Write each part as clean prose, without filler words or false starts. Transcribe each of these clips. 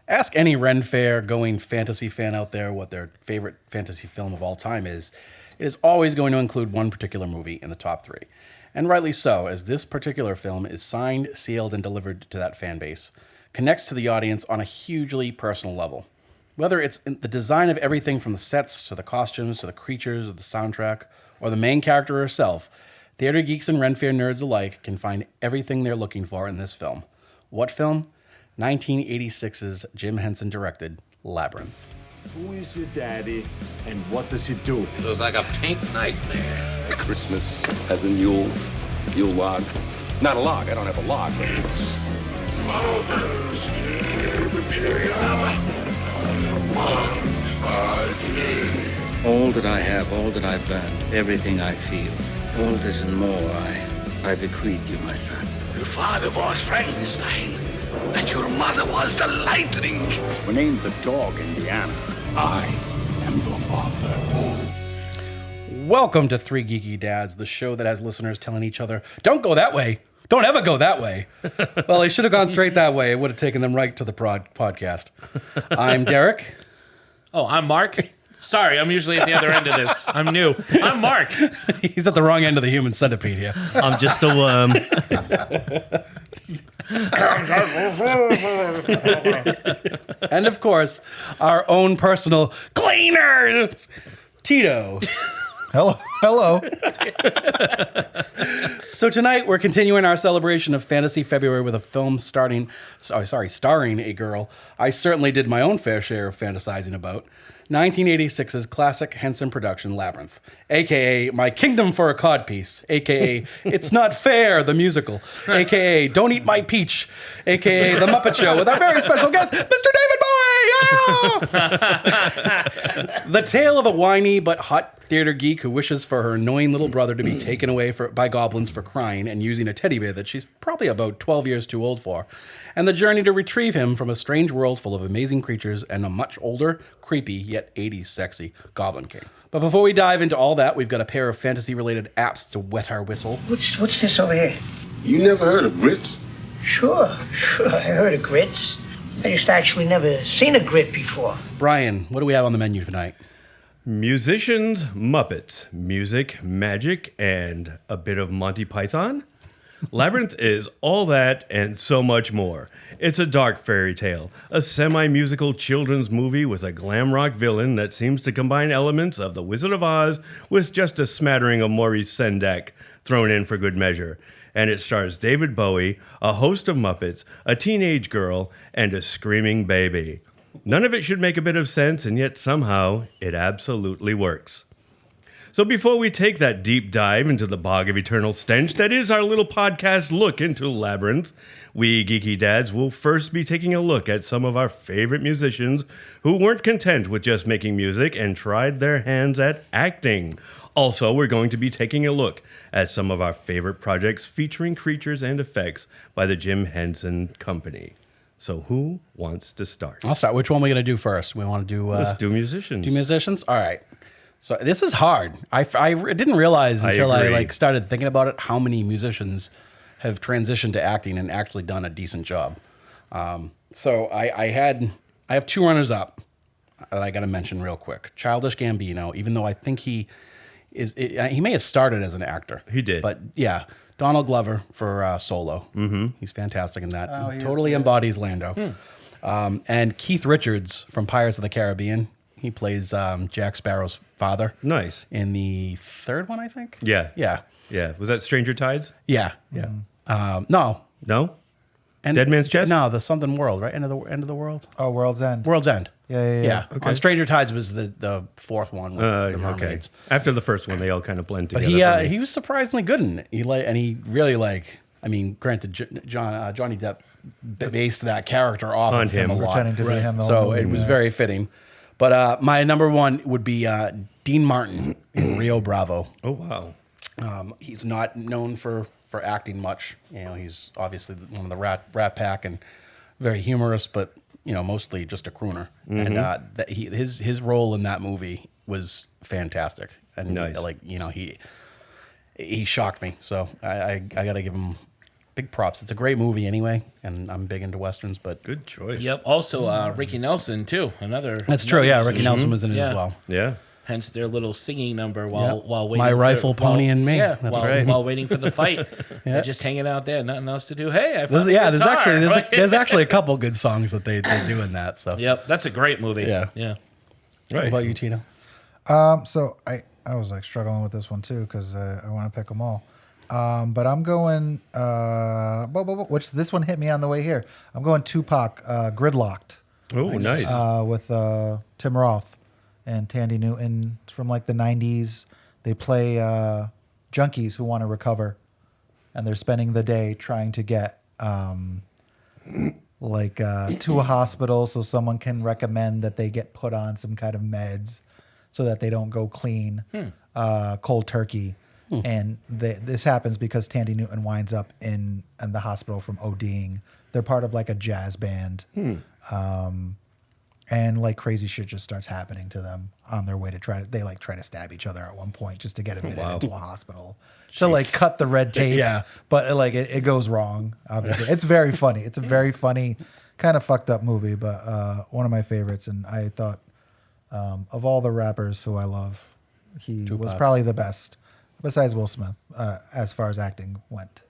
Ask any Ren Fair going fantasy fan out there what their favorite fantasy film of all time is. It is always going to include one particular movie in the top 3. And rightly so, as this particular film is signed, sealed, and delivered to that fan base, connects to the audience on a hugely personal level. Whether it's in the design of everything from the sets to the costumes to the creatures or the soundtrack or the main character herself, theater geeks and Ren Fair nerds alike can find everything they're looking for in this film. What film? 1986's Jim Henson directed Labyrinth. Who is your daddy, and what does he do? It was like a pink nightmare. Christmas has a Yule log. Not a log, I don't have a log, but it's... Mother's Day, All that I have, all that I've done, everything I feel, all this and more I bequeath you, my son. Your father was Frankenstein, and your mother was the lightning. We named the dog Indiana. I am the father. Welcome to Three Geeky Dads, the show that has listeners telling each other, don't go that way. Don't ever go that way. Well, they should have gone straight that way. It would have taken them right to the podcast. I'm Derek. Oh, I'm Mark. Sorry, I'm usually at the other end of this. I'm new. I'm Mark. He's at the wrong end of the human centipede here. I'm just a worm. And of course, our own personal cleaner, Tito. Hello. So tonight we're continuing our celebration of Fantasy February with a film starring a girl I certainly did my own fair share of fantasizing about. 1986's classic Henson production, Labyrinth, a.k.a. My Kingdom for a Codpiece, a.k.a. It's Not Fair, the musical, a.k.a. Don't Eat My Peach, a.k.a. The Muppet Show with our very special guest, Mr. David Bowie! The tale of a whiny but hot theater geek who wishes for her annoying little brother to be taken away by goblins for crying and using a teddy bear that she's probably about 12 years too old for, and the journey to retrieve him from a strange world full of amazing creatures and a much older, creepy, yet 80s sexy Goblin King. But before we dive into all that, we've got a pair of fantasy-related apps to wet our whistle. What's this over here? You never heard of grits? Sure. I heard of grits. I just actually never seen a grit before. Brian, what do we have on the menu tonight? Musicians, Muppets, music, magic, and a bit of Monty Python. Labyrinth is all that and so much more. It's a dark fairy tale, a semi-musical children's movie with a glam rock villain that seems to combine elements of The Wizard of Oz with just a smattering of Maurice Sendak thrown in for good measure. And it stars David Bowie, a host of Muppets, a teenage girl, and a screaming baby. None of it should make a bit of sense, and yet somehow it absolutely works. So before we take that deep dive into the bog of eternal stench that is our little podcast look into Labyrinth, we geeky dads will first be taking a look at some of our favorite musicians who weren't content with just making music and tried their hands at acting. Also, we're going to be taking a look at some of our favorite projects featuring creatures and effects by the Jim Henson Company. So who wants to start? I'll start. Which one are we going to do first? We want to do... Let's do musicians. Do musicians? All right. So this is hard. I didn't realize until I started thinking about it how many musicians have transitioned to acting and actually done a decent job. So I have two runners up that I got to mention real quick. Childish Gambino, even though I think he may have started as an actor. He did, but yeah, Donald Glover for Solo. Mm-hmm. He's fantastic in that. He totally embodies Lando. And Keith Richards from Pirates of the Caribbean. He plays Jack Sparrow's father. Nice. In the third one, I think. Yeah. Yeah. Yeah. Was that Stranger Tides? Yeah. Yeah. No. No? Dead Man's Chest? No, the something world, right? End of the world? Oh, World's End. World's End. Yeah. Okay. On Stranger Tides was the fourth one with the mermaids. Okay. After the first one, they all kind of blend But together. he was surprisingly good in it. He really granted, Johnny Depp based that character off on of him a lot. Pretending to be him. So it was very fitting. But my number one would be Dean Martin in Rio Bravo. Oh, wow. He's not known for acting much. He's obviously one of the Rat Pack and very humorous, but mostly just a crooner. Mm-hmm. And his role in that movie was fantastic. And nice. he shocked me. So I got to give him big props. It's a great movie anyway, and I'm big into westerns. But Good choice. Yep. Also, Ricky Nelson too. that's true. Yeah, Ricky musician. Nelson was in it Yeah. as well. Yeah. Hence their little singing number while waiting. My Rifle, Pony, and Me. Yeah, That's while, right. while waiting for the fight. They're just hanging out there, nothing else to do. Hey, I found There's a guitar. actually there's actually a couple good songs that they do in that. So Yep, that's a great movie. Yeah. Yeah. What about you, Tito? So I was like struggling with this one too because I want to pick them all. But I'm going. Which this one hit me on the way here. I'm going Tupac, Gridlocked. Oh, nice. With Tim Roth and Tandy Newton from like the 90s. They play junkies who want to recover, and they're spending the day trying to get to a hospital so someone can recommend that they get put on some kind of meds so that they don't go clean, cold turkey. And this happens because Tandy Newton winds up in the hospital from ODing. They're part of like a jazz band. And like crazy shit just starts happening to them on their way to try to stab each other at one point just to get admitted into a hospital to like cut the red tape. Yeah. But like it goes wrong, obviously. It's very funny. It's a very funny, kind of fucked up movie, but one of my favorites. And I thought of all the rappers who I love, he was probably the best, besides Will Smith, as far as acting went.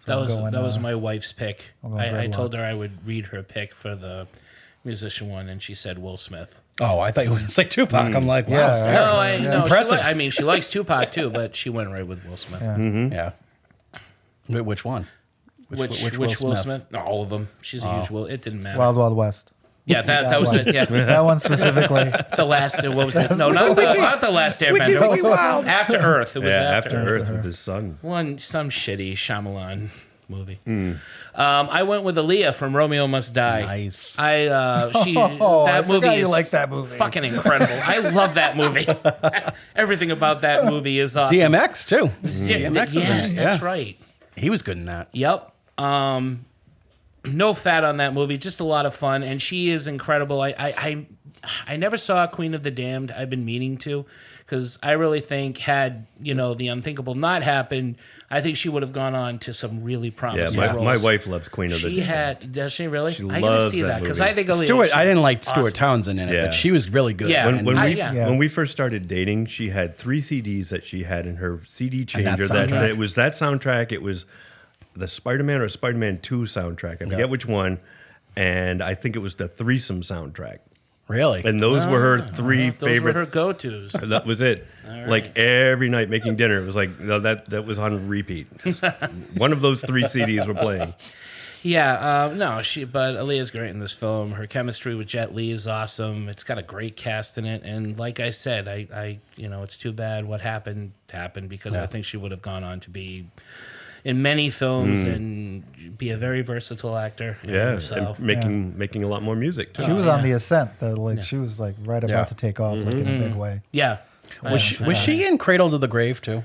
So That was my wife's pick. going I Gridlock. told her I would read her pick for the musician one, and she said Will Smith. Oh, I thought you were going to say Tupac. I'm like, wow, Yeah. Sarah. No, Impressive. I mean, she likes Tupac too, but she went right with Will Smith. Yeah. Which one? Which Will Smith? No, all of them. She's a huge Will. It didn't matter. Wild Wild West. Yeah, that was one. it. Yeah, That one specifically. the last. What was it? No, not the last Airbender. It was After Earth. It was Yeah, After After Earth. Earth with his son. Some shitty Shyamalan movie. I went with Aaliyah from Romeo Must Die. Nice. That I movie forgot you is like that movie. fucking incredible. I love that movie. Everything about that movie is awesome. DMX too. DMX was in yes, it, that's yeah. right. He was good in that. Yep. No fat on that movie, just a lot of fun, and she is incredible. I never saw Queen of the Damned. I've been meaning to, because I really think had the unthinkable not happened, I think she would have gone on to some really Yeah, promising my roles. wife loves Queen of the Damned. Does she really? She I gotta loves see that that because movie. I think Aaliyah. Stuart, I didn't like awesome. Stuart Townsend in it, Yeah. but she was really good. Yeah. And When we first started dating, she had 3 CDs that she had in her CD changer. soundtrack. It was that soundtrack. It was the Spider-Man or Spider-Man 2 soundtrack. I forget which one. And I think it was the Threesome soundtrack. Really? And those were her 3 Those favorite. were her go-tos. That was it. Like every night making dinner, it was like that was on repeat. One of those 3 CDs were playing. Yeah, but Aaliyah's great in this film. Her chemistry with Jet Li is awesome. It's got a great cast in it, and like I said, I it's too bad what happened because I think she would have gone on to be in many films and be a very versatile actor. Yeah, so and making a lot more music too. She was on the ascent. She was like right about to take off like in a big way. yeah. Was she in Cradle to the Grave too?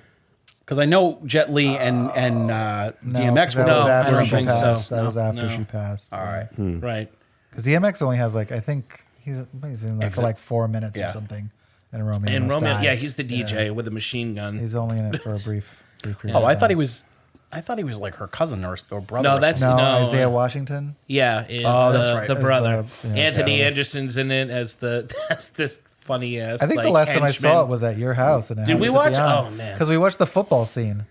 Because I know Jet Li and DMX were that was I after don't she think so. passed. That No, was after no. she passed. All right. Right. Because DMX only has I think he's in there for like 4 minutes Yeah. or something. In Romeo And Must Romeo, Die. yeah, he's the DJ with a machine gun. He's only in it for a brief period. Oh, I thought he was like her cousin or brother. No, or that's No, no. Isaiah Washington. Yeah, is that's the, right. the As brother. the- yeah, Anthony yeah. Anderson's in it as this funny ass. I think the last time I saw it was at your house. And Did we watch? Oh, man. Because we watched the football scene.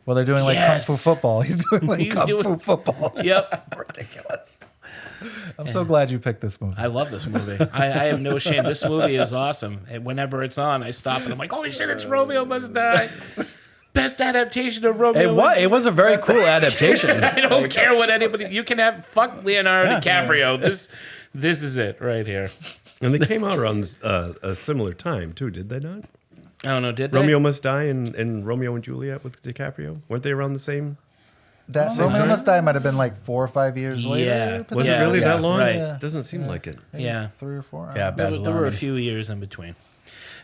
Well, they're doing Yes. kung fu football. He's doing He's kung doing- fu football. Yep. ridiculous. I'm so glad you picked this movie. I love this movie. I have no shame. This movie is awesome. And whenever it's on, I stop and I'm like, holy shit, it's Romeo Must Die. Best adaptation of Romeo. It was a very cool adaptation. I don't care what anybody. You can have fuck Leonardo DiCaprio. This is it right here. And they came out around a similar time too, did they not? I don't know. Did they? Romeo Must Die and Romeo and Juliet with DiCaprio, weren't they around the same? That Romeo Must Die might have been like 4 or 5 years later. Yeah. Was Yeah, it really yeah, that long? right. It doesn't seem like it. Maybe Yeah. 3 or 4. Yeah, There Baz were a Luhrmann. few years in between.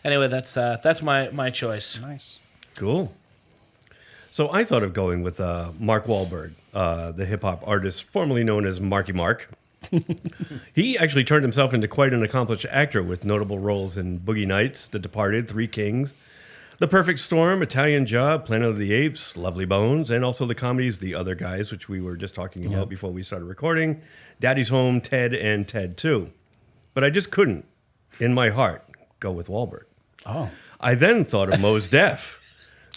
Anyway, that's my choice. Nice. Cool. So I thought of going with Mark Wahlberg, the hip hop artist formerly known as Marky Mark. He actually turned himself into quite an accomplished actor with notable roles in Boogie Nights, The Departed, Three Kings, The Perfect Storm, Italian Job, Planet of the Apes, Lovely Bones, and also the comedies The Other Guys, which we were just talking about before we started recording, Daddy's Home, Ted, and Ted 2. But I just couldn't, in my heart, go with Wahlberg. Oh. I then thought of Mos Def,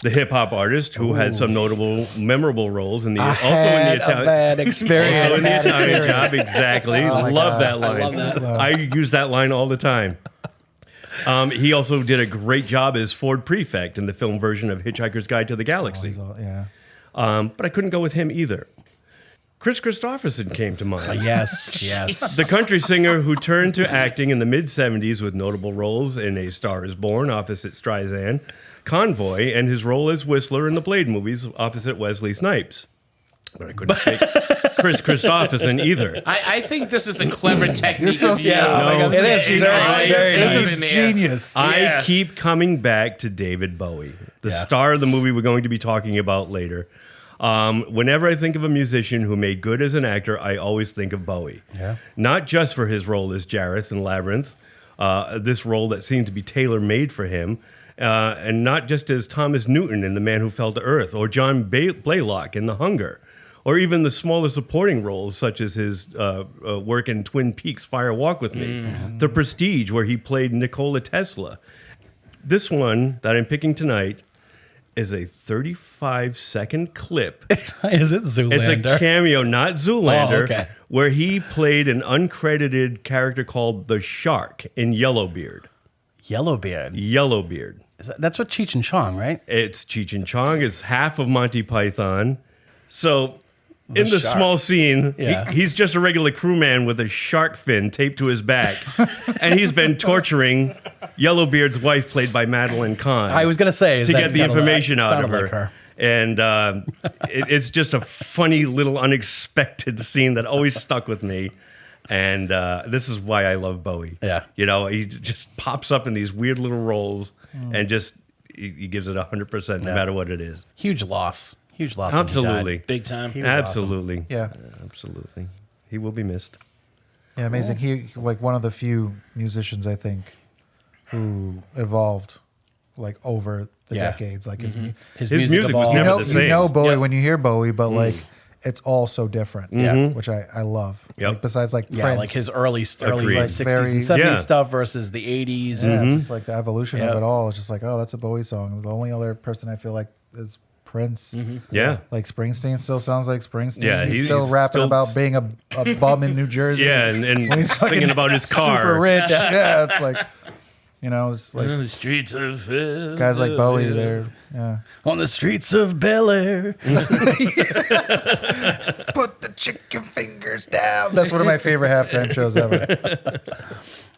the hip-hop artist who had some notable, memorable roles in the a bad experience. Also in the Italian Job, exactly. Love that line. I love that. I use that line all the time. He also did a great job as Ford Prefect in the film version of Hitchhiker's Guide to the Galaxy. But I couldn't go with him either. Chris Christopherson came to mind. Yes. The country singer who turned to acting in the mid-'70s with notable roles in A Star is Born opposite Streisand, Convoy, and his role as Whistler in the Blade movies opposite Wesley Snipes. But I couldn't pick Chris Christopherson either. I think this is a clever technique. You're so of yours. it is Very This is genius. I keep coming back to David Bowie, the star of the movie we're going to be talking about later. Whenever I think of a musician who made good as an actor, I always think of Bowie. Yeah. Not just for his role as Jareth in Labyrinth, this role that seemed to be tailor-made for him, and not just as Thomas Newton in The Man Who Fell to Earth, or John Blaylock in The Hunger, or even the smaller supporting roles, such as his work in Twin Peaks' Fire Walk with Me, The Prestige, where he played Nikola Tesla. This one that I'm picking tonight is a 35-second clip. Is it Zoolander? It's a cameo, not Zoolander, okay. where he played an uncredited character called the Shark in Yellowbeard. Yellowbeard. That's what Cheech and Chong, right? It's Cheech and Chong. It's half of Monty Python. So in the shark. small scene, Yeah. he's just a regular crewman with a shark fin taped to his back. And he's been torturing Yellowbeard's wife, played by Madeline Kahn. I was going to say. To get the information out of sounded her. like her. And it's just a funny little unexpected scene that always stuck with me. And this is why I love Bowie. Yeah. You know, he just pops up in these weird little roles and just he gives it 100% no matter what it is. Huge loss. When he died. Absolutely. Big time. He was Absolutely. Yeah. Absolutely. He will be missed. Yeah, amazing. He like one of the few musicians I think who evolved like over the decades. Like His His music was evolved. never the same. You know Bowie Yep. when you hear Bowie, but like it's all so different. Yeah. Which I love. Yep. Like besides like Yeah, Prince, like his early Agreed. 60s Very- and 70s Yeah. stuff versus the 80s. yeah, just like the evolution Yep. of it all. It's just like, oh, that's a Bowie song. The only other person I feel like is Prince. Yeah. Like Springsteen still sounds like Springsteen. Yeah, he's he's still rapping still- about being a bum in New Jersey. Yeah, and When he's singing fucking about his car. super rich. Yeah, it's like, you know, it's like On the streets of guys like Bowie. They're On the streets of Bel Air. put the chicken fingers down. That's one of my favorite halftime shows ever.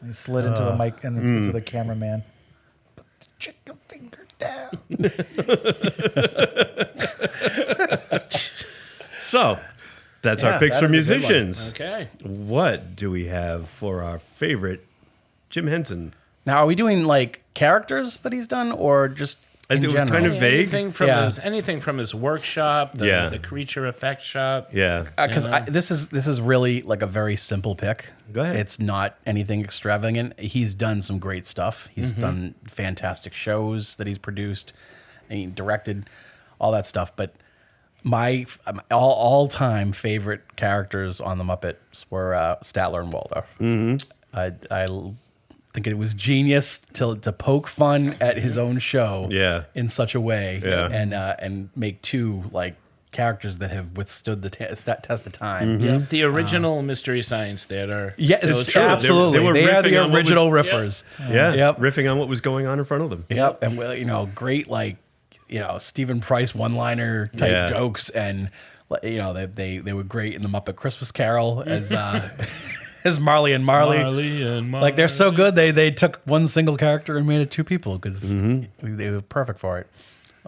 He slid into the mic and into the cameraman. Put the chicken finger down. So, that's Yeah, our picks that for is a good one. musicians. Okay. What do we have for our favorite Jim Henson? Now, are we doing like characters that he's done or just in It was general? kind of vague. Anything from his workshop, the creature effect shop. Yeah. Because this is really like a very simple pick. Go ahead. It's not anything extravagant. He's done some great stuff. He's done fantastic shows that he's produced, and he directed, all that stuff. But my all-time favorite characters on the Muppets were Statler and Waldorf. I think it was genius to poke fun at his own show in such a way and make two like characters that have withstood the test of time. Yeah, the original Mystery Science Theater. Yes, Those shows. absolutely. They were They are riffing the on what was- original riffers. Yeah. Yep. Riffing on what was going on in front of them. Yep. And well, great like Stephen Price one-liner type jokes, and they were great in the Muppet Christmas Carol as as Marley and Marley. Like they're so good they took one single character and made it two people because they were perfect for it.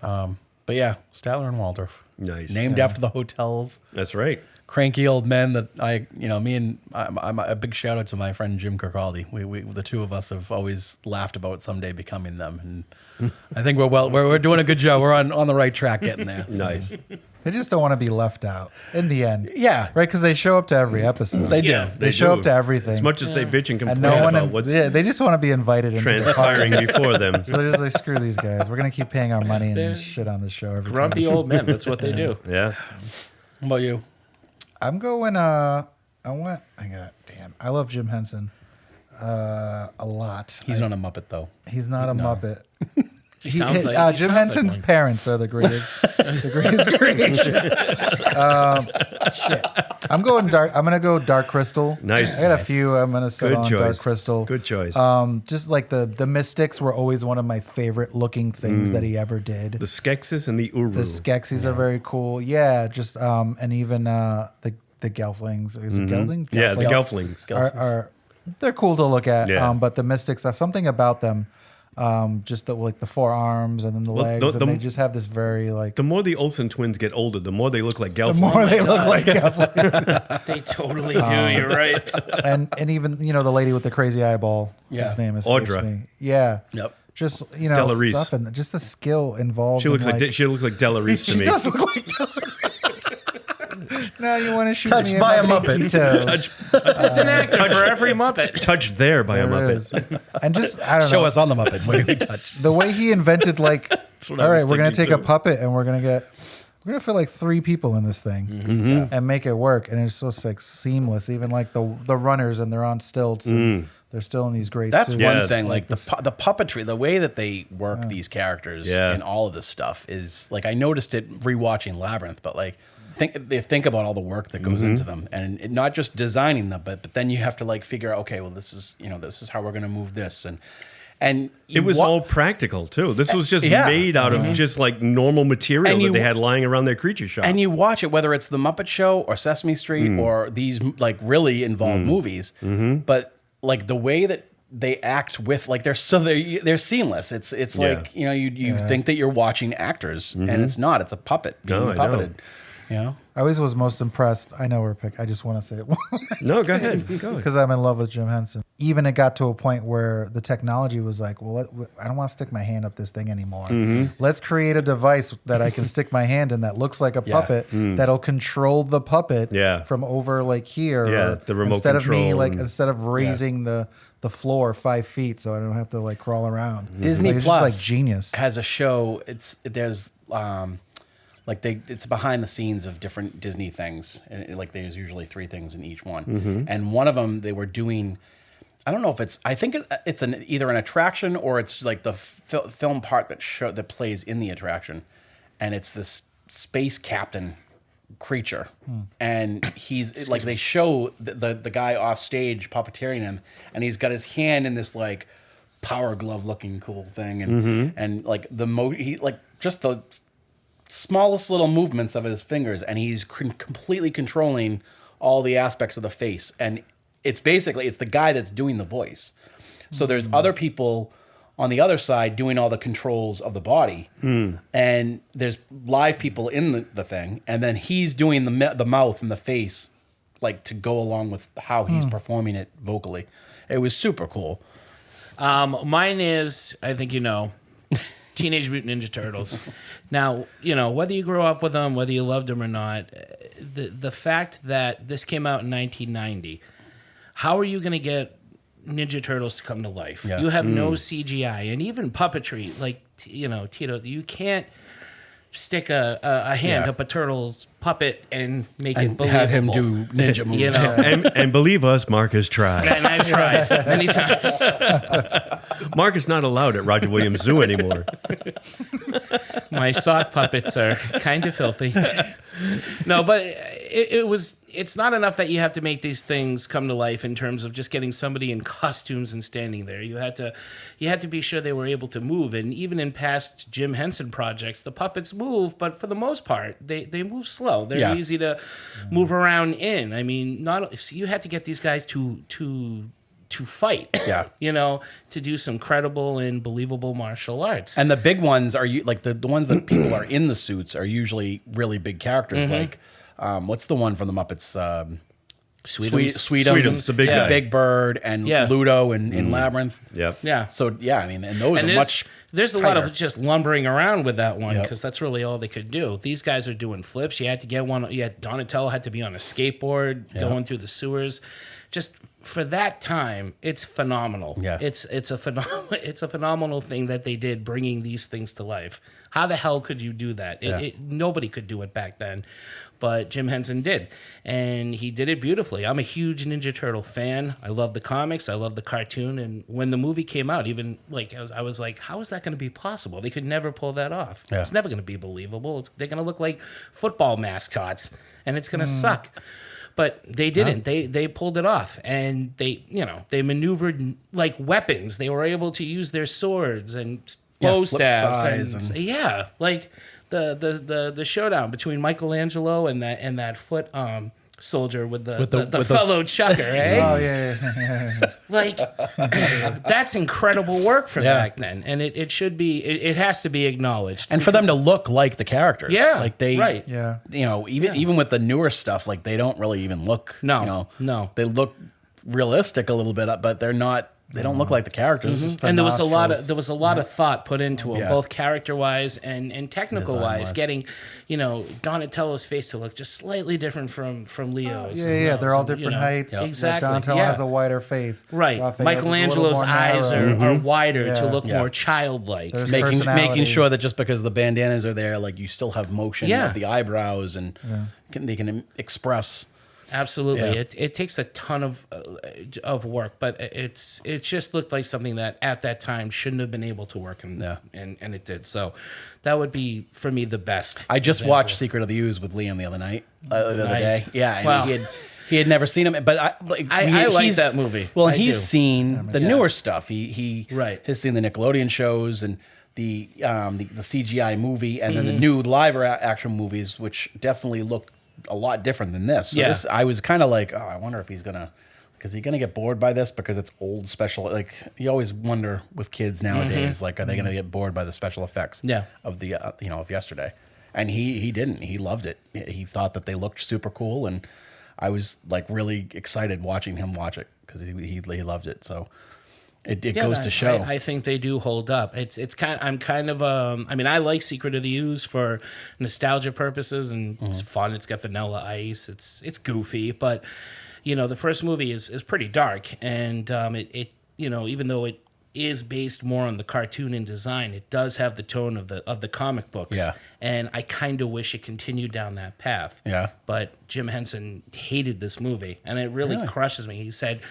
But yeah, Statler and Waldorf. Nice. Named after the hotels. That's right. cranky old men that I'm a big shout out to my friend Jim Kirkcaldy. We the two of us have always laughed about someday becoming them, and I think we're doing a good job. We're on the right track getting there. So. Nice. They just don't want to be left out in the end. Yeah. Right? Because they show up to every episode. They do. Yeah. They show up to everything. As much as they bitch and complain and no one, about what's they just want to be invited into the party. transpiring before them. So they're just like, screw these guys. We're going to keep paying our money and shit on this show every Grumpy time. old men. That's what they do. Yeah. How about you? I'm going, I love Jim Henson a lot. He's not a Muppet though. He's not a Muppet. He sounds like Jim he sounds Henson's like one. parents are the greatest creation. Shit. I'm going dark. I'm gonna go Dark Crystal. Nice. I got a few. I'm gonna set Good on choice. Dark Crystal. Good choice. Just like the Mystics were always one of my favorite looking things that he ever did. The Skeksis and the Uru. The Skeksis are very cool. Yeah. Just and even the Gelflings. Is it Gelding? Yeah, the Gelflings. Are they're cool to look at. Yeah. But the Mystics, something about them. Just the forearms and then the legs, and they just have this very like. The more the Olsen twins get older, the more they look like The Gelflings. more they look like Gelflings. They totally do. You're right. and even the lady with the crazy eyeball, whose name is Audra. Yeah. Yep. Just Della Reese. stuff and just the skill involved. She looks in, like she looked like Della Reese to She me. does look like Della Reese. Now you want to shoot Touched me by in a my Muppet. pinky toe. There's an actor for every Muppet. Touched there by a There it Muppet. is. And just I don't Show know. us on the Muppet. What do we touch? The way he invented like, what I all right, was we're gonna thinking, take a too. puppet and we're gonna fit like 3 people in this thing and make it work, and it's just like seamless. Even like the runners, and they're on stilts and they're still in these great That's suits. one thing. Like the puppetry, the way that they work these characters Yeah. and all of this stuff is like I noticed it rewatching Labyrinth, but like think about all the work that goes into them, and not just designing them, but then you have to like figure out, okay, well this is how we're going to move this, and It was all practical too. This was just made out of just like normal material And that you- they had lying around their creature shop. and you watch it, whether it's the Muppet Show or Sesame Street or these like really involved movies, but like the way that they act with like they're seamless. It's like you think that you're watching actors, and it's not. It's a puppet being No, I know. puppeted. You know? I always was most impressed. I know we're picking. I just want to say it No, go ahead. Go ahead. because I'm in love with Jim Henson. Even it got to a point where the technology was like, well, I don't want to stick my hand up this thing anymore. Let's create a device that I can stick my hand in that looks like a puppet that'll control the puppet from over like here. Yeah, or the remote instead of me control like and- instead of raising the floor 5 feet so I don't have to like crawl around. Disney Like, it's Plus just like genius. has a show. It's behind the scenes of different Disney things, and like there's usually 3 things in each one. And one of them they were doing. I don't know if I think it's either an attraction or it's like the film part that plays in the attraction, and it's this space captain creature, and he's like they show the guy off stage puppeteering him, and he's got his hand in this like power glove looking cool thing, and like he like just the smallest little movements of his fingers, and he's completely controlling all the aspects of the face, and it's the guy that's doing the voice. So there's other people on the other side doing all the controls of the body, and there's live people in the thing, and then he's doing the mouth and the face, like to go along with how he's performing it vocally. It was super cool. Mine is, I think Teenage Mutant Ninja Turtles. Now, whether you grew up with them, whether you loved them or not, the fact that this came out in 1990, how are you going to get Ninja Turtles to come to life? Yeah. You have no CGI, and even puppetry, like, Tito, you can't stick a hand up a turtle's puppet and make it believable. Have him do ninja moves. And believe us, Mark has tried. And I've tried many times. Mark is not allowed at Roger Williams Zoo anymore. My sock puppets are kind of filthy. No, but it's not enough that you have to make these things come to life in terms of just getting somebody in costumes and standing there. You had to be sure they were able to move. And even in past Jim Henson projects, the puppets move, but for the most part, they move slow. They're easy to move around in. I mean, you had to get these guys to fight. Yeah. To do some credible and believable martial arts. And the big ones are like the ones that people are in the suits are usually really big characters, like what's the one from the Muppets? Sweetums, the big guy. Big Bird, and Ludo in Labyrinth. Yep. Yeah. So yeah, I mean, and those are much. There's a lot of just lumbering around with that one Yep. because that's really all they could do. These guys are doing flips. You had to get one. Donatello had to be on a skateboard going through the sewers. Just for that time, it's phenomenal. Yeah. It's a phenomenal thing that they did, bringing these things to life. How the hell could you do that? Nobody could do it back then, but Jim Henson did, and he did it beautifully. I'm a huge Ninja Turtle fan. I love the comics. I love the cartoon. And when the movie came out, even like I was like, how is that going to be possible? They could never pull that off. Yeah. It's never going to be believable. They're going to look like football mascots, and it's going to suck. But they didn't. They pulled it off, and they maneuvered like weapons. They were able to use their swords and bow stabs and like the showdown between Michelangelo and that foot soldier with the fellow chucker, eh? Oh yeah. Like that's incredible work for back then, and it should be. It has to be acknowledged. And for them to look like the characters, like they, even with the newer stuff, like they don't really even look. No. They look realistic a little bit, but they're not. They don't look like the characters. Mm-hmm. And there was a lot of thought put into them, both character wise and technical wise. Getting, Donatello's face to look just slightly different from Leo's. They're all different heights. Exactly. Donatello has a wider face. Right. Raphael Michelangelo's eyes are wider to look more childlike. Making sure that just because the bandanas are there, like you still have motion of the eyebrows and they can express. Absolutely, it takes a ton of work, but it just looked like something that at that time shouldn't have been able to work, and it did. So that would be for me the best. I just watched Secret of the Ooze with Liam the other day. Yeah, and he had never seen him, but I like that movie. Well, he's seen the newer stuff. He has seen the Nickelodeon shows and the CGI movie, and then the new live action movies, which definitely look a lot different than this. So this, I was kind of like, I wonder if he's gonna get bored by this because it's old special. Like you always wonder with kids nowadays, like are they gonna get bored by the special effects? Of the of yesterday, and he didn't. He loved it. He thought that they looked super cool, and I was like really excited watching him watch it because he loved it. So. It goes to show. I think they do hold up. I'm kind of I like Secret of the Ooze for nostalgia purposes, and it's fun. It's got Vanilla Ice. It's goofy, but the first movie is pretty dark, and it even though it is based more on the cartoon and design, it does have the tone of the comic books. Yeah. And I kind of wish it continued down that path. Yeah. But Jim Henson hated this movie, and it really crushes me. He said,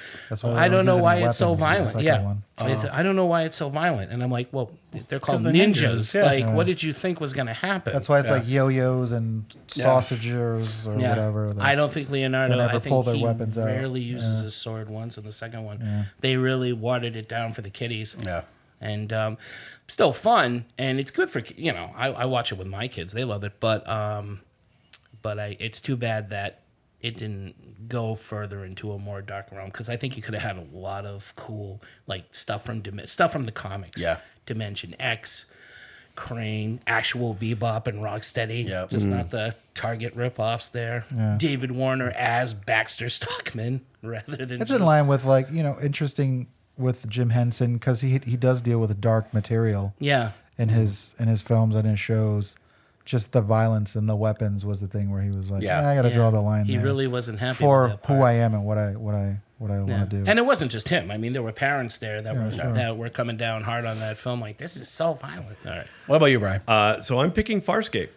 I don't know why it's so violent. I don't know why it's so violent. And I'm like, well, they're called ninjas. What did you think was going to happen? That's why it's like yo-yos and sausages or whatever. I don't think Leonardo, I think he weapons rarely uses his sword once in the second one. They really watered it down for the kiddies. Yeah. And still fun, and it's good for I watch it with my kids. They love it, but it's too bad that it didn't go further into a more dark realm, because I think you could have had a lot of cool stuff from the comics. Yeah. Dimension X, Crane, actual Bebop and Rocksteady, just not the Target ripoffs there. Yeah. David Warner as Baxter Stockman rather than. It's in line with interesting with Jim Henson, because he does deal with dark material. Yeah. In his films and his shows, just the violence and the weapons was the thing where he was like, I got to draw the line. He there really wasn't happy for with that part. who I am and what I want to do. And it wasn't just him. I mean, there were parents there that were coming down hard on that film. Like, this is so violent. All right. What about you, Brian? So I'm picking Farscape.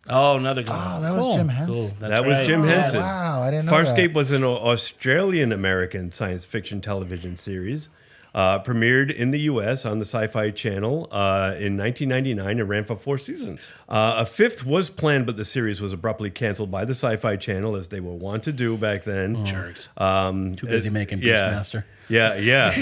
Oh, another good one. Oh, that was Jim Henson. Cool. That was Jim Henson. Wow, I didn't know Farscape that. was an Australian-American science fiction television series. Premiered in the U.S. on the Sci-Fi Channel in 1999 and ran for 4 seasons. A 5th was planned, but the series was abruptly canceled by the Sci-Fi Channel, as they were wont to do back then. Jerks. Too busy making Beastmaster. Yeah.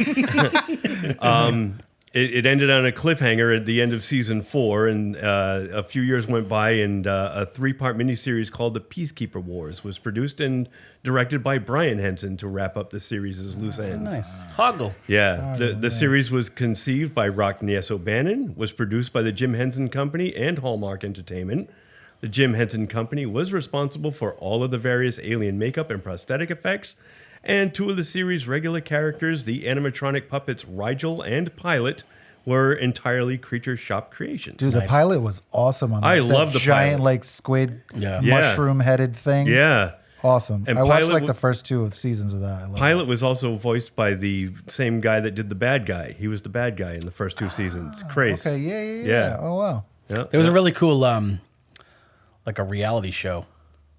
It ended on a cliffhanger at the end of season 4, and a few years went by, and a 3-part miniseries called The Peacekeeper Wars was produced and directed by Brian Henson to wrap up the series' loose ends. Nice. Hoggle. Yeah, the series was conceived by Rock Nies O'Bannon, was produced by the Jim Henson Company and Hallmark Entertainment. The Jim Henson Company was responsible for all of the various alien makeup and prosthetic effects, and 2 of the series' regular characters, the animatronic puppets Rigel and Pilot, were entirely Creature Shop creations. Dude, the pilot was awesome on that. I love the giant pilot. like squid Yeah. mushroom-headed thing. Yeah. Awesome. And I watched Pilot like the first 2 of seasons of that. I love Pilot was also voiced by the same guy that did the bad guy. He was the bad guy in the first 2 seasons. Crazy. Okay, yeah. Oh wow. Yeah. There was a really cool, like a reality show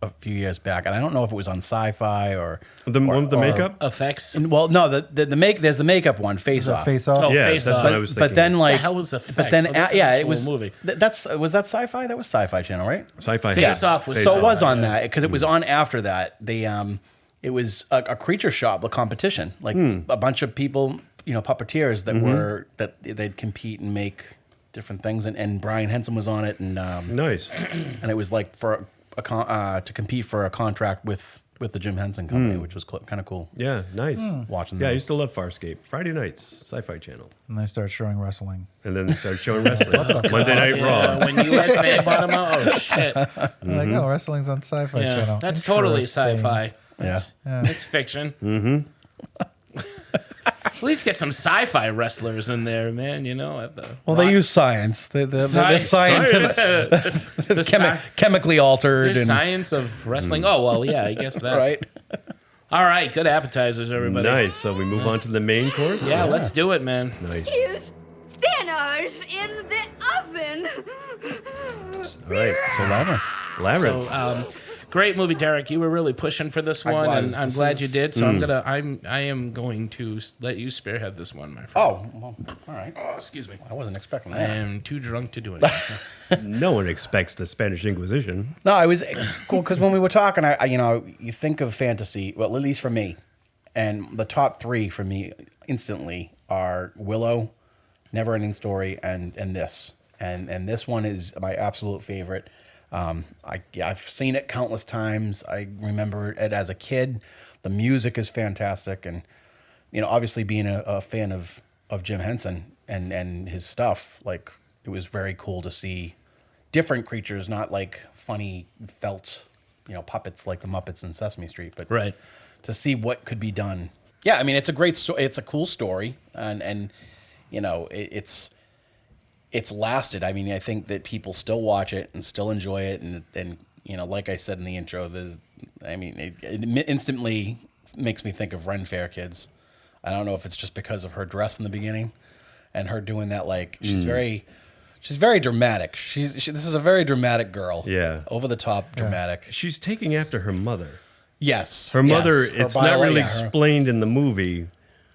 a few years back, and I don't know if it was on Sci-Fi or The one with the makeup? Effects. Well, no, there's the makeup one, Face Off. Face Off. Oh, Yeah, Face that's Off. what I was thinking. But then like, The hell was Effects? But then Oh, that's an yeah, it actual was movie. Was that Sci-Fi? That was Sci-Fi Channel, right? Sci-Fi. Face Off was So it Sci-Fi, was on yeah. that because it was on after that. It was a creature shop, the competition, like a bunch of people, puppeteers that were that they'd compete and make different things, and Brian Henson was on it, and Nice. and it was like for to compete for a contract with the Jim Henson Company, which was kind of cool. Yeah, nice. Watching Yeah, I those. used to love Farscape. Friday nights, Sci-Fi Channel. And they start showing wrestling. And then they started showing wrestling. Monday Night Raw. When USA bought them out, oh shit. They're like, oh, wrestling's on Sci-Fi Yeah, Channel. that's totally Interesting. sci-fi. Yeah. It's fiction. Mm-hmm. At least get some sci-fi wrestlers in there, man. At the Well, they use science. They're scientific, the chemically altered, there's and science of wrestling. Oh well, yeah, I guess that. right. All right, good appetizers, everybody. Nice. So we move on to the main course? Yeah, let's do it, man. Nice. His dinner's in the oven. All right. So Labyrinth. Labyrinth. So, great movie, Derek. You were really pushing for this one, was. and I'm This glad is- you did. So I am going to let you spearhead this one, my friend. Oh, well, all right. Oh, excuse me. I wasn't expecting I that. am too drunk to do it. No one expects the Spanish Inquisition. No, I was cool because when we were talking, I you think of fantasy. Well, at least for me, and the top 3 for me instantly are Willow, Neverending Story, and this. And this one is my absolute favorite. I've seen it countless times. I remember it as a kid. The music is fantastic, and obviously being a fan of Jim Henson and his stuff, like it was very cool to see different creatures, not like funny felt, puppets like the Muppets in Sesame Street, but Right. to see what could be done. Yeah, I mean it's a great it's a cool story, and it's lasted. I mean, I think that people still watch it and still enjoy it, and like I said in the intro, it instantly makes me think of Ren Fair Kids. I don't know if it's just because of her dress in the beginning, and her doing that, like she's very dramatic. This is a very dramatic girl. Yeah. Over the top dramatic. She's taking after her mother. Yes. Her mother, yes. Her it's not really her- explained in the movie,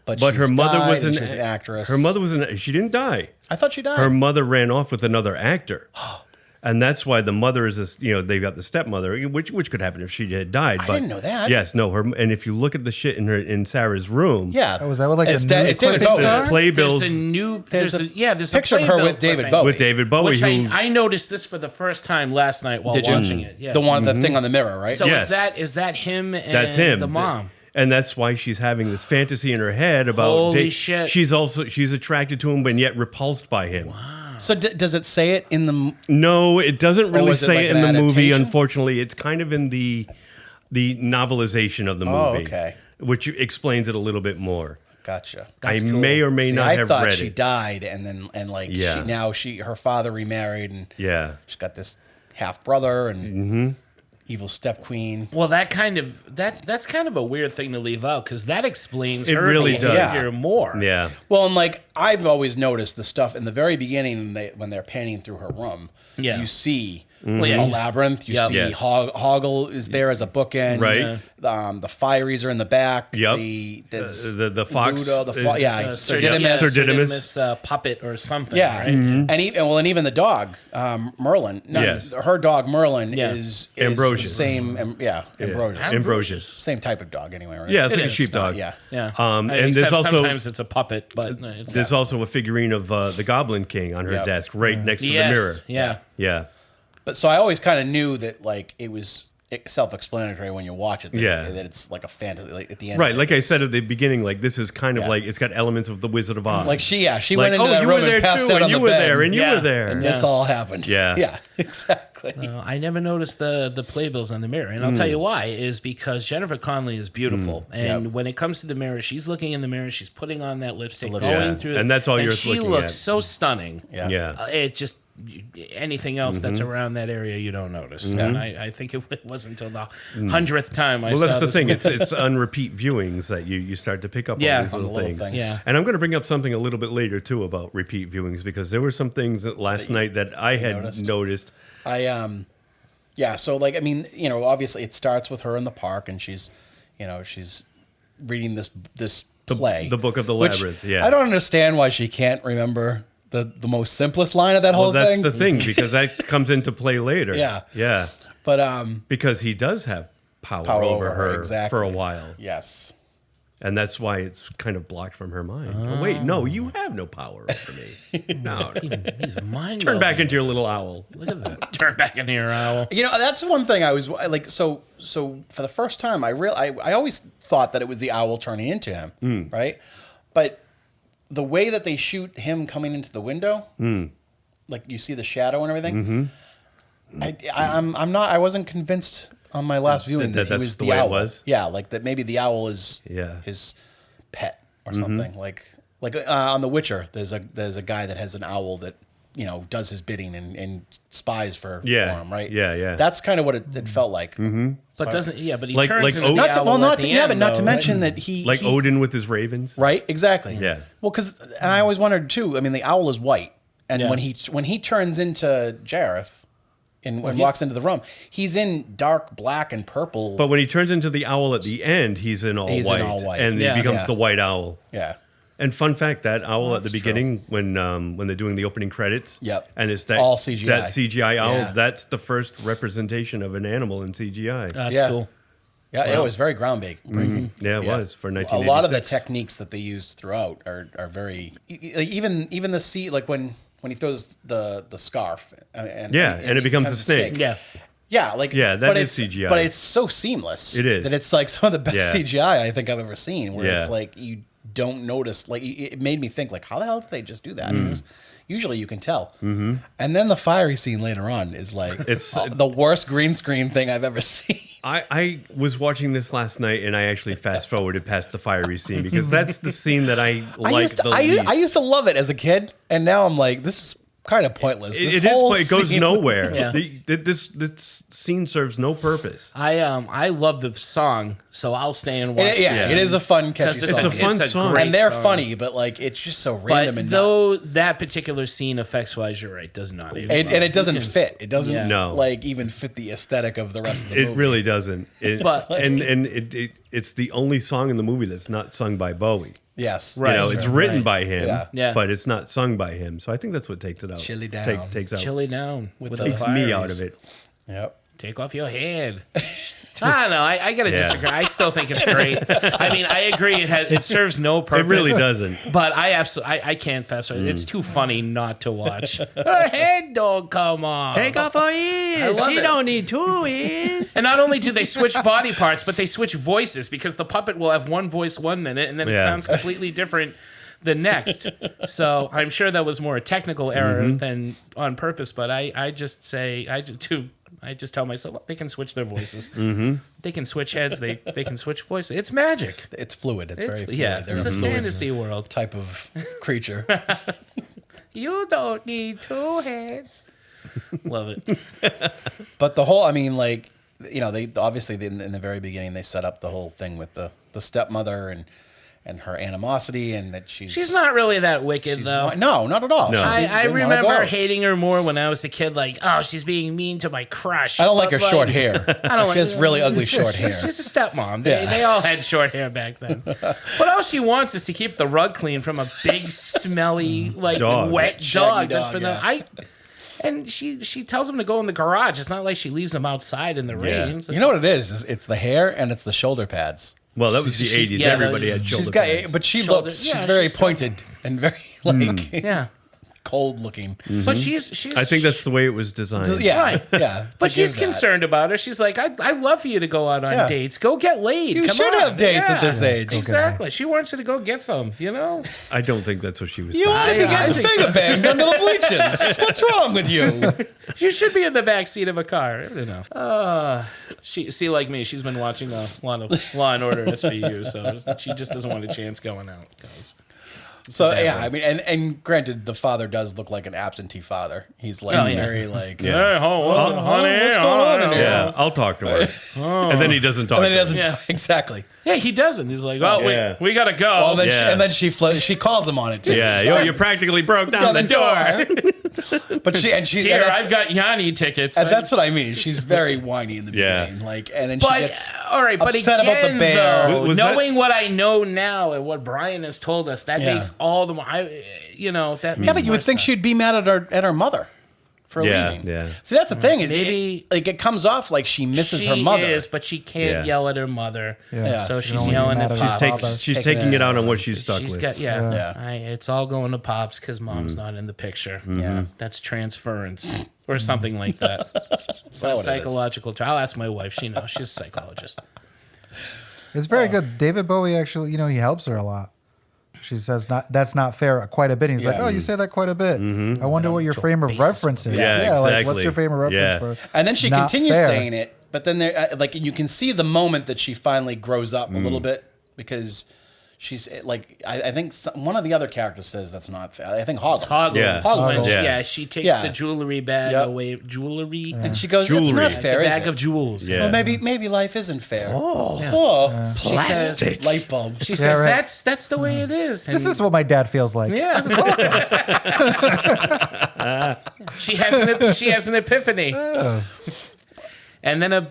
But her she's mother died was and an she was an actress. Her mother was she didn't die. I thought she died. Her mother ran off with another actor. And that's why the mother is this, they've got the stepmother, which could happen if she had died. I But didn't know that. Yes, no, and if you look at the shit in Sarah's room, Yeah. Oh, was that what, like, it's the da- news it's David clippings Bowie. are? there's playbills There's a new. There's There's a there's picture a of her playbill with David clipping. Bowie. with David Bowie, Which who I noticed this for the first time last night while Did you? watching it. Yeah. The one, the thing on the mirror, right? So Yes. is that him and that's him, the mom? and that's why she's having this fantasy in her head about. Holy shit. She's attracted to him, but yet repulsed by him. So does it say it in the? No, it doesn't really was it say like it in an the movie. adaptation? Unfortunately, it's kind of in the novelization of the movie. Oh, okay. Which explains it a a little bit more. Gotcha. I may or may See, not I have thought read she it. died, and then Yeah. her father remarried, and Yeah. she's got this half brother and Mm-hmm. evil step queen. Well, that's kind of a weird thing to leave out because that explains It her really does. behavior more. Yeah. Well, and like I've always noticed the stuff in the very beginning when they're panning through her room. Yeah. You see Well, yeah, a you s- labyrinth. You Yep. see Yes. Hoggle is there as a bookend. Right. The Fireys are in the back. Yep. The fox. Ludo, Sir Sir Didymus. Didymus, puppet or something. Yeah, right? and even the dog, Merlin. No, Yes. her dog Merlin Yeah. is Ambrosius. the same. Ambrosius. Ambrosius. Same type of dog, anyway, right? Yeah, it's It like a is. sheepdog. Yeah. Yeah. And Except there's also sometimes it's a puppet, but it's there's also a figurine of the Goblin King on her Yep. desk, right next to yes, the mirror. Yeah. Yeah. But so I always kind of knew that like it was self-explanatory when you watch it. That it's like a fantasy. Like at the end, right? Like I said at the beginning, like this is kind of like it's got elements of the Wizard of Oz. Like she went into that room and passed out on the bed. And you were there, and this all happened. Yeah, exactly. I never noticed the playbills on the mirror, and I'll tell you why. Is because Jennifer Connelly is beautiful, and when it comes to the mirror, she's looking in the mirror, she's putting on that lipstick, going through, and that's all you're looking at. She looks so stunning. Yeah. It just. Anything else that's around that area you don't notice, and I think it wasn't until the 100th time I saw. Well, that's the thing. It's on repeat viewings that you start to pick up all these little things. Yeah. And I'm going to bring up something a little bit later too about repeat viewings because there were some things that last night that I had noticed. So like I mean, obviously it starts with her in the park and she's reading this play, the Book of the Labyrinth. I don't understand why she can't remember the most simplest line of that whole thing. That's the thing, because that comes into play later. Yeah. But because he does have power over her for a while. Yes. And that's why it's kind of blocked from her mind. Oh, wait, no, you have no power over me. No. He's mind. Turn back into your little owl. Look at that. Turn back into your owl. That's one thing I was like, so for the first time, I always thought that it was the owl turning into him, right? But the way that they shoot him coming into the window, like you see the shadow and everything, I wasn't convinced on my last viewing that he was the owl. It was? Yeah, like that maybe the owl is his pet or something. Like on The Witcher, there's a guy that has an owl that does his bidding and spies for him, right? Yeah. That's kind of what it felt like. But doesn't but he like turns into Odin, the owl not to mention that he like Odin with his ravens, right? Exactly. Yeah. Well, because I always wondered too. I mean, the owl is white, and when he turns into Jareth and walks into the room, he's in dark black and purple. But when he turns into the owl at the end, he's in all white, and he becomes the white owl. Yeah. And fun fact, that owl at the beginning, when they're doing the opening credits, and it's that all CGI. That CGI owl, that's the first representation of an animal in CGI. That's cool. Yeah, it was very groundbreaking. Yeah, it was for 1986. A lot of the techniques that they used throughout are very even the like when he throws the scarf and it becomes a snake. That is CGI. But it's so seamless. It is. That it's like some of the best CGI I think I've ever seen. Where it's like you don't notice. Like it made me think, like, how the hell did they just do that? Because usually you can tell. And then the fiery scene later on is like it's the worst green screen thing I've ever seen. I was watching this last night and I actually fast forwarded past the fiery scene because that's the scene that I liked the least. I used to love it as a kid, and now I'm like, this is kind of pointless. It goes nowhere. This scene serves no purpose. I love the song, so I'll stay and watch. It is a fun, catchy song. It's a fun song, and they're funny, but like it's just so random. But though that particular scene, effects-wise, you're right, does not. And it doesn't fit. It doesn't like even fit the aesthetic of the rest of the movie. It really doesn't. It's the only song in the movie that's not sung by Bowie. Yes, right. It's written by him, but it's not sung by him. So I think that's what takes it out. Chilly down, Chilly down with takes me out of it. Yep. Take off your head. I don't know. I gotta disagree. I still think it's great. I mean, I agree. It serves no purpose. It really doesn't. But I can't fast forward. It's too funny not to watch. Her head don't come off. Take off her ears. She don't need 2 ears. And not only do they switch body parts, but they switch voices because the puppet will have one voice 1 minute and then it sounds completely different the next. So I'm sure that was more a technical error than on purpose. But I just tell myself they can switch their voices. They can switch heads. They can switch voices. It's magic. It's fluid. It's very fluid. Yeah, it's a fantasy world type of creature. You don't need 2 heads. Love it. But the whole, I mean, like, they obviously in the very beginning they set up the whole thing with the stepmother and her animosity, and that she's not really that wicked though. No, not at all. No. I remember hating her more when I was a kid. Like, oh, she's being mean to my crush. I don't like her short hair. She has really ugly short hair. She's a stepmom. They all had short hair back then. But all she wants is to keep the rug clean from a big, smelly, like wet dog. That's been and she tells him to go in the garage. It's not like she leaves him outside in the rain. You know what it is? It's the hair and it's the shoulder pads. Well, that was the 80s. Everybody had shoulder pads. But she's very pointed and very like. cold looking. But she's. I think that's the way it was designed. Yeah, Right. yeah. But to she's give that. concerned about her. She's like, I'd love for you to go out on Yeah. dates. Go get laid. You Come should on. have dates at this age. Exactly. She wants you to go get some, you know? I don't think that's what she was You saying. ought to be I getting think finger banged under the bleachers. What's wrong with you? You should be in the back seat of a car. I don't know. She like me, she's been watching a lot of Law and Order SVU, so she just doesn't want a chance going out. So yeah, I mean, and granted, the father does look like an absentee father. He's like very like, Hey, honey, what's going on in here? Yeah, I'll talk to her. And then he doesn't talk And then he to doesn't her. exactly. Yeah, he doesn't. He's like, oh, Yeah. we gotta go. Well, then Yeah. and then she calls him on it too. Yeah, She's yo, like, you practically broke down the door. But she Dear, that's, I've got Yanni tickets. and that's what I mean. She's very whiny in the Yeah. beginning, like, and then she But gets all right, but upset again, about the bear. though, Was that- knowing what I know now and what Brian has told us, that Yeah. makes all the more. That Yeah, makes but you more would think sense. she'd be mad at her mother for Yeah, leaving. yeah. See, that's the thing is Maybe- it comes off like she misses She her mother. is, but she can't Yeah. yell at her mother. Yeah. So She she's don't yelling wanna at be mad Pops. at her father. She's Taking taking it out it on what she's stuck She's with. got Yeah. it's all going to Pops because Mom's not in the picture. Yeah. That's transference or something like that. Some what it is? psychological. I'll ask my wife. She knows. She's a psychologist. It's very good. David Bowie actually, he helps her a lot. She says, "That's not fair." Quite a bit. And he's like, Yeah. "Oh, you say that quite a bit. I wonder what your frame of reference is." Yeah, like exactly. what's your frame of reference Yeah. for? And then she not continues fair? saying it, but then there, like, you can see the moment that she finally grows up a little bit because she's like, I think one of the other characters says that's not fair. I think Hoggle. Hoggle. Yeah. Hoggle. When Yeah. she takes Yeah. the jewelry bag Yep. away. Jewelry. And she goes, "It's Jewelry. not The fair, is bag it?" of jewels. Yeah. Well, maybe life isn't fair. Yeah. She says, light bulb. She says right. that's the way it is. This And- is what my dad feels like. Yeah. she has an epiphany. And then a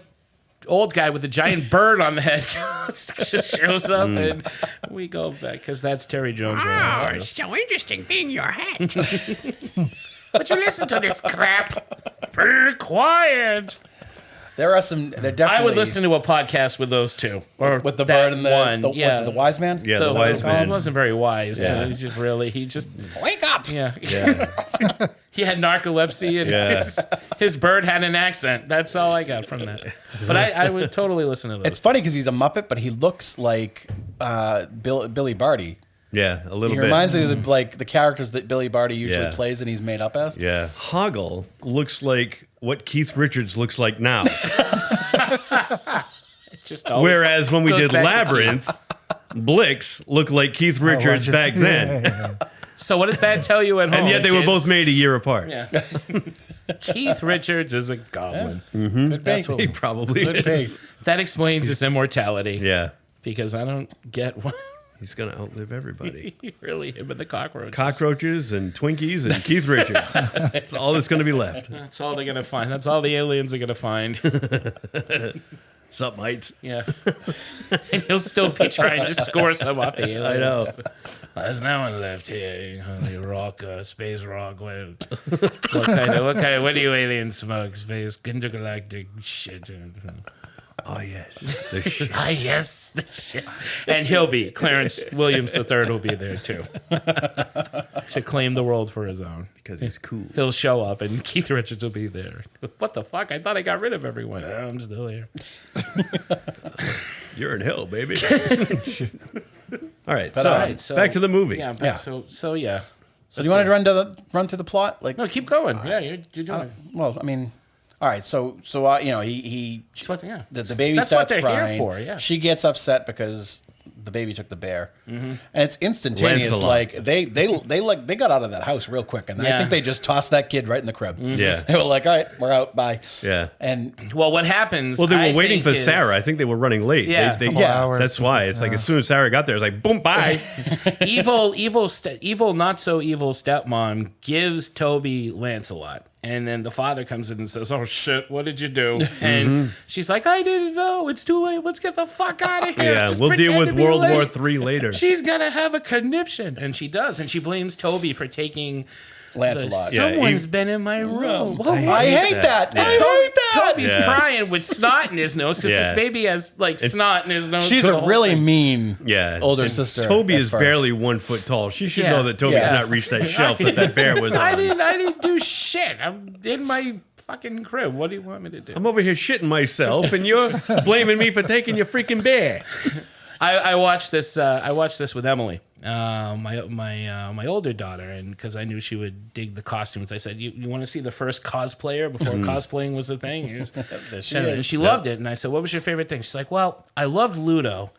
old guy with a giant bird on the head just shows up and we go back because that's Terry Jones. Right now. so interesting being your hat. But you listen to this crap. Be quiet. There are some. They're definitely. I would listen to a podcast with those two, or with the that bird and the one. what's it, the wise man. Yeah, the wise Well, man. He wasn't very wise. Yeah. He just Wake up. yeah. Yeah. He had narcolepsy and Yeah. his bird had an accent. That's all I got from that. But I would totally listen to those. It's funny because he's a Muppet, but he looks like Billy Barty. Yeah, a little He bit. reminds me of the characters that Billy Barty usually Yeah. plays and he's made up as. Yeah. Hoggle looks like what Keith Richards looks like now. Just always Whereas when we goes did back to Labyrinth, Blix looked like Keith Richards back then. Yeah. So what does that tell you at home? And yet they were kids? both made a year apart. Yeah. Keith Richards is a goblin. Could be. That's what He probably Could be. is. that explains his immortality. Yeah. Because I don't get what He's going to outlive everybody. really him and the cockroaches. Cockroaches and Twinkies and Keith Richards. That's all that's going to be left. That's all they're gonna find. That's all the aliens are gonna find. Sup, mates? Yeah. And he'll still be trying to score some off the aliens. I know. There's no one left here. The rock, space rock. What do you aliens smoke? Space intergalactic shit. Oh, yes. The shit. Ah, yes, the shit. And he'll be Clarence Williams III will be there too to claim the world for his own. Because he's cool. He'll show up and Keith Richards will be there. What the fuck? I thought I got rid of everyone. I'm still here. You're in hell, baby. All right. But, So, all right, so- back to the movie. Yeah. Yeah. So yeah. So do you want to run through the plot? Like, No, keep going. Yeah, you're doing it. well, I mean, all right. So he It's what- yeah. the baby That's what starts they're here crying. for, yeah. She gets upset because the baby took the bear, and it's instantaneous. Lancelot. Like they got out of that house real quick, and I Yeah. think they just tossed that kid right in the crib. Yeah. They were like, "All right, we're out, bye." Yeah. And Well, what happens? Well, they I were waiting for think, is- Sarah. I think they were running late. Yeah. They, Couple hours. That's why. It's like as soon as Sarah got there, it's like, boom, bye. evil, not so evil stepmom gives Toby Lancelot. And then the father comes in and says, "Oh shit, what did you do?" And she's like, "I didn't know. It's too late. Let's get the fuck out of here." Yeah, Just we'll deal pretend with to be World War late. III later. She's gonna have a conniption, and she does, and she blames Toby for taking Lancelot. Someone's been in my room. Whoa, I hate that. Yeah. I hate that. Toby's crying with snot in his nose because Yeah. this baby has like snot in his nose. She's for the a whole really thing. mean older And sister. Toby at is first. barely 1 foot tall. She should Yeah. know that Toby Yeah. did not reach that shelf that bear was on. I didn't do shit. I'm in my fucking crib. What do you want me to do? I'm over here shitting myself, and you're blaming me for taking your freaking bear. I watched this. I watched this with Emily, my older daughter, and because I knew she would dig the costumes, I said, "You want to see the first cosplayer before cosplaying was a thing?" And she loved it, and I said, "What was your favorite thing?" She's like, "Well, I loved Ludo.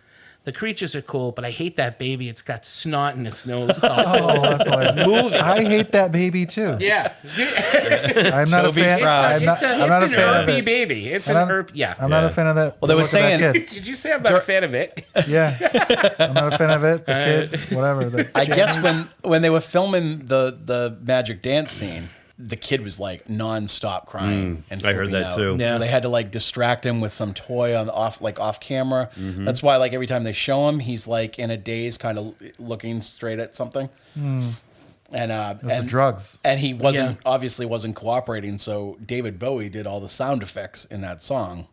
The creatures are cool, but I hate that baby. It's got snot in its nose." Oh, that's hilarious. I hate that baby too. Yeah, I'm not a fan. I'm not a fan of it. baby. It's And an I'm- herp. Yeah. I'm not a fan of that. Well, they were look of that saying- kid. Did you say I'm not a fan of it? Yeah, I'm not a fan of it. The kid, whatever. I guess when they were filming the magic dance scene, the kid was like nonstop crying and I heard flipping that out. too. Yeah. So they had to like distract him with some toy on off camera. That's why like every time they show him, he's like in a daze, kind of looking straight at something. And the drugs. And he obviously wasn't cooperating. So David Bowie did all the sound effects in that song.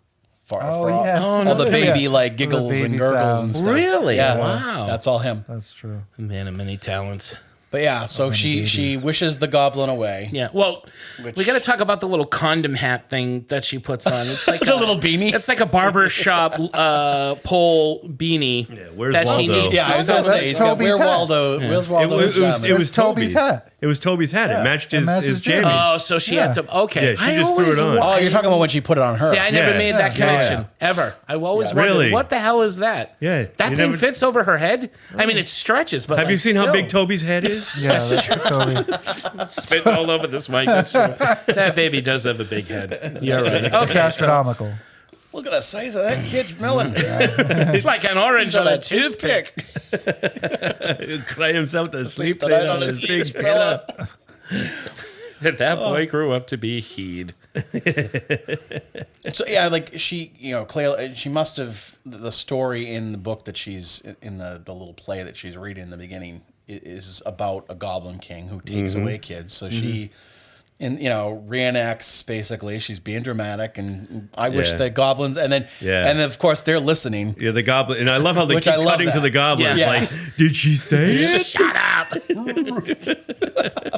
For all the baby like giggles baby and gurgles sounds. and stuff. Really? Yeah, Wow. that's all him. That's true. Man of many talents. But yeah, so she wishes the goblin away. Yeah. Well, we got to talk about the little condom hat thing that she puts on. It's like The little beanie. It's like a barber shop pole beanie. Yeah, where's that she Waldo? needs Yeah, I was gonna That's say he's got Toby's where hat. Waldo. Where's Waldo? It was Toby's hat. It was Toby's hat. It matched it his matches jammies. Oh, so she had to. Okay. Yeah, she just threw it on. Oh, you're talking about when she put it on her. See, I never Yeah. made that Yeah. connection ever. I always wondered, Really? what the hell is that? Yeah, That you thing never- fits over her head. I mean, it stretches, but Have you like, seen how still. big Toby's head is? Yeah, that's totally. Spitting all over this mic. That's true. That baby does have a big head. You're right. It's Okay, so astronomical. Look at the size of that kid's melon. it's like an orange on a toothpick. Cry himself to sleep tonight tonight on on his his big huge pillow. That boy grew up to be Heed. So yeah, like Clay, she must have the story in the book that she's in the little play that she's reading in the beginning is about a goblin king who takes away kids. So she, reenacts basically. She's being dramatic, and I wish Yeah. the goblins, and then of course they're listening. Yeah, the goblin, and I love how they Which keep I love cutting to that. the goblin. Yeah. Like, did she say it? Shut up.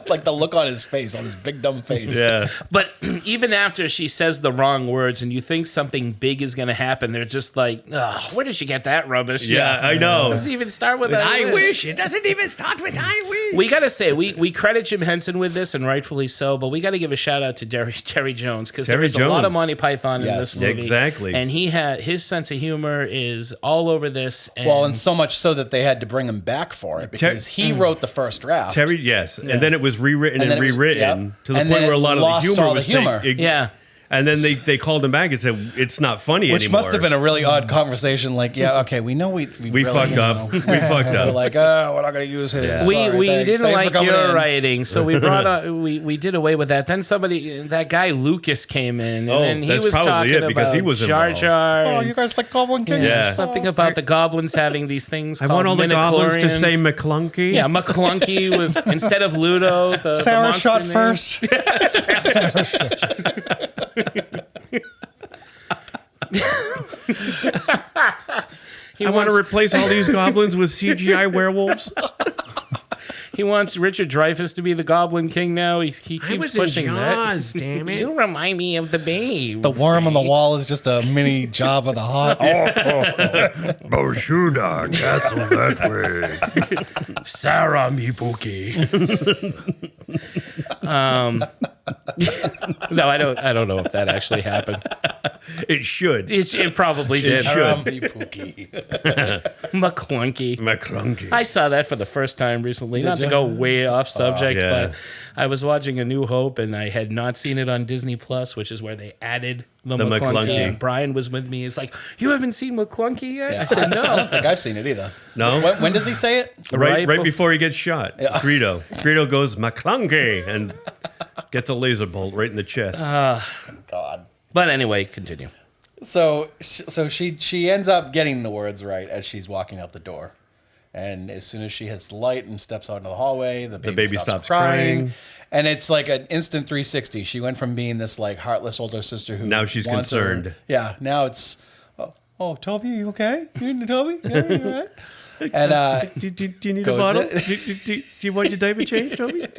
Like the look on his face, on his big dumb face. Yeah. But even after she says the wrong words and you think something big is going to happen, they're just like, oh, where did she get that rubbish? Yeah, I know. It doesn't even start with I wish. It doesn't even start with I wish. We got to say, we credit Jim Henson with this, and rightfully so, but we got to give a shout out to Terry Jones, because there Terry is a lot of Jones. Monty Python in Yes. this movie. Exactly. And his sense of humor is all over this. And Well, and so much so that they had to bring him back for it because he wrote the first draft. Terry, yes. And then it was rewritten and then it was- rewritten to the and point then where a it lot of lost the humor all the was humor. yeah. And then they called him back and said, it's not funny Which anymore. must have been a really odd conversation. Like, yeah, okay, we know we We really, fucked up. We fucked We're up. like, oh, we're not going to use his. Yeah. Sorry, We thanks didn't for like coming your in. writing, so we brought we did away with that. Then that guy Lucas came in, and Oh, then he that's was probably talking it, because about he was Jar involved. Jar. Oh, and- you guys like Goblin King? Yeah. something about the goblins having these things. I called want all the goblins to midichlorians. say McClunky. Yeah, McClunky was instead of Ludo. The Sarah monster shot name. first. I want to replace all these goblins with CGI werewolves. He wants Richard Dreyfuss to be the Goblin King now. He keeps pushing that. Damn it. You remind me of the Babe. The worm on the wall is just a mini Jabba the Hutt. Boshuda, castle that way. Sarah Mibuki. No, I don't know if that actually happened. It should. It probably did. should. McClunky. McClunky. I saw that for the first time recently. Not to you? go way off subject, yeah. but I was watching A New Hope and I had not seen it on Disney Plus, which is where they added the McClunky. McClunky. And Brian was with me. He's like, "You haven't seen McClunky yet?" I said, I don't "No." think I've seen it either. No? When does he say it? Right Right before he gets shot. Greedo. Greedo goes McClunky and gets a laser bolt right in the chest. God. But anyway, continue. So she ends up getting the words right as she's walking out the door. And as soon as she hits the light and steps out into the hallway, the baby stops crying. crying. And it's like an instant 360. She went from being this like heartless older sister who Now she's wants concerned. Yeah, now it's, oh, Toby, you okay? Toby? Yeah, you all right? And do you need a bottle? Do you want your diaper changed, Toby?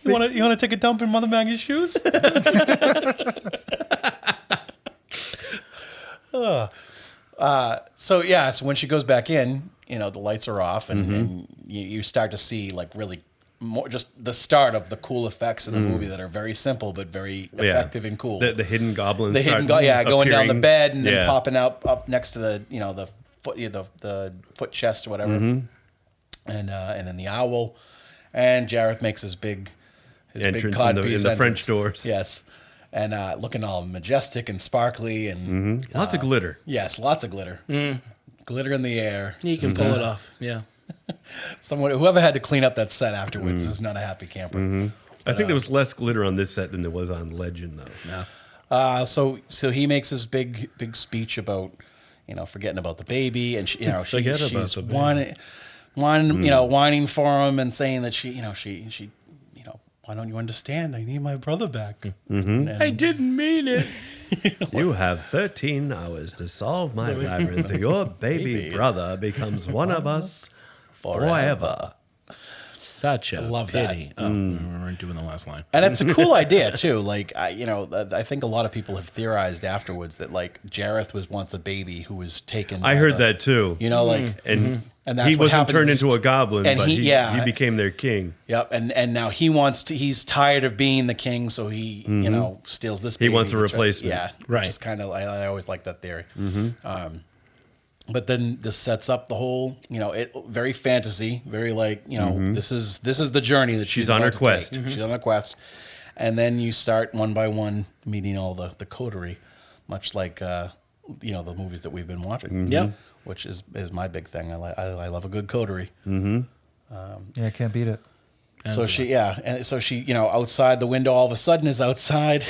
you want to take a dump in Mother Maggie's shoes? So when she goes back in, the lights are off, and you start to see like really more just the start of the cool effects in the movie that are very simple but very effective and cool. The hidden goblins. The hidden going down the bed and then popping up next to the the foot chest or whatever, and then the owl, and Jareth makes his big entrance codpiece in the French doors. Yes. And looking all majestic and sparkly and lots of glitter. Yes, lots of glitter. Glitter in the air. You can pull it off. Yeah. Whoever had to clean up that set afterwards was not a happy camper. I think there was less glitter on this set than there was on Legend, though. Yeah. So he makes this big speech about forgetting about the baby, and she's whining, whining for him and saying that she why don't you understand? I need my brother back. I didn't mean it. You have 13 hours to solve my labyrinth. Your baby brother becomes one of us forever. Such a love pity. Oh, we weren't doing the last line. And it's a cool idea too. Like I think a lot of people have theorized afterwards that like Jareth was once a baby who was taken. I heard that too. And that's he what wasn't happens. turned into a goblin, And but he became their king. Yep. And now he's tired of being the king, so he steals this baby. He wants a replacement. Yeah. Right. Which is kind of I always like that theory. But then this sets up the whole, very fantasy, very like, this is the journey that she's on her about to quest. take. She's on a quest. And then you start one by one meeting all the coterie, much like the movies that we've been watching. Yep. Which is my big thing. I love a good coterie. Yeah, can't beat it. So she outside the window all of a sudden is outside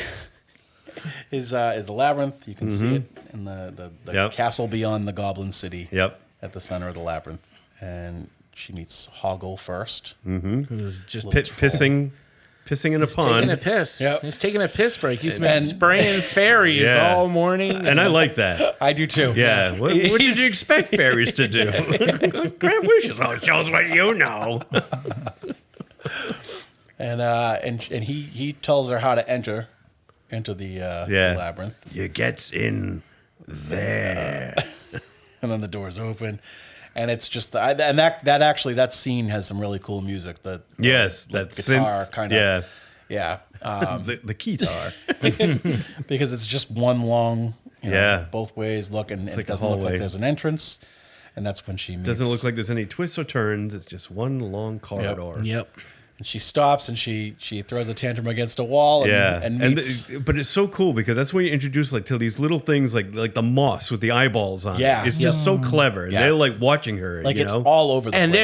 is the labyrinth. You can see it in the castle beyond the Goblin City. Yep. At the center of the labyrinth, and she meets Hoggle first, who's just pissing in a pond. Taking a piss. Yep. He's taking a piss break. He's been spraying fairies all morning. And I like that. I do too. Yeah. What did you expect fairies to do? Grant wishes. Oh, it shows what you know. And he tells her how to enter the labyrinth. You get in there. And then the doors open, and it's just that scene has some really cool music. The that guitar kind of the guitar because it's just one long both ways look, and it doesn't look like there's an entrance, and that's when she meets. Doesn't look like there's any twists or turns. It's just one long corridor. Yep. And she stops and she throws a tantrum against a wall. And meets. But it's so cool because that's when you introduce to these little things like the moss with the eyeballs on. Yeah. it. It's just so clever. And they're like watching her. Like it's all over the place. And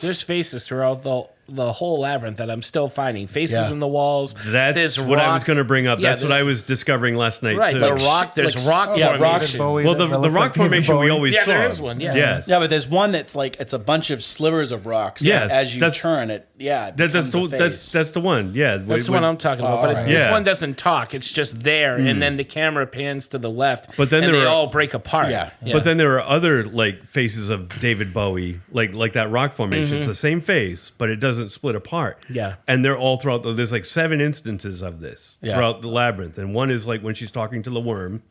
there's faces throughout the whole labyrinth that I'm still finding. Faces in the walls. That's what I was going to bring up. Yeah, that's what I was discovering last night right, too. The rock. There's rock formation. Well, the rock formation we always saw. There is one. Yeah. Yes. Yeah, but there's one that's like it's a bunch of slivers of rocks. Yes, that as you turn it, that's the one. Yeah, that's the one I'm talking about. But this one doesn't talk. It's just there, and then the camera pans to the left. But then they all break apart. Yeah. But then there are other faces of David Bowie, like that rock formation. It's the same face, but it doesn't split apart. Yeah. And they're all throughout. There's 7 instances of this throughout the labyrinth, and one is when she's talking to the worm.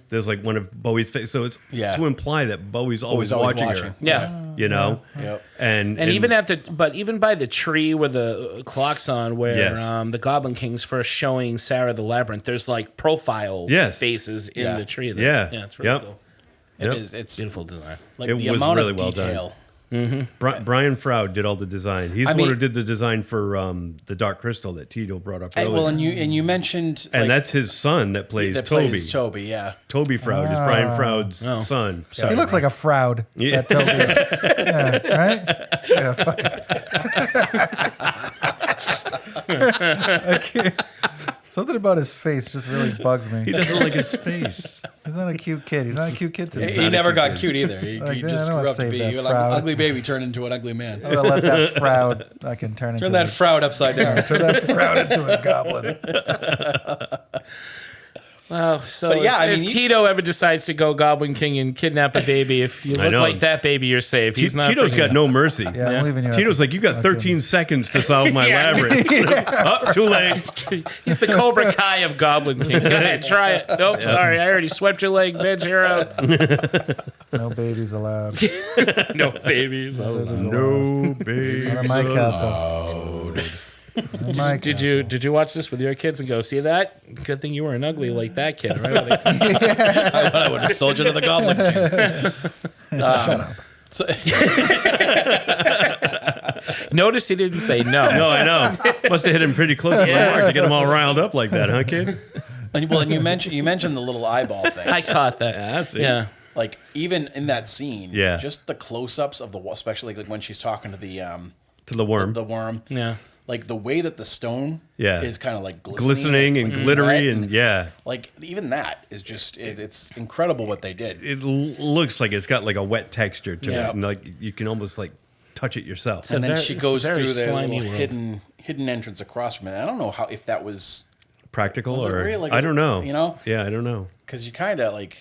There's one of Bowie's face, so it's to imply that Bowie's always watching her. Yeah. Yep. And even by the tree where the clock's on, where the Goblin King's first showing Sarah the labyrinth, there's profile faces in the tree. Yeah, it's really cool. It is. It's beautiful design. Like it the was amount really of well detail. done. Brian Froud did all the design. He's the one who did the design for the Dark Crystal that Tito brought up earlier. Well, and you mentioned, and that's his son that plays Toby. Plays Toby, yeah. Toby Froud is Brian Froud's son. He looks like a Froud. Yeah. That Toby. Right? Yeah. Fuck. Something about his face just really bugs me. He doesn't like his face. He's not a cute kid. He's not a cute kid to me. He never got cute either. He Like, just I don't grew wanna up to save be that an frown. ugly baby turned into an ugly man. I'm gonna let that frown. I can turn into. Turn that frown upside down. Turn that frown into a goblin. Well, so But yeah, if Tito ever decides to go Goblin King and kidnap a baby, if you I look know. like that baby, you're safe. He's not. Tito's got no mercy. Yeah, I'm leaving you. Tito's like, you got 13 seconds to solve my labyrinth. Oh, too late. He's the Cobra Kai of Goblin Kings. Go ahead, try it. Nope, sorry, I already swept your leg, bitch. You're out. No babies allowed. No babies. No baby. Not in my castle. Did you watch this with your kids and go, see that? Good thing you weren't ugly like that kid, right? I would have sold you to the Goblin King. Shut up. So, notice he didn't say no. No, I know. Must have hit him pretty close to the mark to get him all riled up like that, huh, kid? and you mentioned the little eyeball thing. I caught that. Yeah. Like even in that scene, Yeah. just the close-ups of the wall, especially like when she's talking to the worm. the worm. Yeah. Like the way that the stone is kind of like glistening and like glittery wet and yeah. Like even that is just it's incredible what they did. It looks like it's got like a wet texture to Yeah. it, and like you can almost like touch it yourself. And then she goes through the slimy little world. hidden entrance across from it. I don't know if that was Practical was it or real? Like, I don't know. You know? Yeah, I don't know. Because you kind of like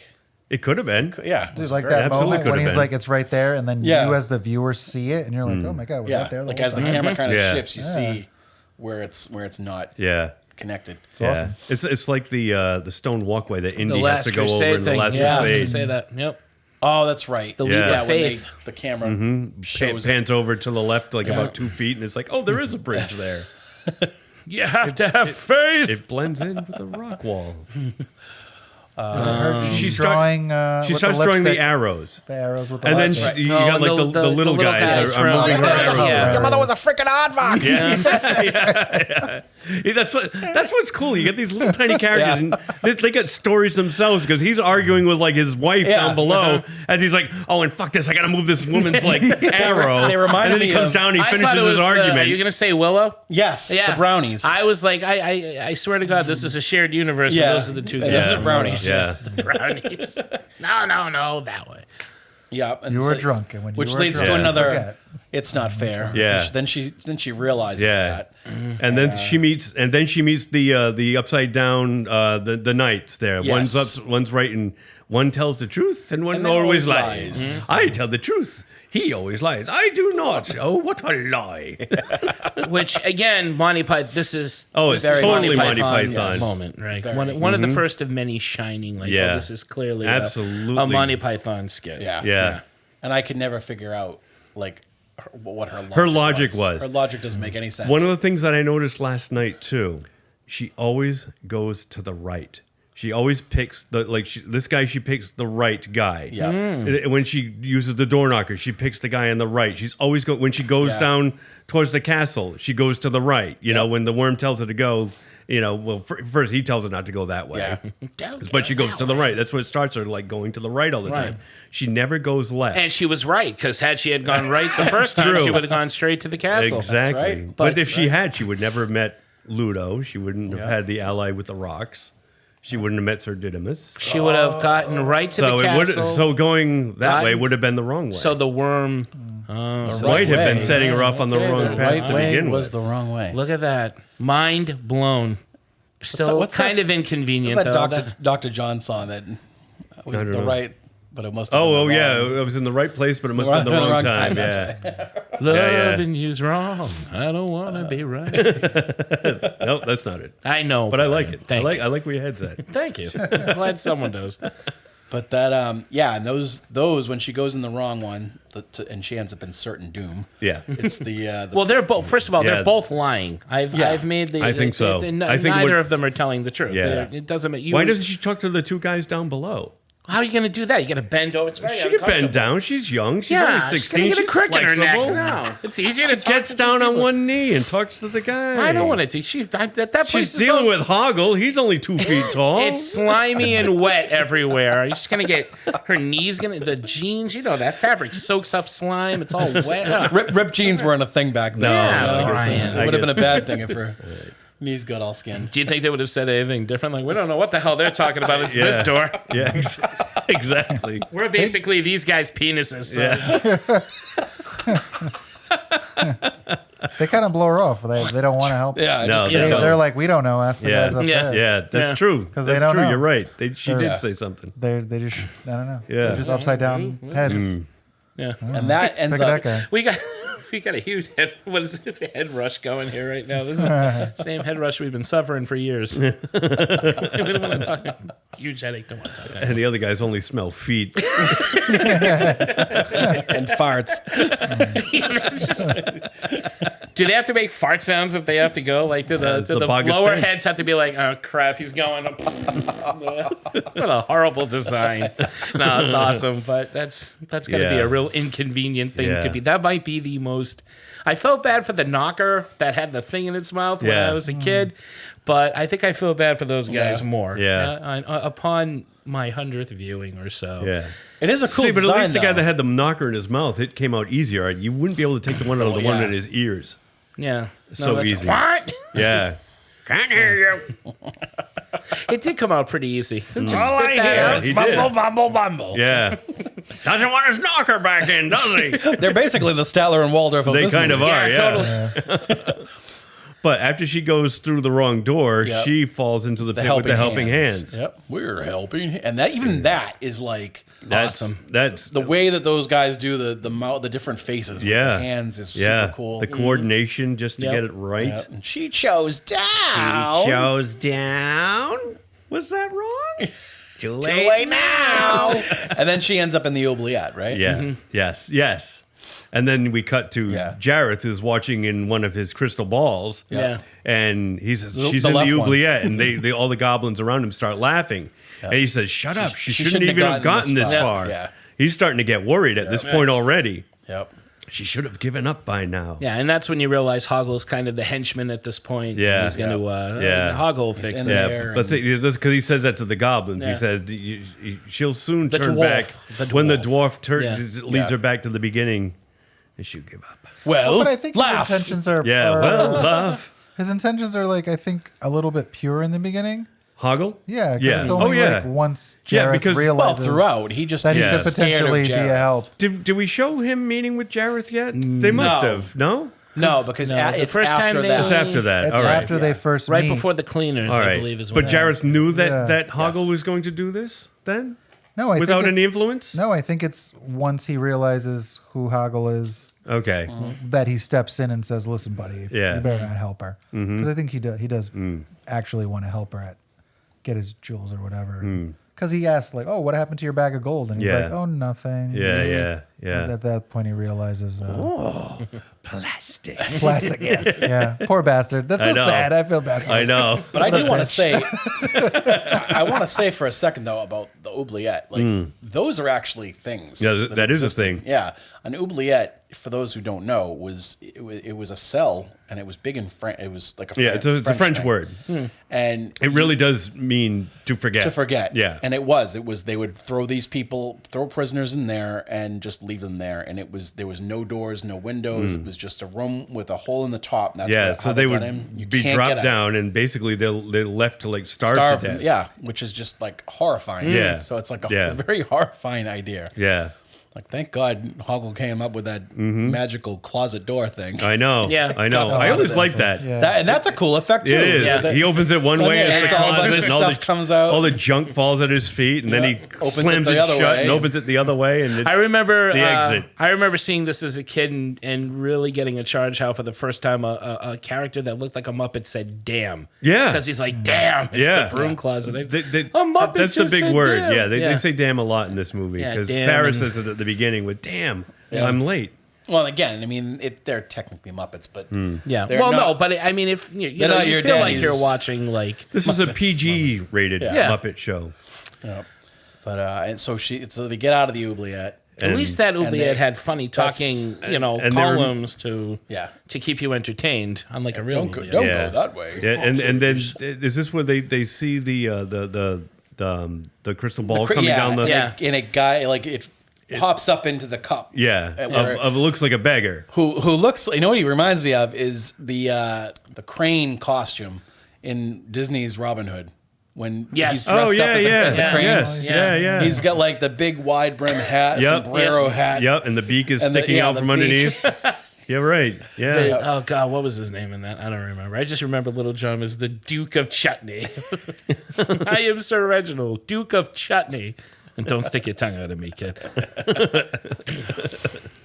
It could have been. yeah, it Dude, was like very- that absolutely moment when could've he's been. like, it's right there, and then Yeah. you as the viewer see it, and you're like, oh my god, was yeah, that there? like whole as the time? camera kind of Yeah. shifts, you see where it's not Yeah. connected. It's awesome. It's like the stone walkway that The Indy has last to go over crusade in the thing. last Yeah, I was crusade. going to say that. Yep. Oh, that's right. The leap of when faith. the camera shows it. Pans over to the left like about 2 feet, and it's like, oh, there is a bridge there. You have to have faith. It blends in with the rock wall. She's start- drawing. She with starts the drawing the lipstick. arrows. The arrows with the And then lipstick. you got like the little guys are from- moving Yeah. her arrows. Yeah. Your mother was a freaking aardvark. Yeah, that's what's cool. You get these little tiny characters, and they got stories themselves because he's arguing with like his wife Yeah. down below as he's like, "Oh, and fuck this! I got to move this woman's like arrow." They reminded and then he me comes of- down, and he I thought finishes it was his Are argument. you going to say Willow? Yes, Yeah. the brownies. I was like, I swear to God, this is a shared universe. Yeah. And those are the two And guys. those are brownies. Yeah, The brownies. No, that way. Yeah, and You it's were like- drunk, and when you which were leads drunk, to Yeah. another. forget. It's not fair. Yeah. Then she realizes yeah. that. And then she meets the upside down the knights there. Yes. One's right, and one tells the truth, and one And then always always lies. lies. I tell the truth. He always lies. I do not. Oh, what a lie! Which again, Monty Python. This is Oh, it's very totally Monty Python Python. moment, right? Very. One of the first of many shining. Like, Yeah. oh, this is clearly Absolutely. a Monty Python skit. Yeah. Yeah. And I could never figure out like what Her logic was. Her logic doesn't make any sense. One of the things that I noticed last night too, she always goes to the right. She always picks she picks the right guy. Yeah. When she uses the door knocker, she picks the guy on the right. She's always when she goes Yeah. down towards the castle, she goes to the right. You know, when the worm tells her to go, first he tells her not to go that way. Yeah. But she goes to the right. That's what starts her like going to the right all the Right. time. She never goes left. And she was right, because had she had gone right the first time, true. she would have gone straight to the castle. Exactly. right. But But- if she had, she would never have met Ludo. She wouldn't have had the ally with the rocks. She wouldn't have met Sir Didymus. She would have gotten right to So the it would castle. so going that way gotten- would have been the wrong way. So the worm. might right have been way. setting her off on the Okay, wrong the path right to way begin was with. the wrong way. Look at that. Mind blown. Still what's kind that- of inconvenient, What's that though. Dr. John song that was I don't the know. right, but it must have been Oh the yeah, wrong. I was in the right place, but it must have been the wrong time. That's Yeah. Loving you's wrong. I don't want to be right. Nope, that's not it. I know. But I like it. Thank you. I like where your head's at. Thank you. I'm glad someone does. But that and those when she goes in the wrong one and she ends up in certain doom. Yeah. It's the Well, they're both. First of all, Yeah. they're both lying. Yeah. I've made the. I think so. I think neither what- of them are telling the truth. Yeah. It doesn't make you. Why doesn't she talk to the two guys down below? How are you going to do that? You got to bend over. It's very She can bend uncomfortable. down. She's young. She's Yeah, only she's 16. gonna get a She's crick in her neck. flexible. No, it's easier to She talk gets to two down on people. one knee and talks to the guy. I don't want to teach. That place She's is dealing so, with Hoggle. He's only 2 feet tall. It's slimy and wet everywhere. You're just gonna get her knees. The jeans. You know that fabric soaks up slime. It's all wet. ripped jeans weren't a thing back then. Yeah, You know, Brian. so it would have been a bad thing if her. Knees got all skinned. Do you think they would have said anything different? Like, we don't know what the hell they're talking about. It's this door. Yeah, exactly. We're basically these guys' penises. So. They kind of blow her off. They don't want to help. Yeah, No, they're like, we don't know. Ask the guys up there. Yeah, that's true. Because That's they don't true. know. You're right. She did say something. They just, I don't know. Yeah. They're just upside down heads. Yeah. And that ends Look up. at that guy. We got a huge head rush going here right now. This is the same head rush we've been suffering for years. We don't want to talk. Huge headache. Don't want to talk. And the other guys only smell feet. And farts. Do they have to make fart sounds if they have to go? Like, do the bog of lower stench. heads have to be like, oh crap, he's going? What a horrible design. No, it's awesome, but that's got to be a real inconvenient thing to be. That might be the most. I felt bad for the knocker that had the thing in its mouth when I was a kid, but I think I feel bad for those guys more. Yeah. Upon my 100th viewing or so. Yeah. It is a cool but design, at least the guy though. that had the knocker in his mouth, it came out easier. You wouldn't be able to take the one out of the one in his ears. Yeah. So easy. What? Yeah. Can't hear you. It did come out pretty easy. Just All spit I that hear out. is He bumble, did. bumble, bumble. Yeah. Doesn't want his knocker back in, does he? They're basically the Statler and Waldorf of They this kind movie. of are, Yeah, yeah. But after she goes through the wrong door, she falls into the pit with the helping hands. Yep, we're helping, and that is like awesome. That's The way that those guys do the mouth, the different faces with the hands is super cool. The coordination just to get it right. Yep. And she chose down. She chose down. Was that wrong? Too late now. And then she ends up in the oubliette, right? Yeah. Yes. And then we cut to Jareth, who's watching in one of his crystal balls. Yeah. And he says, The she's in the left one. oubliette. And they all the goblins around him start laughing. And he says, shut up. She shouldn't even have gotten this far. Yeah. He's starting to get worried at this point already. Yep. She should have given up by now. Yeah, and that's when you realize Hoggle's kind of the henchman at this point. Yeah. He's going to, Hoggle will fix it. there. But because he says that to the goblins, Yeah. he said she'll soon The turn dwarf. back The when the dwarf. dwarf leads her back to the beginning, and she'll give up. Well, But I think laugh. his intentions are. Laugh. His intentions are like, I think, a little bit pure in the beginning. Hoggle? Yeah. 'Cause Yeah. It's only like once Jareth because realizes throughout he just that he is could scared of potentially be a Jareth. help. Did we show him meeting with Jareth yet? They must No. have. No? No, because the it's first time after they- that. It's after that. It's All right. after they first Right meet. before the cleaners, All I right. believe is But when Jareth knew that, Yeah. that Hoggle was going to do this then? No, I Without think any it's- influence? No, I think it's once he realizes who Hoggle is Okay. that he steps in and says, "Listen, buddy, Yeah. you better not help her." Because I think he does actually want to help her get his jewels or whatever. Because he asked, like, "Oh, what happened to your bag of gold?" And he's Yeah. like, "Oh, nothing." Yeah. And at that point, he realizes, Plastic. plastic. Yeah, poor bastard. That's I so know. sad. I feel bad for I him. know. But I do want to say, I want to say for a second though about the oubliette. Like those are actually things. Yeah, that is a existed. thing. Yeah, an oubliette, for those who don't know, was a cell, and it was big in French. It was like a Yeah, it's a French thing. word. And It really does mean to forget. to forget. Yeah. And it was they would throw prisoners in there and just leave them there. And there was no doors, no windows. It was just a room with a hole in the top. And that's Yeah, how so they got would in. You be can't dropped get out. down, and basically they're left to like starve to them. death. Yeah, which is just like horrifying. Yeah. So it's like a Yeah. very horrifying idea. Yeah. Like, thank God Hoggle came up with that magical closet door thing. I know. Yeah. I know. Got I a lot always of like that. that. Yeah. And that's a cool effect too. It is. Yeah. He opens it one way, Yeah, and it's the all a bunch closet, of and all stuff comes out. all the junk falls at his feet, and then Yeah. he Opens it slams the it other shut way. and opens it the other way, and it's I remember the exit. I remember seeing this as a kid and really getting a charge how for the first time a character that looked like a Muppet said "damn." Yeah. because he's like "damn." It's Yeah. the broom closet. They- A Muppet that's the just big said word. damn. Yeah, they say "damn" a lot in this movie Yeah, because damn Sarah and- says it at the beginning with "damn." I'm late. Well, again, I mean, they're technically Muppets, but Yeah. they're Well, not- no, but I mean, if you They're not your feel like daddy's- you're watching like This is a Muppets. PG rated Yeah. Muppet show. Yeah. But and so they get out of the oubliette. at least that oubliette they- had funny talking, and they're- columns to Yeah. to keep you entertained, unlike a real Don't go, oubliette. don't Yeah. go that way. Yeah, and then is this where they see the crystal ball coming down the? Yeah. And a guy like it. pops up into the cup. Yeah, where- of looks like a beggar. who looks, you know what he reminds me of is the crane costume in Disney's Robin Hood. When he's dressed up as the crane. Yeah. He's got like the big wide brim hat, sombrero hat. Yep, and the beak is sticking out from underneath. Yeah, right. Yeah. Oh God, what was his name in that? I don't remember. I just remember Little John as the Duke of Chutney. I am Sir Reginald, Duke of Chutney. And don't stick your tongue out at me, kid.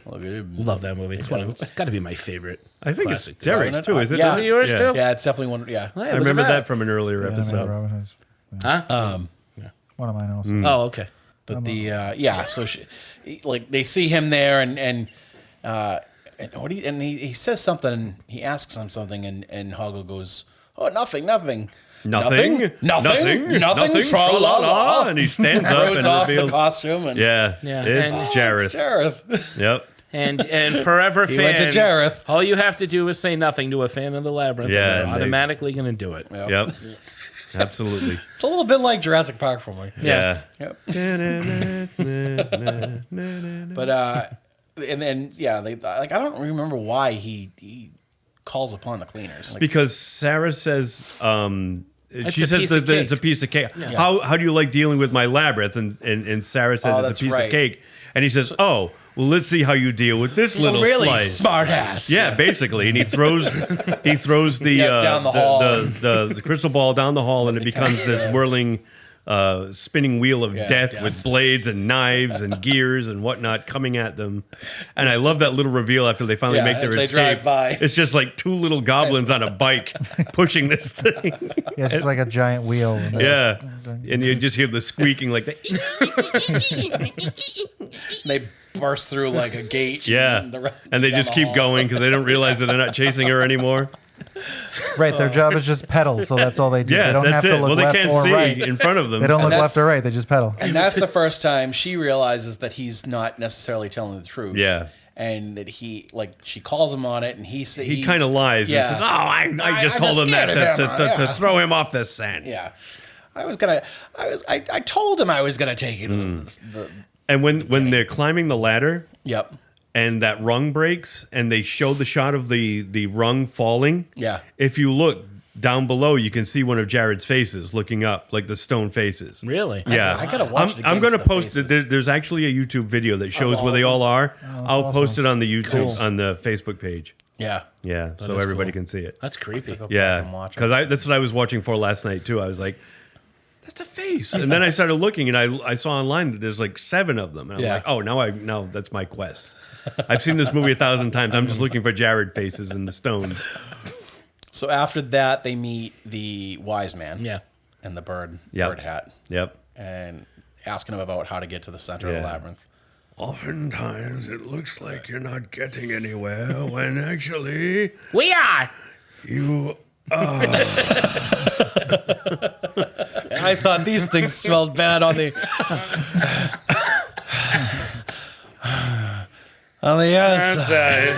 Love that movie. It's got to be my favorite. I think classic. it's Derek's too. Is it? Yeah. Is it yours too? Yeah, it's definitely one. Yeah. Hey, I remember that from an earlier episode. Robin Hood's Huh? one of mine also. Oh, okay. But so they see him there and he says something. He asks him something, and Hoggle goes, "Oh, nothing. Nothing. Tra-la-la." And he stands up throws and off reveals the costume. And it's Jareth. Jareth. Yep. And forever He fans, went to Jareth. all you have to do is say nothing to a fan of the Labyrinth, Yeah, and they're automatically going to do it. Yep. Absolutely. It's a little bit like Jurassic Park for me. Yeah. Yep. But and then they I don't remember why he calls upon the cleaners. Because Sarah says she says that it's a piece of cake. Yeah. How do you like dealing with my labyrinth? And Sarah says it's a piece of cake. And he says, "Oh, well, let's see how you deal with this little really slice." Smart ass. Yeah, basically, and he throws the down the hall. the crystal ball down the hall, and it becomes this whirling, spinning wheel of death with blades and knives and gears and whatnot coming at them. And I love that little reveal after they finally make their as they escape. drive by. It's just like two little goblins on a bike pushing this thing. Yeah, it's just like a giant wheel. Yeah, and you just hear the squeaking like the. They burst through like a gate. Yeah, and they down just the keep hall. going because they don't realize that they're not chasing her anymore. Right, their job is just pedal, so that's all they do. Yeah, they don't that's have to it. look Well, they left can't or see right. in front of them. They don't And look left or right. They just pedal. And that's the first time she realizes that he's not necessarily telling the truth. Yeah. And that she calls him on it, and he kind of lies Yeah. and says, "Oh, I just told him that to throw him off the scent." Yeah. I told him I was gonna take it. And when they're climbing the ladder, Yep. and that rung breaks, and they show the shot of the rung falling. Yeah. If you look down below, you can see one of Jared's faces looking up, like the stone faces. Really? Yeah. I gotta watch it again I'm going to for the post it. faces. There's actually a YouTube video that shows where they all are. I'll post it on the YouTube, Cool. on the Facebook page. Yeah. Yeah, so is everybody cool. can see it. That's creepy. and Yeah, watch it. because that's what I was watching for last night too. I was like, "That's a face," and then I started looking, and I saw online that there's like 7 of them, and I'm Yeah. like, "Oh, now that's my quest." I've seen this movie 1,000 times. I'm just looking for Jared faces in the stones. So after that, they meet the wise man. Yeah. And the bird hat. Yep. And asking him about how to get to the center of the labyrinth. Oftentimes, it looks like you're not getting anywhere when actually We are. you. I thought these things smelled bad on the on the outside.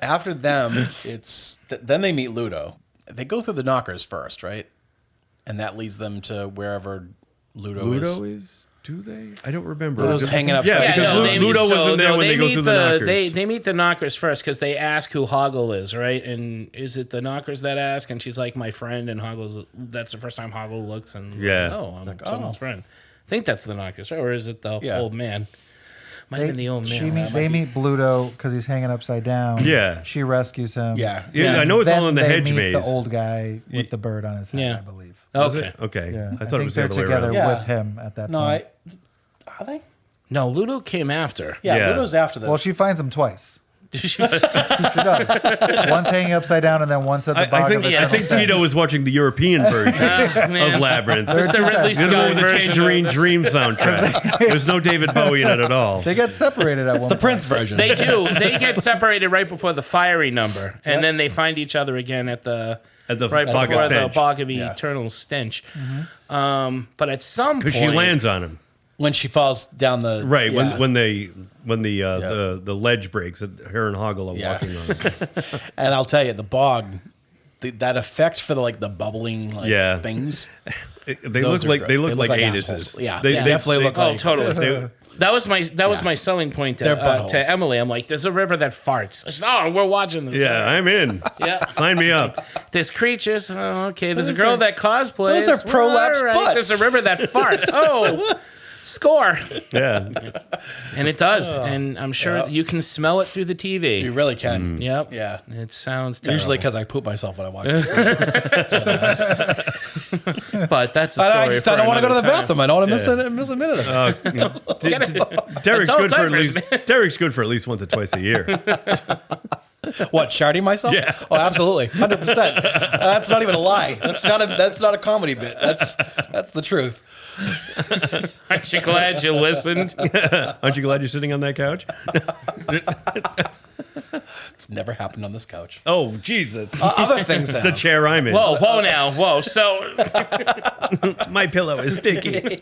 After them, it's then they meet Ludo. They go through the knockers first, right? And that leads them to wherever Ludo is. Do they? I don't remember. Ludo's hanging upside Yeah, down. because Ludo wasn't there when they go through the knockers. They meet the knockers first because they ask who Hoggle is, right? And is it the knockers that ask? And she's like, "My friend." And that's the first time Hoggle looks and I'm someone's friend. I think that's the knockers, right? Or is it the old man? Might have been the old man. They meet Bluto because he's hanging upside down. Yeah. She rescues him. Yeah. I know it's Then all in the they hedge meet maze. the old guy with the bird on his head, I believe. Okay. Okay. Yeah. I thought it think was the they're other way together around. Yeah. with him at that No, point. are they? No, Ludo came after. Yeah, Yeah. Ludo's after them. Well, she finds him twice. She does. Once hanging upside down and then once at the I bottom. think Tito was watching the European version of Labyrinth. It's the Ridley The one Scott with the version. Tangerine Dream soundtrack. There's no David Bowie in it at all. They get separated at one the point. Prince version. They do. They get separated right before the fiery number, and then they find each other again at the Bog of before the Stench. bog of eternal stench. But at some point, Because she lands on him. when she falls down the Right, yeah. when the ledge breaks, her and Hoggle are walking on it. And I'll tell you, the bog that effect for the bubbling things. They look like anuses. assholes. Yeah, they definitely look like. Oh, totally. That was my selling point to Emily. I'm like, there's a river that farts. She said, oh, we're watching this. Yeah, I'm in. Yeah, sign me up. There's creatures. Oh, okay. There's a girl that cosplays. Those are prolapse butts. There's a river that farts. Oh, score. Yeah, and it does. And I'm sure you can smell it through the TV. You really can. Yep. Yeah. It sounds terrible. Usually because I poop myself when I watch this. But that's a story. I don't want to go to the bathroom. I don't want to miss a minute of it. Derek's good for at least once or twice a year. What, sharding myself? Yeah. Oh, absolutely, 100%. That's not even a lie. That's not a comedy bit. That's the truth. Aren't you glad you listened? Aren't you glad you're sitting on that couch? It's never happened on this couch. Oh, Jesus. Other things have. The chair I'm in. Whoa now. Whoa. So my pillow is sticky.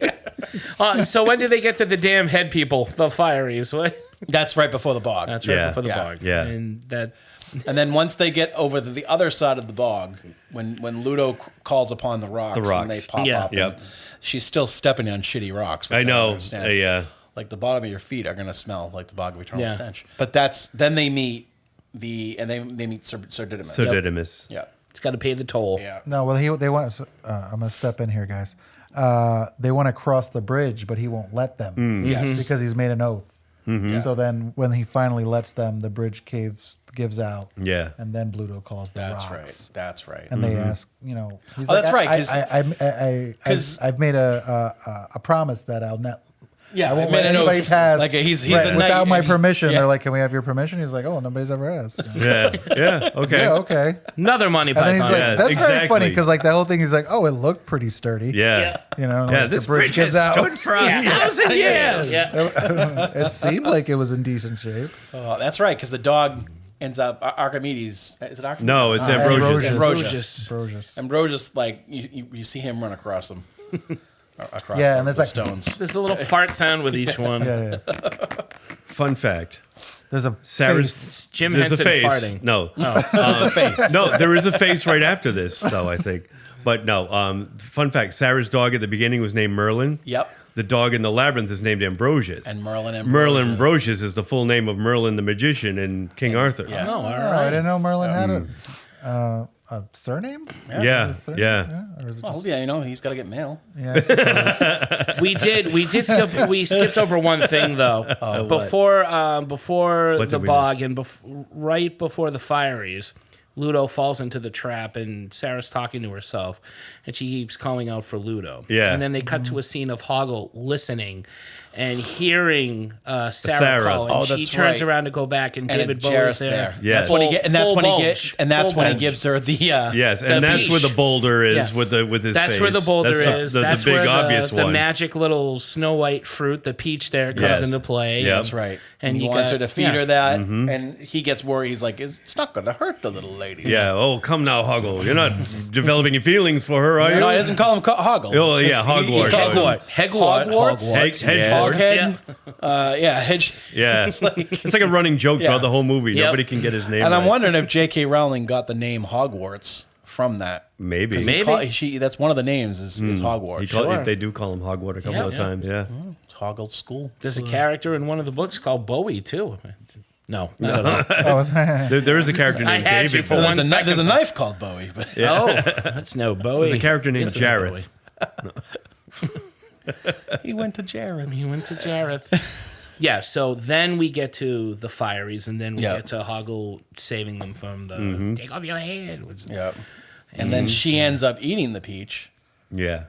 So when do they get to the damn head people, the fireys? What? That's right before the bog. That's right before the bog. Yeah. And then once they get over to the other side of the bog, when Ludo calls upon the rocks and they pop up, and she's still stepping on shitty rocks. I know. Understand. Like the bottom of your feet are gonna smell like the bog of eternal stench. But then they meet Sir Didymus. Sir Didymus. Yeah. It's got to pay the toll. Yeah. No, well, they want. I'm gonna step in here, guys. They want to cross the bridge, but he won't let them. Yes. Because he's made an oath. Mm-hmm. So then, when he finally lets them, the bridge gives out. Yeah. And then Bluto calls the rocks. That's right. And they ask, he's that's right. Because I've made a promise that I'll not. Yeah, I won't let anybody pass. Like he's a without knight, my and permission. They're like, "Can we have your permission?" He's like, "Oh, nobody's ever asked." Yeah. Okay. Yeah. Okay. Another Monty And then Python. he's like, Yeah, "That's very exactly. funny," because the whole thing, he's like, "Oh, it looked pretty sturdy." Yeah. Like this the bridge gives has out. stood for 1,000 years. Yeah. It seemed like it was in decent shape. That's right, because the dog ends up Archimedes. Is it Archimedes? No, it's Ambrosius. Ambrosius, like you see him run across them. Across and the it's like stones. There's a little fart sound with each one. Yeah. Fun fact. There's a Sarah's face. Jim there's Henson a face. farting. No. There's a face. No, there is a face right after this, though, I think. But no, fun fact, Sarah's dog at the beginning was named Merlin. Yep. The dog in the Labyrinth is named Ambrosius. And Merlin Ambrosius is the full name of Merlin the Magician in King Arthur. Yeah. Oh, all I right. didn't know Merlin had a surname. Yeah. Or is it Well, just, he's got to get mail. I suppose. We skipped over one thing though. Before the bog and right before the fireys, Ludo falls into the trap and Sarah's talking to herself and she keeps calling out for Ludo. Yeah. And then they cut to a scene of Hoggle listening and hearing Sarah call. And she turns around to go back and David Bowie's there. Yeah. That's when he gives her the yes, and that's peach. where the boulder is with his That's face. where the boulder is. The That's big where obvious the one. magic little Snow White fruit, the peach there, comes into play. Yep. That's right. And he wants her to feed her that, and he gets worried. He's like, "It's not going to hurt the little lady." Yeah. Oh, come now, Hoggle. You're not developing your feelings for her, are you? No, he doesn't call him Hoggle. Oh, yeah, Hogwarts. He calls him Hogwarts. Hoghead. Hedge. Yeah. It's like a running joke throughout the whole movie. Yep. Nobody can get his name And right. I'm wondering if J.K. Rowling got the name Hogwarts from that. Maybe. That's one of the names is Hogwarts. They do call him Hogwarts a couple of times. Yeah. It's Hoggle School. There's a character in one of the books called Bowie too. No, not at all. There is a character named had David. you for one second. There's a knife called Bowie. But Oh, that's no Bowie. There's a character named This is Jareth. he went to Jareth. He went to Jareth. Yeah, so then we get to the fireys, and then we get to Hoggle saving them from the take off your head. Yep. And then she ends up eating the peach. Yeah.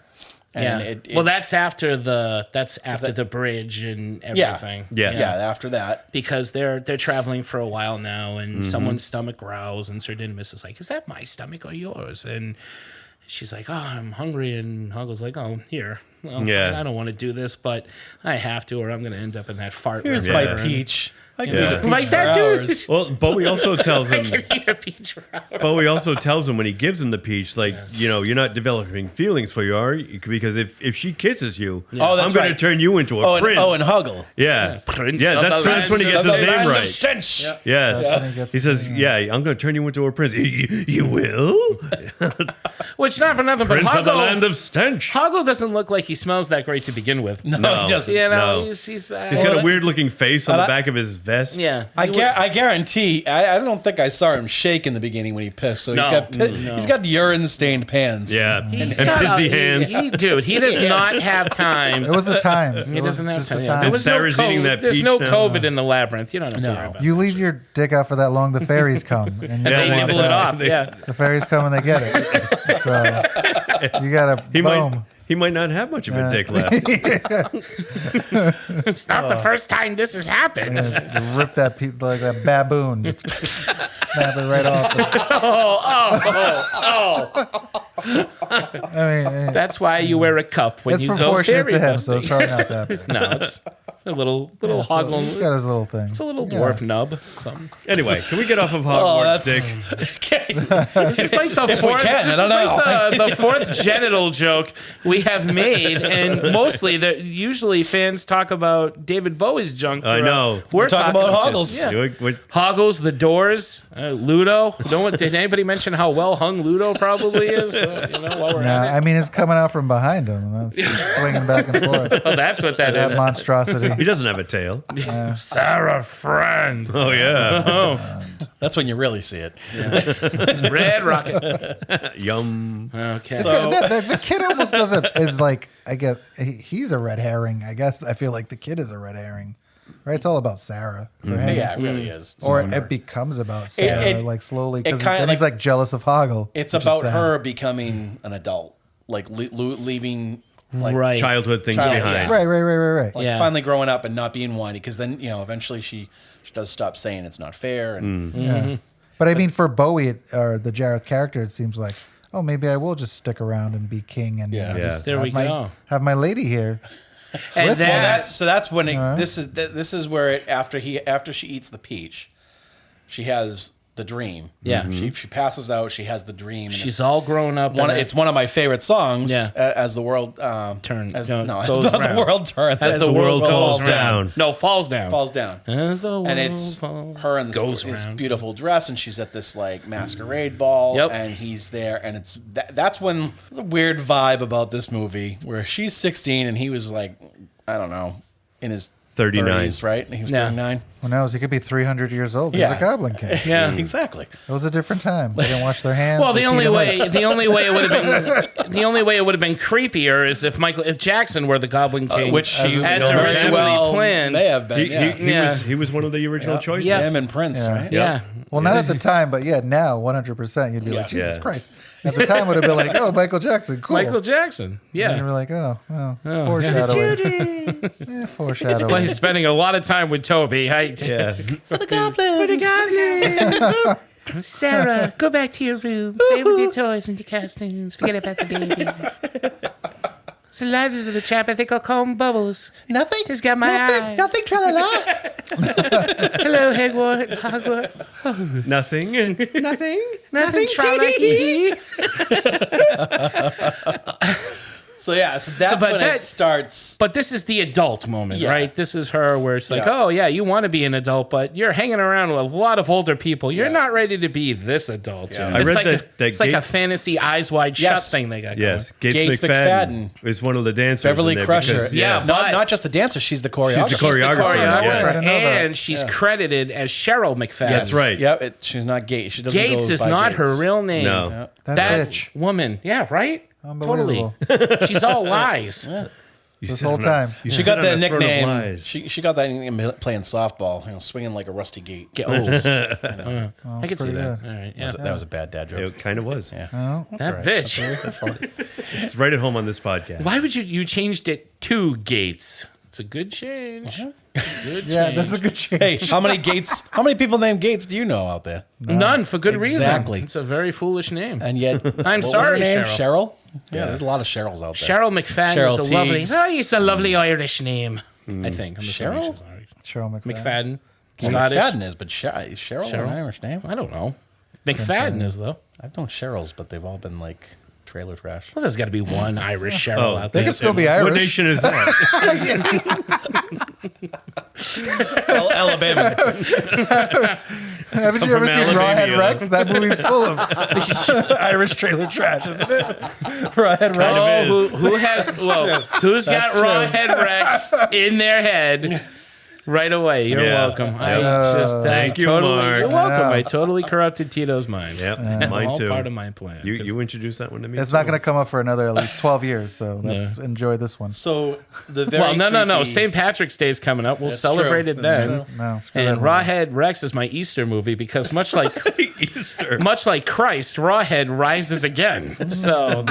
And well, that's after the bridge and everything. Yeah. After that, because they're traveling for a while now, and someone's stomach growls, and Sir Didymus is like, "Is that my stomach or yours?" And she's like, "Oh, I'm hungry," and Hoggle's like, "Oh, here." well, Yeah. I don't want to do this, but I have to, or I'm going to end up in that fart. Here's river. my peach. I can Yeah. eat a peach Like for that, dude? hours. Well, Bowie also tells I him. can eat a peach for hours. Bowie also tells him when he gives him the peach, like, you're not developing feelings for you, are you? Because if she kisses you, Oh, that's I'm going right. to turn you into a prince. And Huggle. Yeah. Prince Yeah, of the that's when he gets his Of the name land of right. stench. Yes. Yes. He says, yeah, I'm going to turn you into a prince. You will? Which, not for nothing, but Prince of the land Hoggle, of stench. Hoggle doesn't look like he smells that great to begin with. No, No. it doesn't. You know, No. he's He's got a weird looking face on the back of his vest. yeah. I guarantee. I don't think I saw him shake in the beginning when he pissed. So No. he's got urine stained pants. Yeah. He's and got pissy a- hands. He does not have time. It was the times. He It was doesn't have just the time. times. There was no Sarah's eating COVID. that There's peach no now. COVID in the labyrinth. You don't have to worry about it. You leave your dick out for that long, the fairies come. And And they want nibble it that. off. Yeah. The fairies come and they get it. So you got to boom. He might not have much of a dick left. It's not the first time this has happened. And rip that like that baboon. Just snap it right off. I mean, That's why you wear a cup when it's you go proportionate fairy to him, so busting. it's probably not that bad. No, it's a little So hoggle. he's got his little thing. It's a little dwarf nub. Something. Anyway, can we get off of Hogwarts, Dick? This is like the fourth. can, This I is don't like the fourth genital joke we have made, and mostly usually fans talk about David Bowie's junk. I know. We're talking about Hoggles. Yeah. What- Hoggles, the Doors, Ludo. Did anybody mention how well hung Ludo probably is? While we're Yeah, at it. I mean, it's coming out from behind him. That's swinging back and forth. Oh, that's what that That is. monstrosity. He doesn't have a tail. Sarah Friend. Oh, yeah. Oh, That's when you really see it. Red Rocket. Yum. Okay. So- The kid almost doesn't. Is like, I guess he's a red herring. I guess I feel like the kid is a red herring. Right? It's all about Sarah for him. Yeah, it really is. Or it becomes about Sarah, it- like slowly, it because kinda then he's like jealous of Hoggle. It's which is about sad. her becoming an adult, like leaving like Right. Childhood things Child- behind. Right. like Yeah. finally growing up and not being whiny, because then eventually she does stop saying it's not fair, and Yeah. But I mean, for Bowie or the Jareth character, it seems like, oh, maybe I will just stick around and be king and Yeah. just There have we go. have my lady here. And With- that, that's when this is where it after she eats the peach, she has the dream. Yeah. She passes out. She has the dream. And she's all grown up. it's one of my favorite songs. Yeah. As the world Turn. As, No, no, as goes not round. the world turns. As the world falls falls down. No, falls down. falls down. As the world And it's falls- her in goes this round. beautiful dress, and she's at this like masquerade ball, Yep. and he's there, and that's when there's a weird vibe about this movie where she's 16 and he was like, I don't know, in his 39. 30s, right? And he was Yeah. 39. Who knows? He could be 300 years old. Yeah. He's a Goblin King. Yeah. Exactly. It was a different time. They didn't wash their hands. Well, They the only peed in way it. it would have been creepier is if Jackson were the Goblin King, Which she as very originally well planned. may have been. He was one of the original choices. Yeah. Him and Prince, Yeah. right? Yeah. Well, not at the time, but yeah, now 100%. You'd be like, Yeah. Jesus Yeah. Christ. At the time, it would have been like, oh, Michael Jackson, cool. Michael Jackson. And Yeah. you were like, oh, foreshadowing. Yeah, foreshadowing. Well, he's spending a lot of time with Toby. Yeah. Sarah, go back to your room. Play with your toys and your costumes. Forget about the baby. It's a lively little chap. I think I'll call him Bubbles. Nothing. He's got my eye. Nothing. Tra-la-la. Hello, Hogwarts. Nothing. Nothing. Tra-la-hee. So that's but when that- it starts. But this is the adult moment, Yeah. right? This is her where it's like, Yeah. oh, yeah, you want to be an adult, but you're hanging around with a lot of older people. You're Yeah. not ready to be this adult. Yeah. It's I read like that it's like Gabe- a fantasy eyes wide shut Yes. thing they got Yes. going. Gates Gates McFadden McFadden. is one of the dancers. Beverly in there Crusher. because- Yeah, yes. but- Not just the dancer. She's the choreographer. She's the choreographer. Choreographer, Yeah. I didn't know that. and she's credited as Cheryl McFadden. That's right. Yeah, she's not Gates. She doesn't Gates go is by not Gates. her real name. No. That bitch. woman. Yeah, right? Unbelievable. Totally. She's all lies. You This sit whole on a- time. you She sit got on that a throne of nickname. lies. She got that nickname playing softball, swinging like a rusty gate. I can see pretty that. good. All right. Yeah. That was a bad dad joke. It kind of was. Yeah. Oh, That bitch. It's right at home on this podcast. Why would you changed it to Gates? It's a good change. Good Yeah, change. that's a good change. Hey, how many people named Gates do you know out there? None for good Exactly. reason. It's a very foolish name. And yet, I'm what was sorry, her name? Cheryl. Yeah, there's a lot of Cheryls out there. Cheryl McFadden Cheryl is a lovely. Teagues. Oh, it's a lovely Irish name. I think. I'm assuming Cheryl? she's Irish. Cheryl McFadden. McFadden. Well, Scottish. McFadden is, but Cheryl an Irish name? I don't know. McFadden is though. I've known Cheryls, but they've all been like trailer trash. Well, there's got to be one Irish Cheryl out They there. could still be Irish. What nation is that? Alabama. Haven't you I'm ever from seen Rawhead Alabama. Rex? That movie's full of Irish trailer trash, isn't it? Rawhead Rex. Oh, who has? Whoa, who's got That's true. Rawhead Rex in their head? Right away. You're Yeah. welcome. Thank you, Mark. You're welcome. I I know. totally corrupted Tito's mind. Yep, mine All too. part of my plan. You introduced that one to me. It's not going to come up for another at least 12 years, so let's enjoy this one. So the very Well, no. creepy- St. Patrick's Day is coming up. We'll That's celebrate true. it That's then. true. No, screw And that one. Rawhead Rex is my Easter movie because much like Easter. much like Christ, Rawhead rises again. So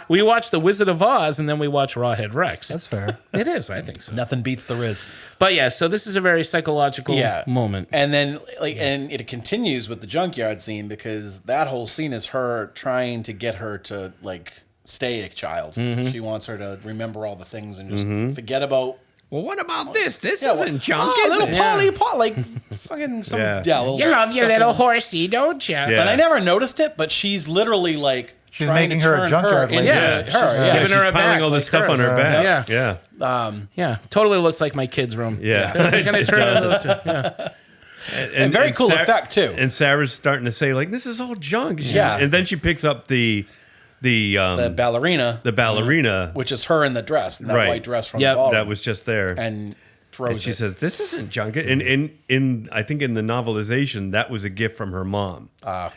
we watch The Wizard of Oz and then we watch Rawhead Rex. That's fair. It is, I think so. Nothing beats the Riz. But yeah, so this is a very psychological moment. And then and it continues with the junkyard scene because that whole scene is her trying to get her to stay a child. Mm-hmm. She wants her to remember all the things and just forget about. Well, what about this? This Yeah, isn't junk, oh, is little it? Polly, fucking some Yeah. little You love your stuff little in- horsey, don't you? Yeah. And I never noticed it, but she's literally She's trying making to her a turn junkyard into lady. her. She's Yeah. giving her a piling back all this like stuff on hers. her back. Yeah. Yeah. Yeah, totally looks like my kid's room. Yeah. They're going to turn into those. Yeah. And very cool effect, too. And Sarah's starting to say, this is all junk. Yeah. And then she picks up the ballerina, ballerina, which is her in the dress, that Right. white dress from Yep. the ballroom. that was just there. and throws And she it. says, "This isn't junk." And in I think in the novelization, that was a gift from her mom,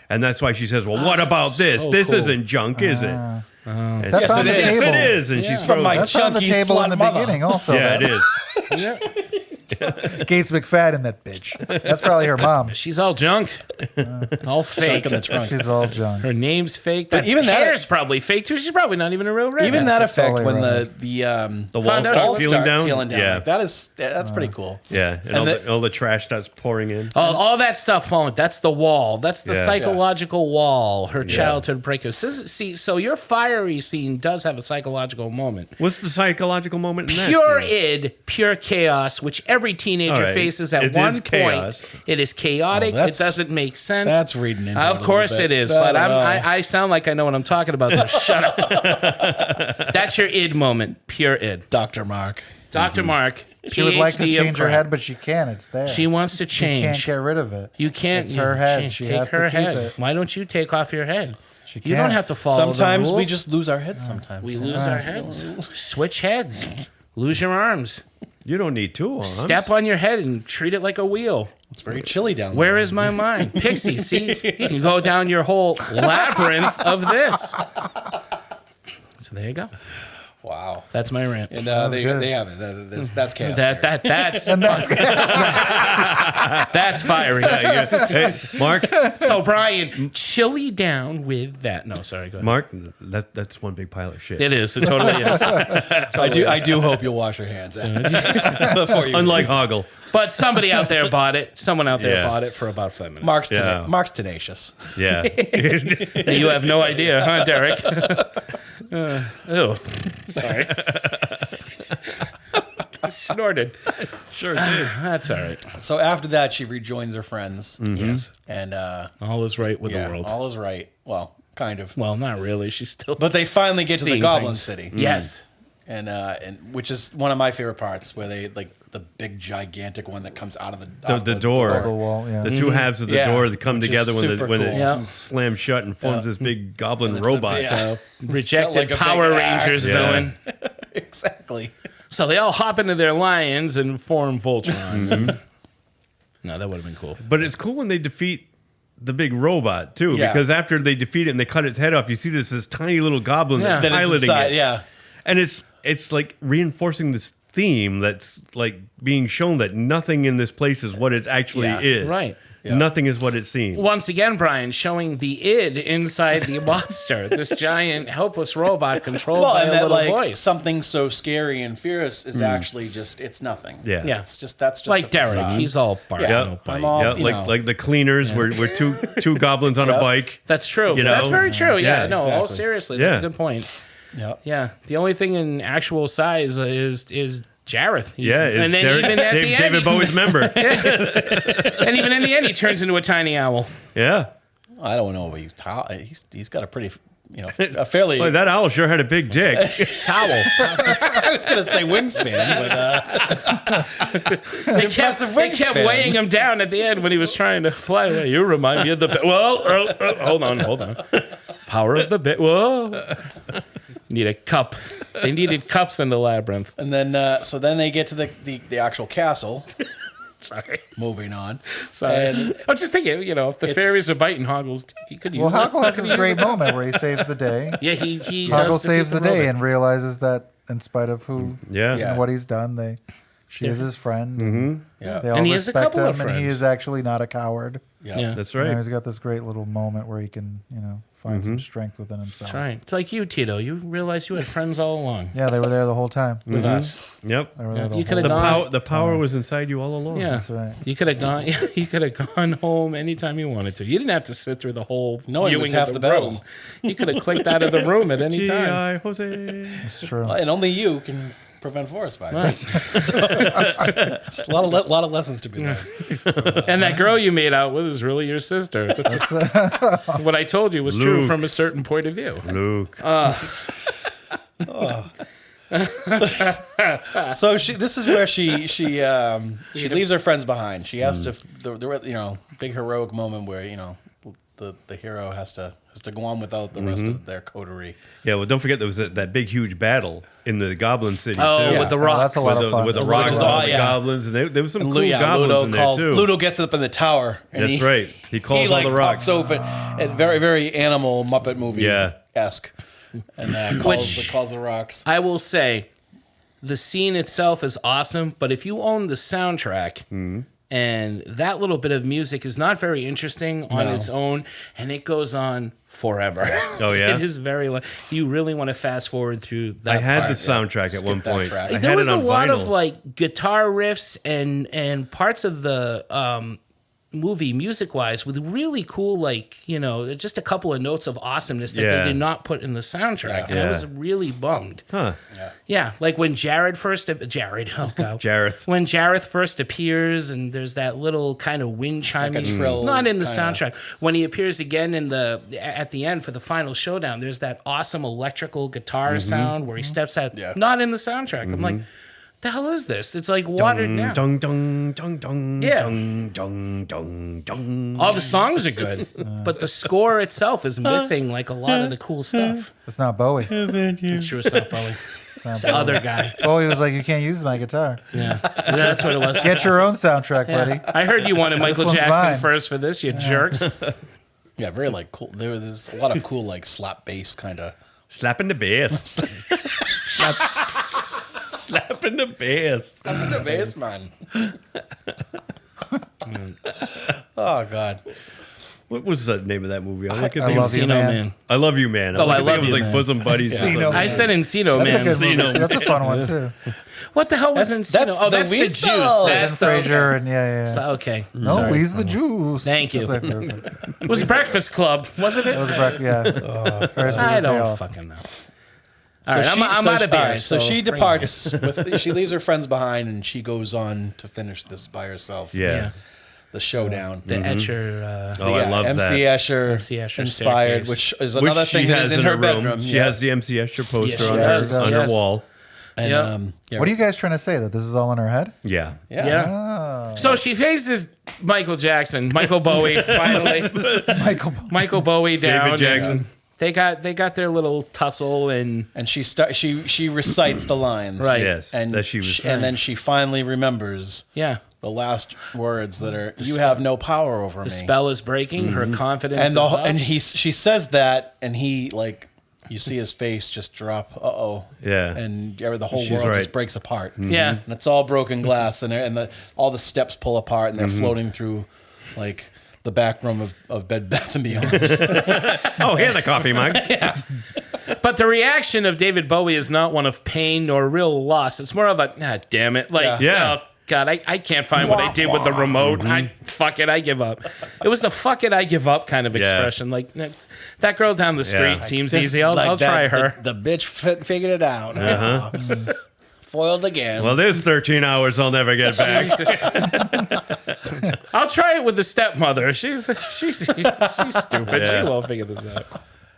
and that's why she says, "Well, what about this? so this cool. isn't junk, is it?" And That's she on said, the "Yes, table. it is." And she's From my That's on the chunky table in slut the mother. beginning also. yeah, that it is. Gates McFadden, that bitch. That's probably her mom. She's all junk. All fake. Junk in the trunk. She's all junk. Her name's fake. But That even that- hair's probably fake too. She's probably not even a real redhead. Even that That's effect totally when right. the walls Found out start she- peeling down. Yeah, that's pretty cool. yeah, and all the trash starts pouring in. all that stuff falling. That's the wall. That's the Yeah. psychological wall. Her childhood breakup. See, so your fiery scene does have a psychological moment. What's the psychological moment in that? Pure scene? id, pure chaos, which every teenager All right. faces at It one is point. chaos. It is chaotic. Oh, it that's- doesn't make sense. that's reading into it a Of little course bit. it is, I but don't know. I sound like I know what I'm talking about. So shut up. That's your id moment. Pure id. Dr. Mark. Dr. Mark. She would like to PhD of change her crap. head, but she can't. It's there. She wants to You can't change. get rid of it. You can't. It's her head. She take has to her keep head. it. Why don't you take off your head? She You don't can't. have to follow Sometimes the we rules. just lose our heads. Sometimes we lose our heads. Switch heads. Lose your arms. You don't need two arms. Step on your head and treat it like a wheel. It's very chilly down there. Where is my mind? Pixie, see? You can go down your whole labyrinth of this. So there you go. Wow. That's my rant. And good. they have it. That's chaos. there. That's that's fiery. Hey, Mark, So Brian, chilly down with that. No, sorry, go ahead. Mark, that's one big pile of shit. It is. It totally is. I do hope you'll wash your hands before you. Unlike Hoggle. But somebody out there bought it. Someone out there Yeah. bought it for about 5 minutes. Yeah. Mark's tenacious. Yeah. You have no idea, huh, Derek? Ew. Sorry. Snorted. Sure did. That's all right. So after that, she rejoins her friends. Yes. And All is right with yeah, the world. all is right. Well, kind of. Well, not really. She's still. But they finally get to the Seeing Goblin things. City. Yes. And which is one of my favorite parts, where they the big gigantic one that comes out of the The door. The wall, yeah. The two halves of the Yeah, door that come which is together when super it cool. Yeah. slams shut and forms this big goblin it's a- robot. yeah. So rejected like a Power big Rangers axe. Yeah. villain. Exactly. So they all hop into their lions and form Voltron. No, that would have been cool. But it's cool when they defeat the big robot too, Yeah. because after they defeat it and they cut its head off, you see this tiny little goblin Yeah. that's Then it's piloting inside. it. Yeah. And it's like reinforcing this theme that's like being shown that nothing in this place is what it actually Yeah. is. Right. Nothing is what it seems. Once again, Brian, showing the id inside the monster, this giant helpless robot controlled by a little voice. Something so scary and fierce is actually just, it's nothing. Yeah. It's just, that's just like a Derek. facade. He's all bark. Yeah. I'm all, like the cleaners were two goblins on a bike. That's true. You know? That's very true. Yeah, no, all exactly. seriously, that's a good point. Yeah. Yeah. The only thing in actual size is Jareth. It's and then even at the end, David Bowie's member. and even in the end, he turns into a tiny owl. Yeah. I don't know, but he's got a pretty, a fairly... Boy, that owl sure had a big dick. Towel. I was going to say wingspan, but... They kept weighing him down at the end when he was trying to fly away. You remind me of the... hold on. Power of the bit. Whoa. Need a cup. They needed cups in the labyrinth. And then, so then they get to the actual castle. Sorry. Moving on. Sorry. And I'm just thinking, if the fairies are biting Hoggle's, he could use it. Well, Hoggle has this great moment where he saves the day. Yeah, he Hoggle saves the day and realizes that in spite of who Yeah. and what he's done, she is his friend. Yeah. They all And he has a respect couple him, of and he friends. is actually not a coward. Yeah. That's You know, right. he's got this great little moment where he can, find some strength within himself. That's right. It's like you, Tito. You realized you had friends all along Yeah, they were there the whole time. with us. Yep. They were there Yeah, the you whole could've gone- The power was inside you all along. Yeah, That's right. You could have gone. You could have gone home anytime you wanted to. You didn't have to sit through the whole No, it was viewing half of the the room. battle. You could have clicked out of the room at any time. G.I. Jose. It's true. And only you can prevent forest fires. Right. It's a lot of lessons to be learned. And that girl you made out with is really your sister. What I told you was true Luke. from a certain point of view. Luke. So this is where she leaves her friends behind. She has to the big heroic moment where the hero has to go on without the rest of their coterie. Yeah, well, don't forget there was that big, huge battle in the Goblin City, Oh, too. with the Oh, rocks. that's a lot of fun. With the rocks is and all- the yeah. goblins. And there was some And cool goblins Ludo in there, too. Ludo gets up in the tower. And That's right. He calls all the rocks. Pops open, and very, very animal Muppet movie esque. And calls the rocks. I will say, the scene itself is awesome, but if you own the soundtrack, and that little bit of music is not very interesting on its own, and it goes on forever. Oh, yeah? It is very long. You really want to fast forward through that I had part. the soundtrack at one that point. track. I There had was it a on lot vinyl. of like guitar riffs and parts of the movie music wise with really cool just a couple of notes of awesomeness that they did not put in the soundtrack. And I was really bummed. Huh. Yeah, like when Jareth, oh god. Jareth. When Jareth first appears and there's that little kind of wind chiming, trill not in the kinda. soundtrack. When he appears again at the end for the final showdown, there's that awesome electrical guitar sound where he steps out, not in the soundtrack. I'm like, the hell is this? It's like watered down. Dung, dung, dung, dung, Yeah. dung, dung, dung, dung. All the songs are good, but the score itself is missing like a lot of the cool stuff. It's not Bowie. I'm sure it's not Bowie. It's the other guy. Bowie was like, you can't use my guitar. Yeah, that's what it was. Get your own soundtrack, Yeah. buddy. I heard you wanted Michael one's Jackson mine. first for this, you jerks. Yeah, very cool. There's a lot of cool slap bass kind of. Slapping the bass. Slapping the bass. Slapping the bass, man. Oh God. What was the name of that movie? I I Love You, Encino Man. I Love You, Man. Oh, I think Love it was You, like Man. Bosom Buddies. or Encino something. Man. I said Encino That's a Man. good movie. Encino too. That's a fun one, too. What the hell was That's- Encino? that's Oh, the that's the Weasel. juice. And That's the Frasier and yeah. So- okay. No, Sorry. he's the juice. Thank you. That's my favorite. It was Breakfast Club, wasn't it? That was yeah. Ferris I Bueller's Day don't Off. fucking know. All right, I'm out of beer. all right, so she bring it. departs. She leaves her friends behind, and she goes on to finish this by herself. Yeah. The showdown. The Etcher. Oh, I love MC that. Escher, MC Escher inspired, staircase. which is Which another she thing that has is in her room. bedroom. She has the MC Escher poster she on, does. her, on her Yes. wall. And, Yep. What are you guys trying to say? That this is all in her head? Yeah. Yeah. So she faces Michael Jackson, Michael Bowie, finally. Michael Bowie down. David Jackson. and They got their little tussle and she recites the lines. Right. Yes, And that she was and then she finally remembers yeah. the last words that are you have no power over The me. spell is breaking. Her confidence and is the up. and she says that, and he you see his face just drop. Yeah. And the whole She's world right. just breaks apart. Yeah. And it's all broken glass, and all the steps pull apart, and they're floating through like the back room of Bed Bath & Beyond. Oh, here the coffee mug. Yeah. But the reaction of David Bowie is not one of pain nor real loss. It's more of a, damn it. Like, Yeah. oh, God, I can't find what I did with the remote. Fuck it, I give up. It was the fuck it, I give up kind of expression. Like, that girl down the street seems easy. I'll try her. The bitch figured it out. Foiled again. Well, there's 13 hours I'll never get back. I'll try it with the stepmother. She's stupid. Yeah. She won't figure this out.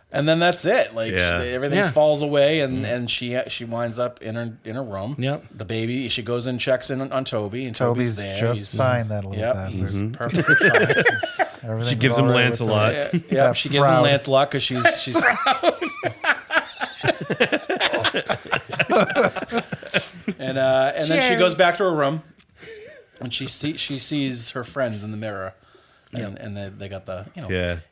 And then that's it. Like everything falls away, and she winds up in her room. Yep. The baby. She goes and checks in on Toby, and Toby's there. just fine, that little bastard. He's perfectly fine. Everything's She gives him all right Lancelot. with Toby. Yeah, she gives him Frown. Lancelot because she's and then she goes back to her room, and she sees her friends in the mirror, and they got the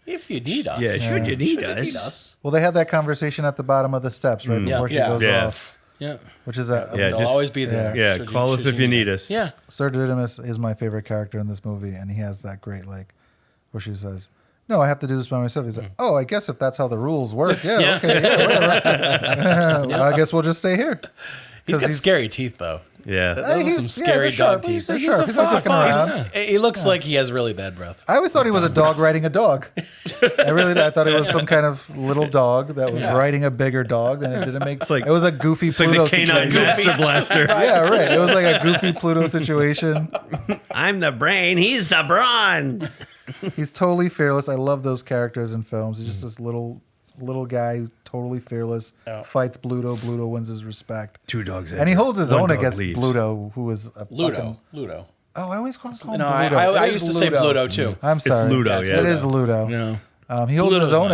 if you need us, should you need us? Well, they had that conversation at the bottom of the steps right before she goes off. Yeah. Which is they'll always be there. Yeah, call us if you need us. Yeah. Sir Didymus is my favorite character in this movie, and he has that great where she says, "No, I have to do this by myself." He's like, "Oh, I guess if that's how the rules work, okay, whatever. I guess we'll just stay here." He's got scary teeth though. Yeah, those are some scary dog teeth. He's not fucking around. He looks like he has really bad breath. I always thought he was a dog riding a dog. I really did. I thought it was some kind of little dog that was riding a bigger dog, and it didn't make sense. It was a goofy Pluto like the canine situation. master blaster. Yeah, right. It was like a goofy Pluto situation. I'm the brain. He's the brawn. He's totally fearless. I love those characters in films. He's just this little guy who's totally fearless. Fights Bluto. Bluto wins his respect. 2 dogs. And he holds his One own dog against leaves. Bluto, who is a Ludo. Oh, I always call him No, Bluto. I It used is to say Bluto too. I'm sorry. Ludo, It yeah. is Ludo. No. He holds his own.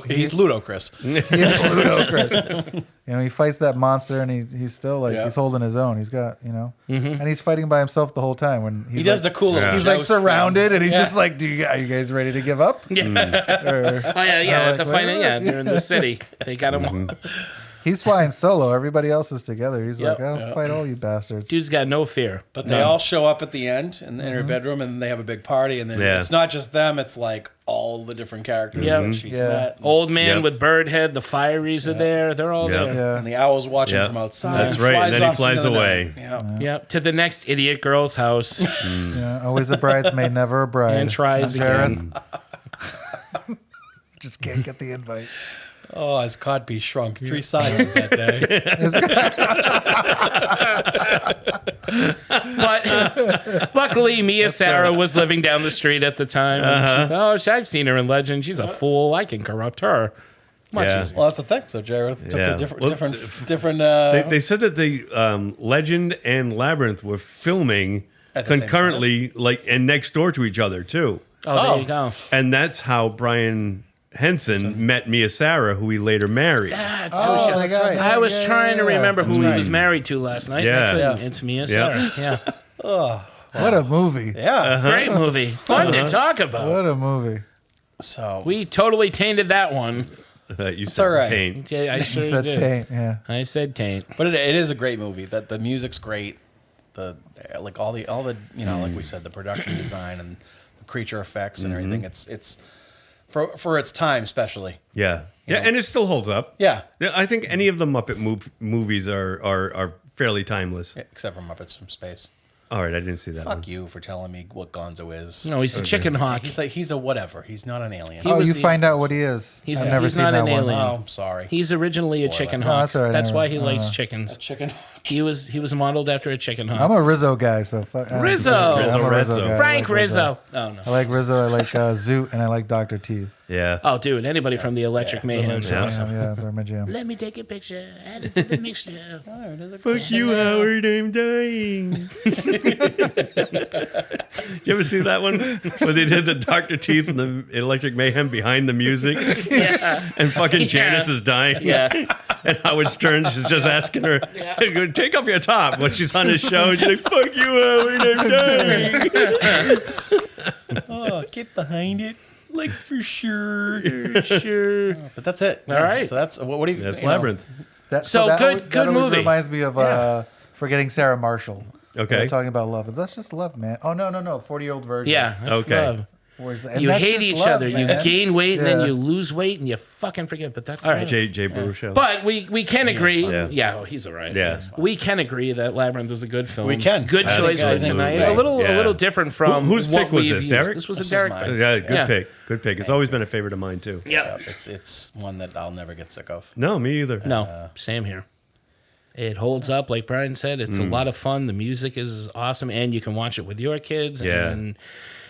He's Ludocris. He is Ludocris. He fights that monster, and he's still he's holding his own. He's got and he's fighting by himself the whole time. When He does the cool little He's joust surrounded, and he's thing. just like, are you guys ready to give up? Yeah. At the final, they're in the city. They got him. He's flying solo. Everybody else is together. He's like, I'll fight all you bastards. Dude's got no fear. But they all show up at the end in her bedroom, and they have a big party. And then it's not just them; it's like all the different characters that she's met. Old man with bird head, the Fireys are there. They're all there. Yeah. And the owl's watching from outside. That's right. And then he flies away. Yeah. To the next idiot girl's house. Yeah, always a bridesmaid, never a bride. And tries again. Just can't get the invite. Oh, his codpiece shrunk 3 sizes that day. But luckily, Mia Sarah was living down the street at the time. And I've seen her in Legend. She's a fool. I can corrupt her. Much easier. Well, that's the thing. So Jareth took a different. They said that the Legend and Labyrinth were filming At the same concurrently, and next door to each other too. Oh, there you go. And that's how Brian Henson met Mia Sarah, who he later married. That's right. I was trying to remember who he was married to last night. Yeah. I couldn't. It's Mia Sarah. Yeah. What a movie. Yeah. Great movie. Fun to talk about. What a movie. So We totally tainted that one. You said all right. taint. Yeah, I sure Said did. taint, yeah. I said taint. But it is a great movie. That the music's great. The all the like we said, the production design and the creature effects and everything. It's for its time, especially. Yeah, and it still holds up. Yeah, I think any of the Muppet movies are fairly timeless. except for Muppets from Space. All right, I didn't see that. Fuck you for telling me what Gonzo is. No, he's a chicken hawk. He's a whatever. He's not an alien. You find out what he is. He's- I've never he's seen not that an one. alien. Oh, I'm sorry. He's originally a chicken No, hawk. that's all right, That's never- why he likes chickens. Chicken. He was modeled after a chicken hawk. I'm a Rizzo guy, so fuck. Rizzo. I'm a Rizzo. guy. I Frank like Rizzo. Oh no. I like Rizzo. I like Zoot, and I like Dr. Teeth. Yeah. Oh, dude, anybody from the Electric Mayhem. Yeah, they're my jam. Let me take a picture. Add it to the mixture. Fuck you, Howard. I'm dying. You ever see that one where they did the Dr. Teeth and the Electric Mayhem behind the music? Yeah. And fucking Janice is dying. Yeah. And Howard Stern is just asking her, hey, take off your top when she's on his show. And she's like, fuck you, Howard. I'm dying. Oh, get behind it. Like for sure. Sure. But that's it. All right. So that's what do you? That's you know, Labyrinth. So good that always movie. reminds me of Forgetting Sarah Marshall. Okay. We're talking about love. That's just love, man. Oh, no. 40-Year-Old Virgin. Yeah, that's Okay. love. And You that's hate just each love, other. You man. gain weight and then Yeah. you lose weight and you fucking forget. But that's All right, love. Jay Baruchel. But we can agree. fun. Yeah, he's all right. Yeah. We can agree that Labyrinth is a good film. We can. Good I choice think for so. tonight. Yeah. A Yeah. little different from Whose what pick was we've this, used. Derek? This was This a Derek was pick. mine. Yeah, good Yeah. pick. Good pick. It's always been a favorite of mine too. Yeah. It's one that I'll never get sick of. No, me either. No, same here. It holds up, like Brian said. It's a lot of fun. The music is awesome, and you can watch it with your kids. Yeah. And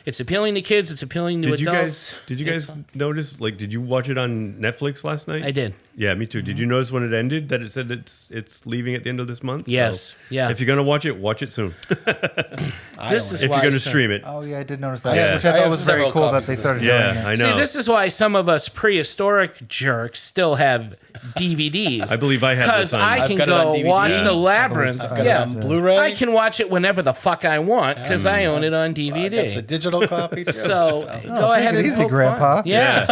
it's appealing to kids. It's appealing to Did you adults. guys notice? Like, did you watch it on Netflix last night? I did. Yeah, me too. Did you notice when it ended that it said it's leaving at the end of this month? Yes. So Yeah. If you're gonna watch it soon. This is If why you're gonna some- stream it. Oh, yeah, I did notice that. Yeah. Which I I thought have was very several cool that copies they of this. started doing Yeah, I it. know. See, this is why some of us prehistoric jerks still have DVDs. I believe I have because this on. I I've can got it on go DVD. watch Yeah. the Labyrinth. I've got it Yeah, on Blu-ray. I can watch it whenever the fuck I want because I own it on I DVD. got the digital copy too. So go take ahead it and easy, poke Grandpa. fun. Yeah.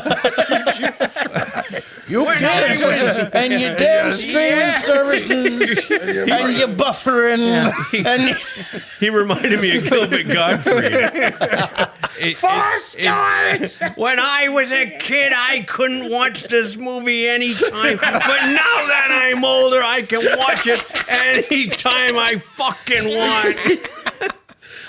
you kids and your damn streaming services and your buffering and He reminded me of Gilbert Gottfried. Farscape! When I was a kid, I couldn't watch this movie anytime. But now that I'm older, I can watch it anytime I fucking want.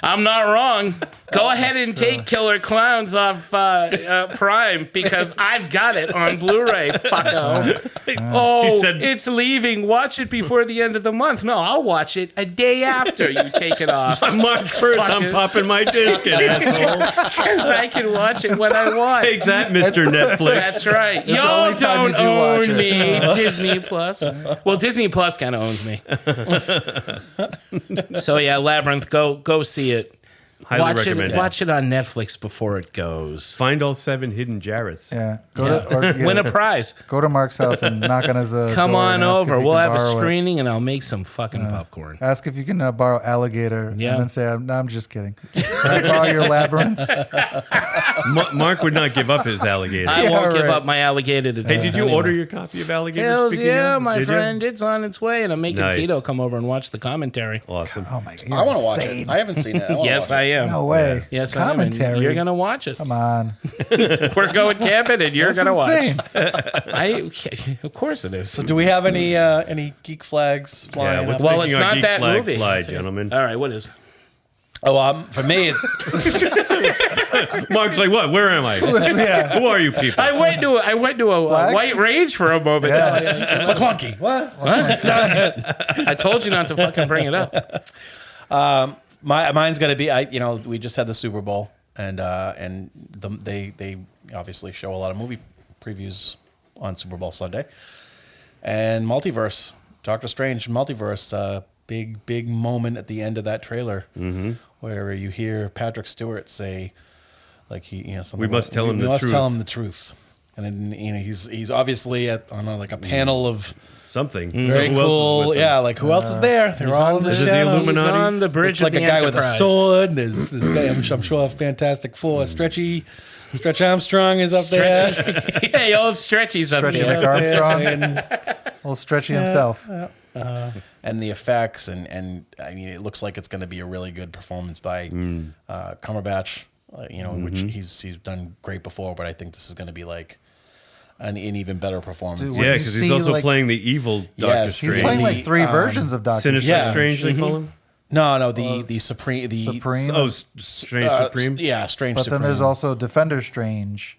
I'm not wrong. Go ahead and take Killer Clowns off Prime because I've got it on Blu-ray. Fucko. Oh, He said- it's leaving. Watch it before the end of the month. No, I'll watch it a day after you take it off. On March 1st, I'm Fucker. popping my disc in, asshole. Because I can watch it when I want. Take that, Mr. Netflix. That's right. the Y'all only time don't you do watch own it. me, Disney Plus. Well, Disney Plus kind of owns me. So yeah, Labyrinth, go see it. Highly recommend it. Watch it on Netflix before it goes. Find all 7 hidden Jarretts. Yeah. Win a prize. Go to Mark's house and knock on his Come door on and ask over. if you We'll can have a borrow it. screening and I'll make some fucking popcorn. Ask if you can borrow Alligator, Yeah. and then say, "No, I'm just kidding." Can I borrow your Labyrinth? Mark would not give up his alligator. I Yeah, won't give right. up my alligator to Hey, test did you anyway. order your copy of Alligator? Hells speaking yeah, of? my Did you? friend. It's on its way, and I'm making Nice. Tito come over and watch the commentary. Awesome. Oh my God! I want to watch insane. it. I haven't seen it. Yes, I am. No way. Yes, I am. and Commentary. You're gonna watch it. Come on. We're going camping, and you're That's gonna insane. watch. Of course it is. So do we have any geek flags Yeah, flying what's up? Well, making it's our not geek that flag movie. fly, gentlemen? All right, what is? Oh, for me, Mark's like, what? Where am I? Yeah. Who are you people? I went to a Flags? white rage for a moment. Yeah. McClunky. What? I told you not to fucking bring it up. Mine's gonna be. We just had the Super Bowl, and they obviously show a lot of movie previews on Super Bowl Sunday, and Multiverse, Doctor Strange, Multiverse, big moment at the end of that trailer, where you hear Patrick Stewart say, like something. We must tell him the must truth. tell him the truth, and then he's obviously on a panel of. Something. Very So who else is cool. with them? Yeah, like who else is there? They're all in the Is it the shadows. Illuminati? He's on the bridge It's like of a the guy with a Enterprise. sword. And this guy, I'm sure, Fantastic Four. Stretch Armstrong is up there. Hey, old Stretchy's up Stretchy there. Rick Armstrong. saying- Little Stretchy himself. and the effects, and I mean, it looks like it's going to be a really good performance by Cumberbatch. Which he's done great before, but I think this is going to be like an even better performance. Dude, Yeah, When you because he's see, also like- playing the evil Doctor Yes, he's Strange. He's playing like The, 3 versions of Doctor Sinister Yeah. Strange, they call him? No, the Supreme, Supreme. Oh, Strange Supreme? Yeah, Strange But Supreme. then there's also Defender Strange,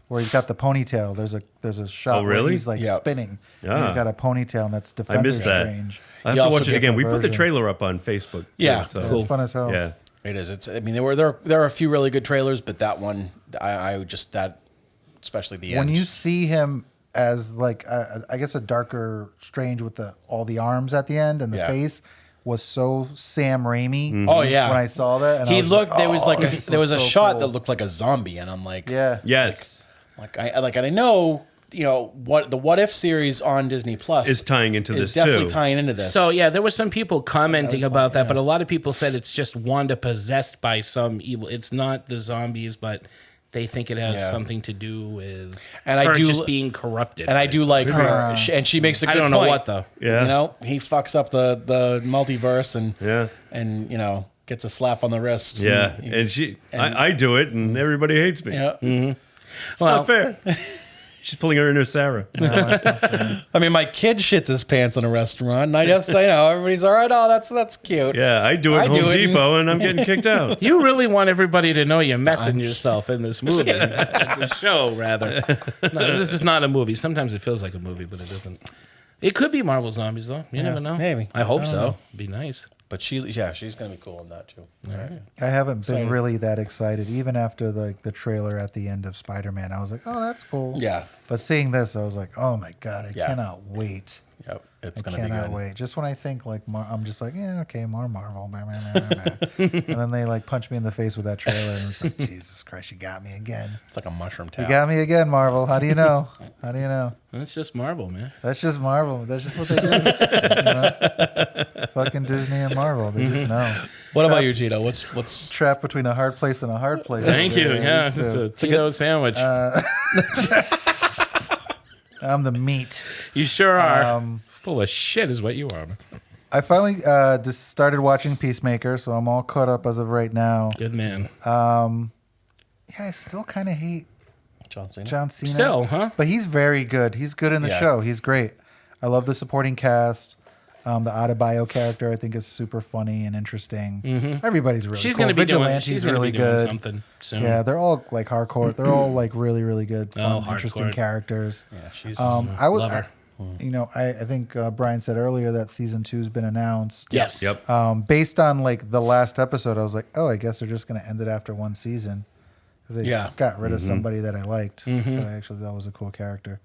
where he's got the ponytail. There's a shot Oh, really? where he's like Yeah. spinning. Yeah. And he's got a ponytail, and that's Defender I missed that. Strange. I have You to also watch it get again. the We put the version. trailer up on Facebook. Yeah, So. It's fun as hell. Yeah. It is. I mean, there are a few really good trailers, but that one, especially the When end. you see him as like I guess a darker Strange with all the arms at the end and the Yeah. face was so Sam Raimi. Oh yeah, When I saw that, and I he was looked. like, there was "Oh, like this there was a looks so shot cool." that looked like a zombie, and I'm like, Yeah. Yes. and I know what the What If series on Disney Plus Is tying into this, definitely too. tying into this. So yeah, there were some people commenting fun, about that, yeah. but a lot of people said it's just Wanda possessed by some evil. It's not the zombies, but they think it has Yeah. something to do with And I her do- just being corrupted. And I by do like her, and she makes a good I don't point. know what though. Yeah. You know, he fucks up the multiverse and Yeah. and you know gets a slap on the wrist. Yeah, And and I do it, and everybody hates me. yeah. It's not fair. She's pulling her inner Sarah. I mean, my kid shits his pants in a restaurant, and I just say, everybody's all right. Oh, that's cute. Yeah, I do it at Home Depot, and I'm getting kicked out. You really want everybody to know you're messing yourself in this movie, the show rather. No, this is not a movie. Sometimes it feels like a movie, but it doesn't. It could be Marvel Zombies though. You never know. maybe. I hope I don't so. know. Be nice. But she's gonna be cool in that too. All right. I haven't been Excited. really that excited, even after the trailer at the end of Spider-Man. I was like, oh, that's cool. Yeah. But seeing this, I was like, oh my god, I Yeah. cannot wait. Yep. It's I gonna be cannot good. wait. Just when I think like I'm just like, yeah, okay, more Marvel, blah, blah, blah, blah, blah. And then they like punch me in the face with that trailer, and it's like, Jesus Christ, you got me again. It's like a mushroom You tap. got me again, Marvel. How do you know? How do you know? That's just Marvel, man. That's just Marvel. That's just what they do. You know? Fucking Disney and Marvel. They just know. What about you, Gino? What's Trapped between a hard place and a hard place. Thank you. Over there. Yeah, These it's two. a Tito sandwich. I'm the meat. You sure are. Full of shit is what you are. I finally just started watching Peacemaker, so I'm all caught up as of right now. Good man. Yeah, I still kind of hate John Cena? John Cena. Still, huh? But he's very good. He's good in the Yeah. show. He's great. I love the supporting cast. The Adebayo character, I think, is super funny and interesting. Everybody's really She's cool. going to be doing. Vigilante's She's going to really be doing good. something soon. Yeah, they're all like hardcore. They're all like really, really good, fun, hardcore. interesting characters. Yeah, she's. I would, Love her. I think Brian said earlier that season 2 has been announced. Yes. Yep. Based on like the last episode, I was like, oh, I guess they're just going to end it after one season because they Yeah. got rid of somebody that I liked. That I actually thought was a cool character.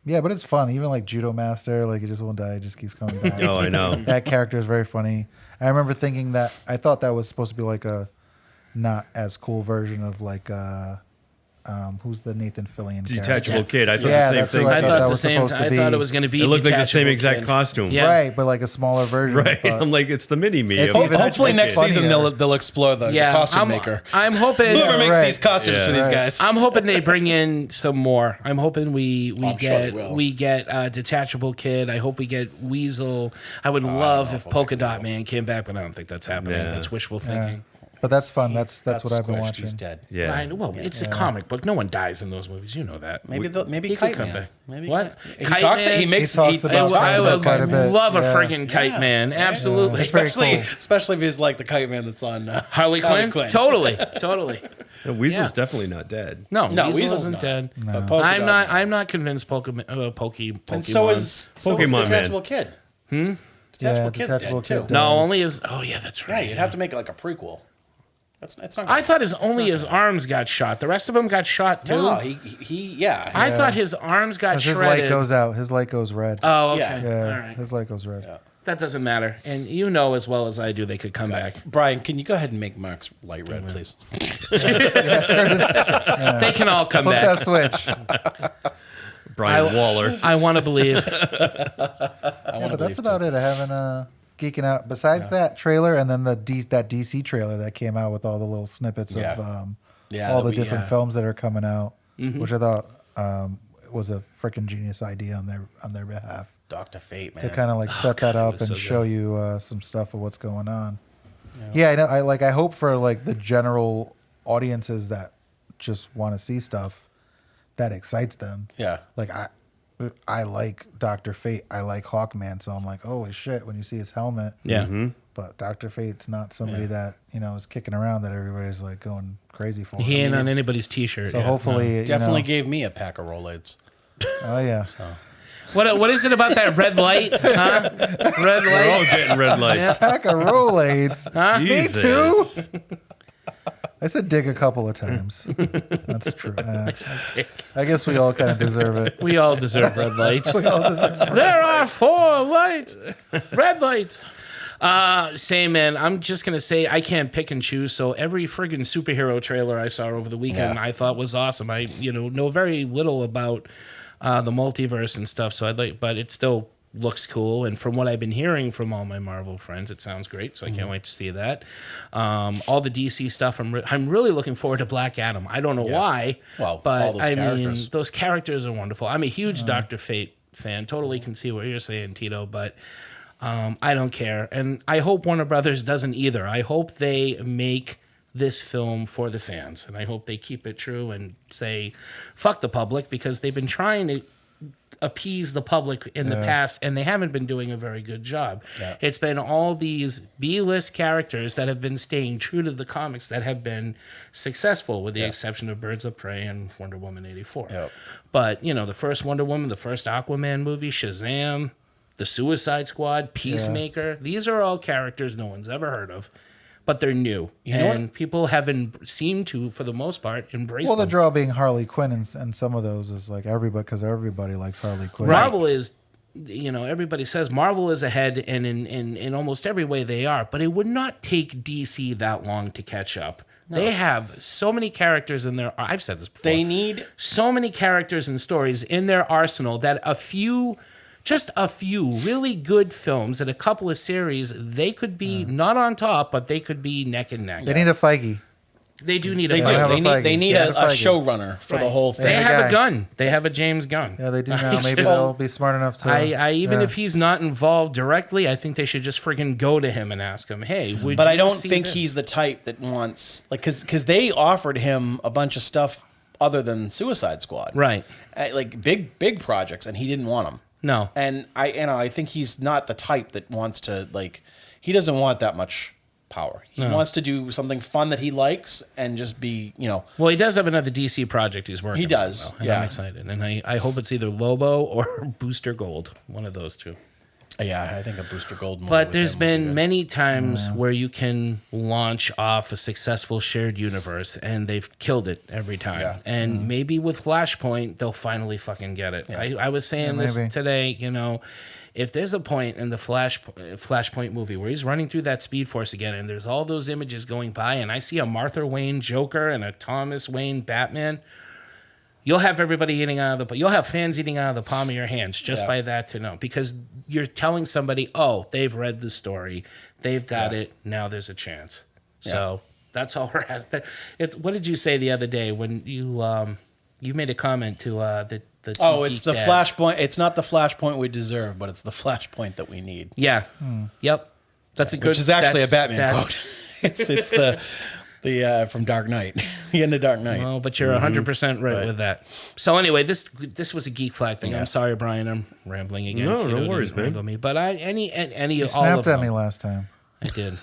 Yeah, but it's fun. Even like Judo Master, like he just won't die, it just keeps coming back. Oh, I know. That character is very funny. I remember thinking that I thought that was supposed to be like a not as cool version of like who's the Nathan Fillion Detachable character? kid. I thought Yeah, the that's same what thing. I I thought that thought the was same. supposed to I be. thought it was going to be. It looked like the same Detachable exact Kid. costume. Yeah. Right, but like a smaller version. Right. but- I'm like, it's the mini me. It's of even- Hopefully Detachable next Kid. season funnier. they'll explore the costume maker. I'm hoping. Whoever makes right. these costumes for these Right. guys. I'm hoping they bring in some more. I'm hoping we I'm sure they will. get Detachable Kid. I hope we get Weasel. I would love if Polka Dot Man came back, but I don't think that's happening. Yeah. That's wishful Yeah. thinking. But that's fun. That's Got what I've been squished. watching. He's dead. Yeah. I know, well, it's a comic book. No one dies in those movies. You know that. Maybe He could Kite come Man. back. Maybe What? He Kite talks. Man? He makes. He talks He about- talks I about would quite a bit. love a Yeah. friggin' Kite Man. Absolutely. It's very Especially, cool. especially if he's like the Kite Man that's on Harley Quinn? Totally. No, Weasel's Yeah. definitely not dead. No, No, Weasel Weasel's isn't not. dead. But Polka I'm Dot not. Man I'm is. not convinced. Pokemon. And so is Pokemon Man. Detachable Kid. Detachable Yeah, Kid's Detachable dead too. Kid No, does. only his. Oh yeah, that's Yeah, right. you'd have to make it like a prequel. It's not. I thought his arms got shot. The rest of them got shot too. No, he yeah. I thought his arms got 'Cause his shredded. light goes out. His light goes red. Oh, okay. Yeah. yeah, All right. his light goes red. That doesn't matter. And you know as well as I do, they could come back. Brian, can you go ahead and make Mark's light red, please? They can all come Flip back. that switch. Brian Waller. I want to believe. Yeah, but that's about it. I haven't geeking out. Besides that trailer, and then that DC trailer that came out with all the little snippets Yeah. of Yeah, all that the we- different yeah. films that are coming out, which I thought was a freaking genius idea on their behalf Dr. Fate, man. to kind of like set that up was and so show you some stuff of what's going on. Yeah, I know. I hope for like the general audiences that just want to see stuff that excites them. Yeah. Like I like Dr. Fate. I like Hawkman, so I'm like, holy shit, when you see his helmet. Yeah. But Dr. Fate's not somebody that, is kicking around that everybody's like going crazy for. He ain't on anybody's T-shirt. So yeah, hopefully, Definitely gave me a pack of Rolaids. Oh yeah. no. What is it about that red light? Huh? Red We're all light. getting red lights. Yeah. Pack of Rolaids. Huh? Me Jesus. too. I said dig a couple of times. That's true. I guess we all kind of deserve it. We all deserve red lights. We all deserve There are 4 lights, red lights. Same man. I'm just gonna say I can't pick and choose. So every friggin' superhero trailer I saw over the weekend, I thought was awesome. I know very little about the multiverse and stuff. So but it's still looks cool, and from what I've been hearing from all my Marvel friends, it sounds great. So I can't wait to see that. All the DC stuff, I'm really looking forward to Black Adam. I don't know why, Well, but all those I characters. mean, those characters are wonderful. I'm a huge Dr. Fate fan. Totally can see what you're saying, Tito, but I don't care, and I hope Warner Brothers doesn't either. I hope they make this film for the fans, and I hope they keep it true and say fuck the public, because they've been trying to appease the public in the past, and they haven't been doing a very good job. It's been all these B-list characters that have been staying true to the comics that have been successful, with the exception of Birds of Prey and Wonder Woman 84. But the first Wonder Woman, the first Aquaman movie, Shazam, the Suicide Squad, Peacemaker, these are all characters no one's ever heard of, but they're new, and people haven't seemed to, for the most part, embrace Well, the them. draw being Harley Quinn, and some of those is like everybody, because everybody likes Harley Quinn. Marvel is, everybody says Marvel is ahead, and in almost every way they are, but it would not take DC that long to catch up. No. They have so many characters in their, I've said this before, They need so many characters and stories in their arsenal that just a few really good films and a couple of series, they could be not on top, but they could be neck and neck. They need a Feige. They do need a They do. Feige. They need a showrunner for the whole thing. They have a gun. They have a James Gunn. Yeah, they do now. Maybe they'll be smart enough to. I even if he's not involved directly, I think they should just friggin' go to him and ask him, "Hey, would?" But you I don't see think this? he's the type that wants, like, because they offered him a bunch of stuff other than Suicide Squad, right? Like big projects, and he didn't want them. No, and I think he's not the type that wants to, like, he doesn't want that much power. He wants to do something fun that he likes and just be, Well, he does have another DC project he's working on. He does, and I'm excited. And I hope it's either Lobo or Booster Gold, one of those two. Yeah, I think a Booster Gold movie. But there's been many times where you can launch off a successful shared universe, and they've killed it every time. Yeah. And maybe with Flashpoint, they'll finally fucking get it. Yeah. I was saying this maybe. today, if there's a point in the Flashpoint movie where he's running through that Speed Force again, and there's all those images going by, and I see a Martha Wayne Joker and a Thomas Wayne Batman, you'll have everybody you'll have fans eating out of the palm of your hands just by that to know, because you're telling somebody, oh, they've read the story, they've got it, now there's a chance. So that's all we're asking. What did you say the other day when you made a comment to the it's the Flashpoint. It's not the Flashpoint we deserve, but it's the Flashpoint that we need. Yeah. Yep. That's a good. Which is actually a Batman quote. it's the from Dark Knight, the end of Dark Knight. Well, but you're 100% right with that. So anyway, this was a geek flag thing. I'm sorry, Brian. I'm rambling again. No, Tito no worries, didn't wrangle man. Me, but any You all snapped of at them. me last time. I did.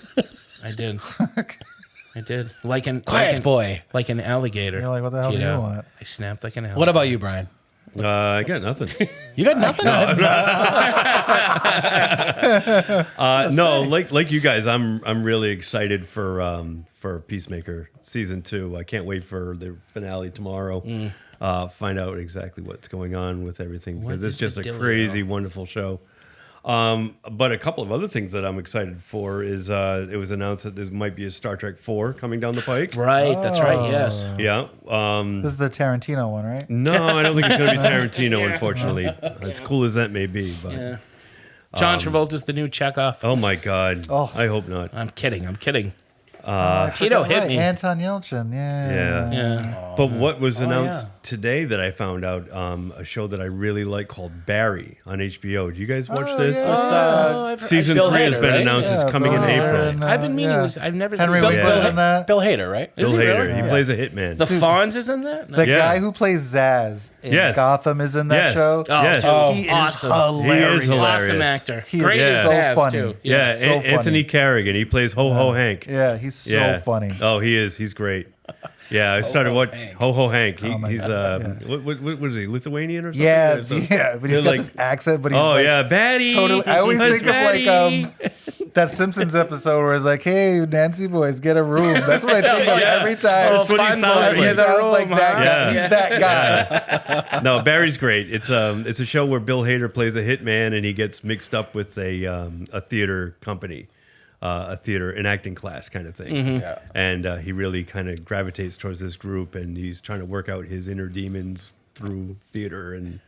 I did. Like an boy. Like an alligator. You're like, what the hell do you want? I snapped like an alligator. What about you, Brian? I got nothing. You got nothing? No, like you guys, I'm really excited for Peacemaker season 2. I can't wait for the finale tomorrow. Find out exactly what's going on with everything, because it's just a crazy, wonderful show. But a couple of other things that I'm excited for is it was announced that there might be a Star Trek 4 coming down the pike. Right, that's right, yes. Yeah. This is the Tarantino one, right? No, I don't think it's going to be Tarantino, unfortunately. As cool as that may be. But, Yeah. John Travolta's the new Chekhov. Oh, my God. Oh. I hope not. I'm kidding. I Tito forgot, hit right, me. Anton Yelchin. Yeah. Yeah. But what was announced today that I found out, a show that I really like called Barry on HBO. Do you guys watch this? Season 3 has been announced. It's coming in April. I've been meaning this. I've never Henry seen Winkler's in that. Bill Hader, right? Bill Is he Hader. really? He plays a hitman. The Fonz is in that? The guy who plays Zaz in Gotham is in that show. Oh, Yes. dude, He is awesome. hilarious. He is hilarious. Awesome actor. He Great is as so Zaz, funny. too. Yeah, so funny. Anthony Carrigan. He plays Ho Ho Hank. Yeah, he's so funny. Oh, he is. He's great. Yeah, I started watching Ho Ho Hank. He's what is he, Lithuanian or something? Yeah, but he's got this accent. But he's Batty. Totally. I always That's think of like that Simpsons episode where it's like, "Hey, Nancy boys, get a room." That's what I think of every time. That's what he sounds like. He sounds like that guy. He's that guy. No, Barry's great. It's a show where Bill Hader plays a hitman, and he gets mixed up with a theater company. An acting class kind of thing. And he really kind of gravitates towards this group, and he's trying to work out his inner demons through theater, and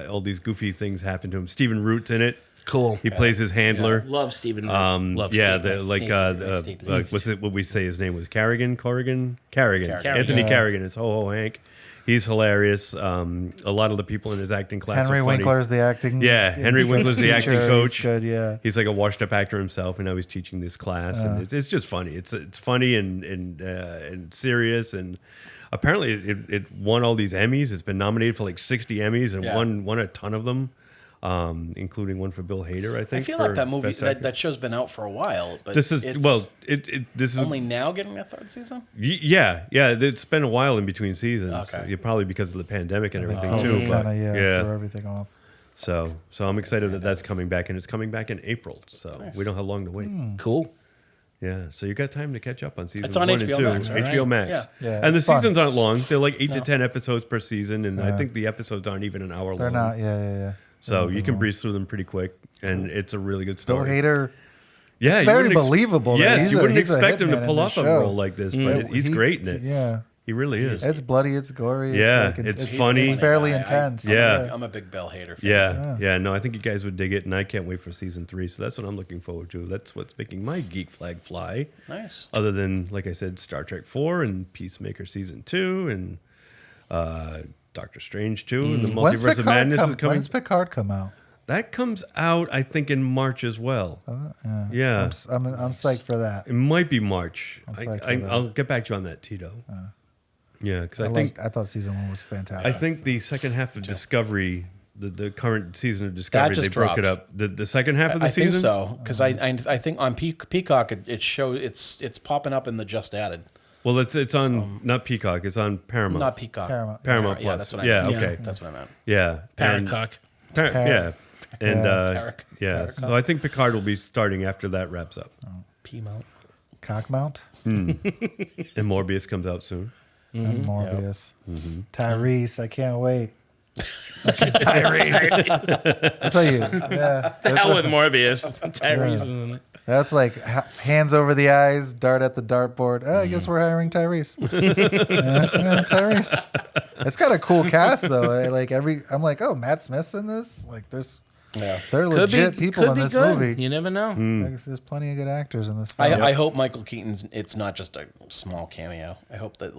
all these goofy things happen to him. Stephen Root's in it. Cool. He plays his handler. Love Stephen Root. Love Yeah, Stephen. what we say his name was Carrigan. Anthony Carrigan is Ho Ho Hank. He's hilarious. A lot of the people in his acting class Henry are funny. Winkler's the acting. Yeah, Henry Winkler's the acting coach. He's good, yeah. He's like a washed-up actor himself, and now he's teaching this class, and it's just funny. It's funny and serious, and apparently it won all these Emmys. It's been nominated for like 60 Emmys and won a ton of them. Including one for Bill Hader, I think. I feel like that movie, that show's been out for a while, but this is this is only now getting a third season. Yeah, it's been a while in between seasons. Okay. Probably because of the pandemic and everything too. But threw everything off. So I'm excited that that's coming back, and it's coming back in April. So we don't have long to wait. Cool. Yeah, so you got time to catch up on season it's on 1 HBO and 2. Max, right? HBO Max. Yeah, and the fun. seasons aren't long. They're like 8 to 10 episodes per season, and I think the episodes aren't even an hour long. They're not. Yeah. So you can breeze through them pretty quick, and it's a really good Bill story. Hader. Yeah, it's very believable. Yes, you wouldn't he's expect him to hitman pull in off the a show. role like this, but he's great in it. Yeah, he really is. It's bloody. It's gory. Yeah, it's, like, it's funny. It's fairly intense. I'm a big Bill Hader fan. Yeah. No, I think you guys would dig it, and I can't wait for season 3. So that's what I'm looking forward to. That's what's making my geek flag fly. Nice. Other than, like I said, Star Trek 4 and Peacemaker season 2 and Doctor Strange 2 and the Multiverse of Madness is coming. When's Picard come out? That comes out, I think, in March as well. Yeah. I'm psyched for that. It might be March. I'm I'll get back to you on that, Tito. Yeah, because I thought season 1 was fantastic. I think the second half of Discovery, the current season of Discovery, that just they broke it up. The second half of the season? I think so, because I think on Peacock it shows it's popping up in the just added. Well, it's on not Peacock. It's on Paramount. Not Peacock. Paramount Plus. Yeah, that's what I meant. Okay. That's what I meant. Yeah. Paracock. Yeah. And Tarek. So I think Picard will be starting after that wraps up. P-mount. Cockmount. And Morbius comes out soon. And Morbius. Tyrese, I can't wait. Tyrese. I'll tell you. Yeah. The hell with Morbius. Tyrese. Yeah. That's like hands over the eyes, dart at the dartboard. I guess we're hiring Tyrese. Tyrese. It's got a cool cast though. I'm like, oh, Matt Smith's in this. Like, they're legit people in this movie. You never know. There's plenty of good actors in this film. I hope Michael Keaton's. It's not just a small cameo. I hope that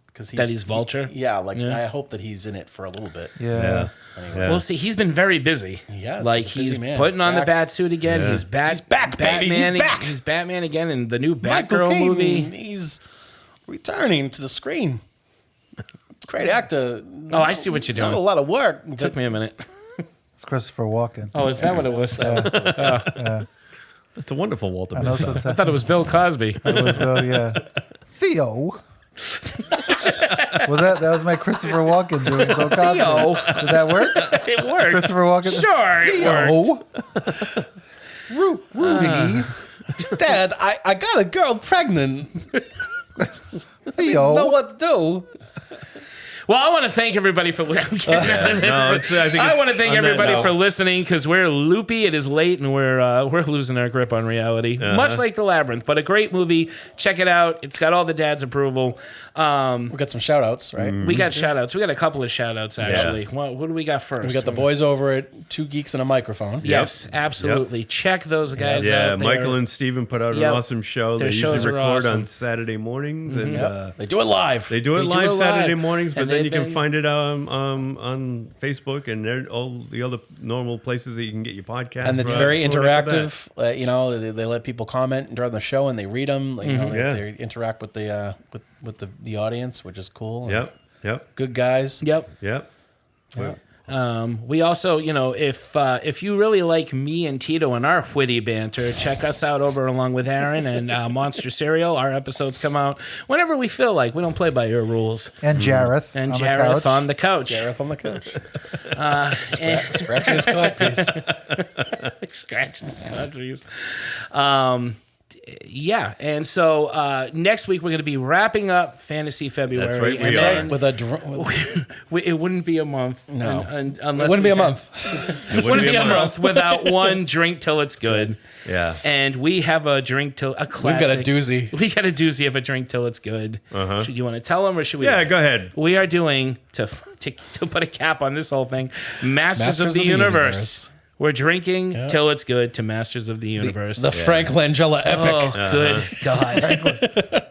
because he's Vulture. I hope that he's in it for a little bit. Yeah. Anyway. Well, see, he's been very busy. Yes, like he's a busy man. putting on the bat suit again. Yeah. He's back. He's back, baby. Batman. He's back. He's Batman again in the new Michael Batgirl Keaton, movie. He's returning to the screen. Great actor. Oh, I see what you're doing. Not a lot of work. It took me a minute. It's Christopher Walken. Oh, is that what it was? Yeah. It's a wonderful Walter. I know Mitty. sometimes. I thought it was Bill Cosby. It was Bill, yeah. Theo. That was my Christopher Walken doing Bill Cosby. Theo. Did that work? It worked. Christopher Walken. Sure, it worked. Rudy. Dad, I got a girl pregnant. Theo. I don't know what to do. Well, I want to thank everybody for listening. I want to thank everybody for listening because we're loopy. It is late, and we're losing our grip on reality, much like The Labyrinth. But a great movie. Check it out. It's got all the dad's approval. We got some shout outs, right? We got shout outs. We got a couple of shout outs, actually. Yeah. What do we got first? We got the boys over at Two Geeks and a Microphone. Yes, absolutely. Check those guys out. Yeah, Michael and Steven put out an awesome show. Their they usually record awesome. on Saturday mornings. And they do it live. They do it live Saturday mornings, but then you can find it on Facebook and all the other normal places that you can get your podcast. And it's very interactive. They let people comment during the show and they read them. They interact with the the audience, which is cool. Yep. Good guys. Yep. We also, if you really like me and Tito and our witty banter, check us out over along with Aaron and Monster Cereal. Our episodes come out whenever we feel like. We don't play by your rules. And Jareth. And Jareth on the couch. Jareth on the couch. Scratching his codpiece. Scratching his codpiece. Yeah, and so next week we're going to be wrapping up Fantasy February. That's right, and we are. With a it wouldn't be a month. No. Unless it wouldn't be a month. It wouldn't be a month without one drink till it's good. Yeah. And we have a drink till a classic. We've got a doozy. We got a doozy of a drink till it's good. Should you want to tell them or should we? Yeah, go ahead. We are doing to put a cap on this whole thing. Masters of the Universe. We're drinking till it's good to Masters of the Universe. The Frank Langella epic. Oh, good God.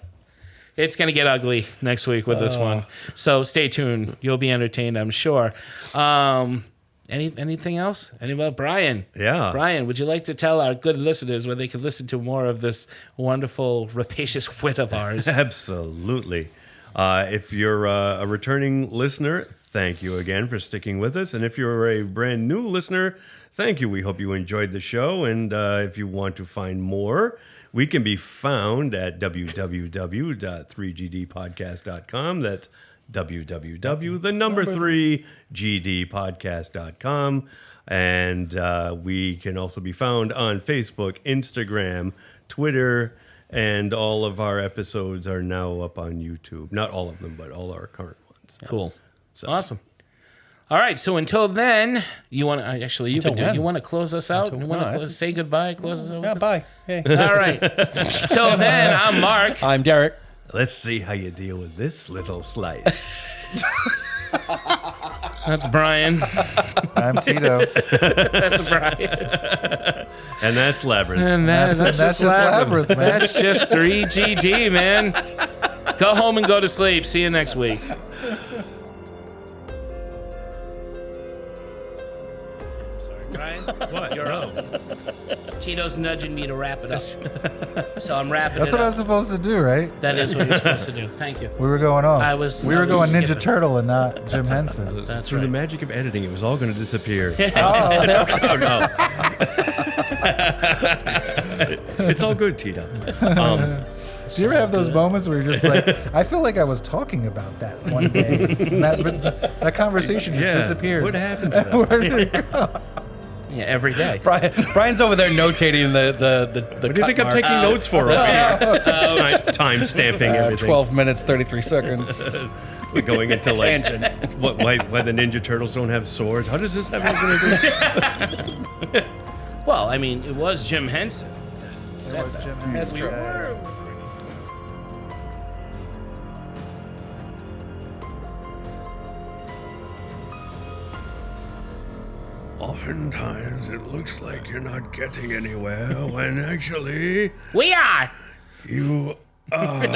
It's going to get ugly next week with this one. So stay tuned. You'll be entertained, I'm sure. Anything else? Anybody? Brian. Yeah. Brian, would you like to tell our good listeners where they can listen to more of this wonderful, rapacious wit of ours? Absolutely. If you're a returning listener, thank you again for sticking with us. And if you're a brand new listener, thank you. We hope you enjoyed the show. And if you want to find more, we can be found at www.3gdpodcast.com. That's www.3gdpodcast.com. And we can also be found on Facebook, Instagram, Twitter, and all of our episodes are now up on YouTube. Not all of them, but all our current ones. Cool. So. Awesome. All right. So until then, you want to actually you want to close us out? You want to say goodbye? Close us out. Yeah, bye. Hey. All right. Till then, I'm Mark. I'm Derek. Let's see how you deal with this little slice. That's Brian. I'm Tito. That's Brian. And that's Labyrinth. And that's just Labyrinth, man. That's just 3GD, man. Go home and go to sleep. See you next week. Brian? What? You're up. Tito's nudging me to wrap it up. So I'm wrapping That's it what I up. was supposed to do, right? That is what you're supposed to do. Thank you. We were going off. We were going Ninja skipping. Turtle and not Jim Henson. That's Through right. the magic of editing, it was all going to disappear. Oh, there we Oh, no. It's all good, Tito. Do you ever have those moments where you're just like, I feel like I was talking about that one day, and that conversation just disappeared. What happened to that? Where did it go? Yeah, every day. Brian's over there notating the What do you think I'm taking notes for? Time stamping everything. 12 minutes, 33 seconds. We're going into like Tangent. why the Ninja Turtles don't have swords? How does this have anything to do? Well, I mean, it was Jim Henson that said that. That's true. Oftentimes, it looks like you're not getting anywhere when actually We are! you are.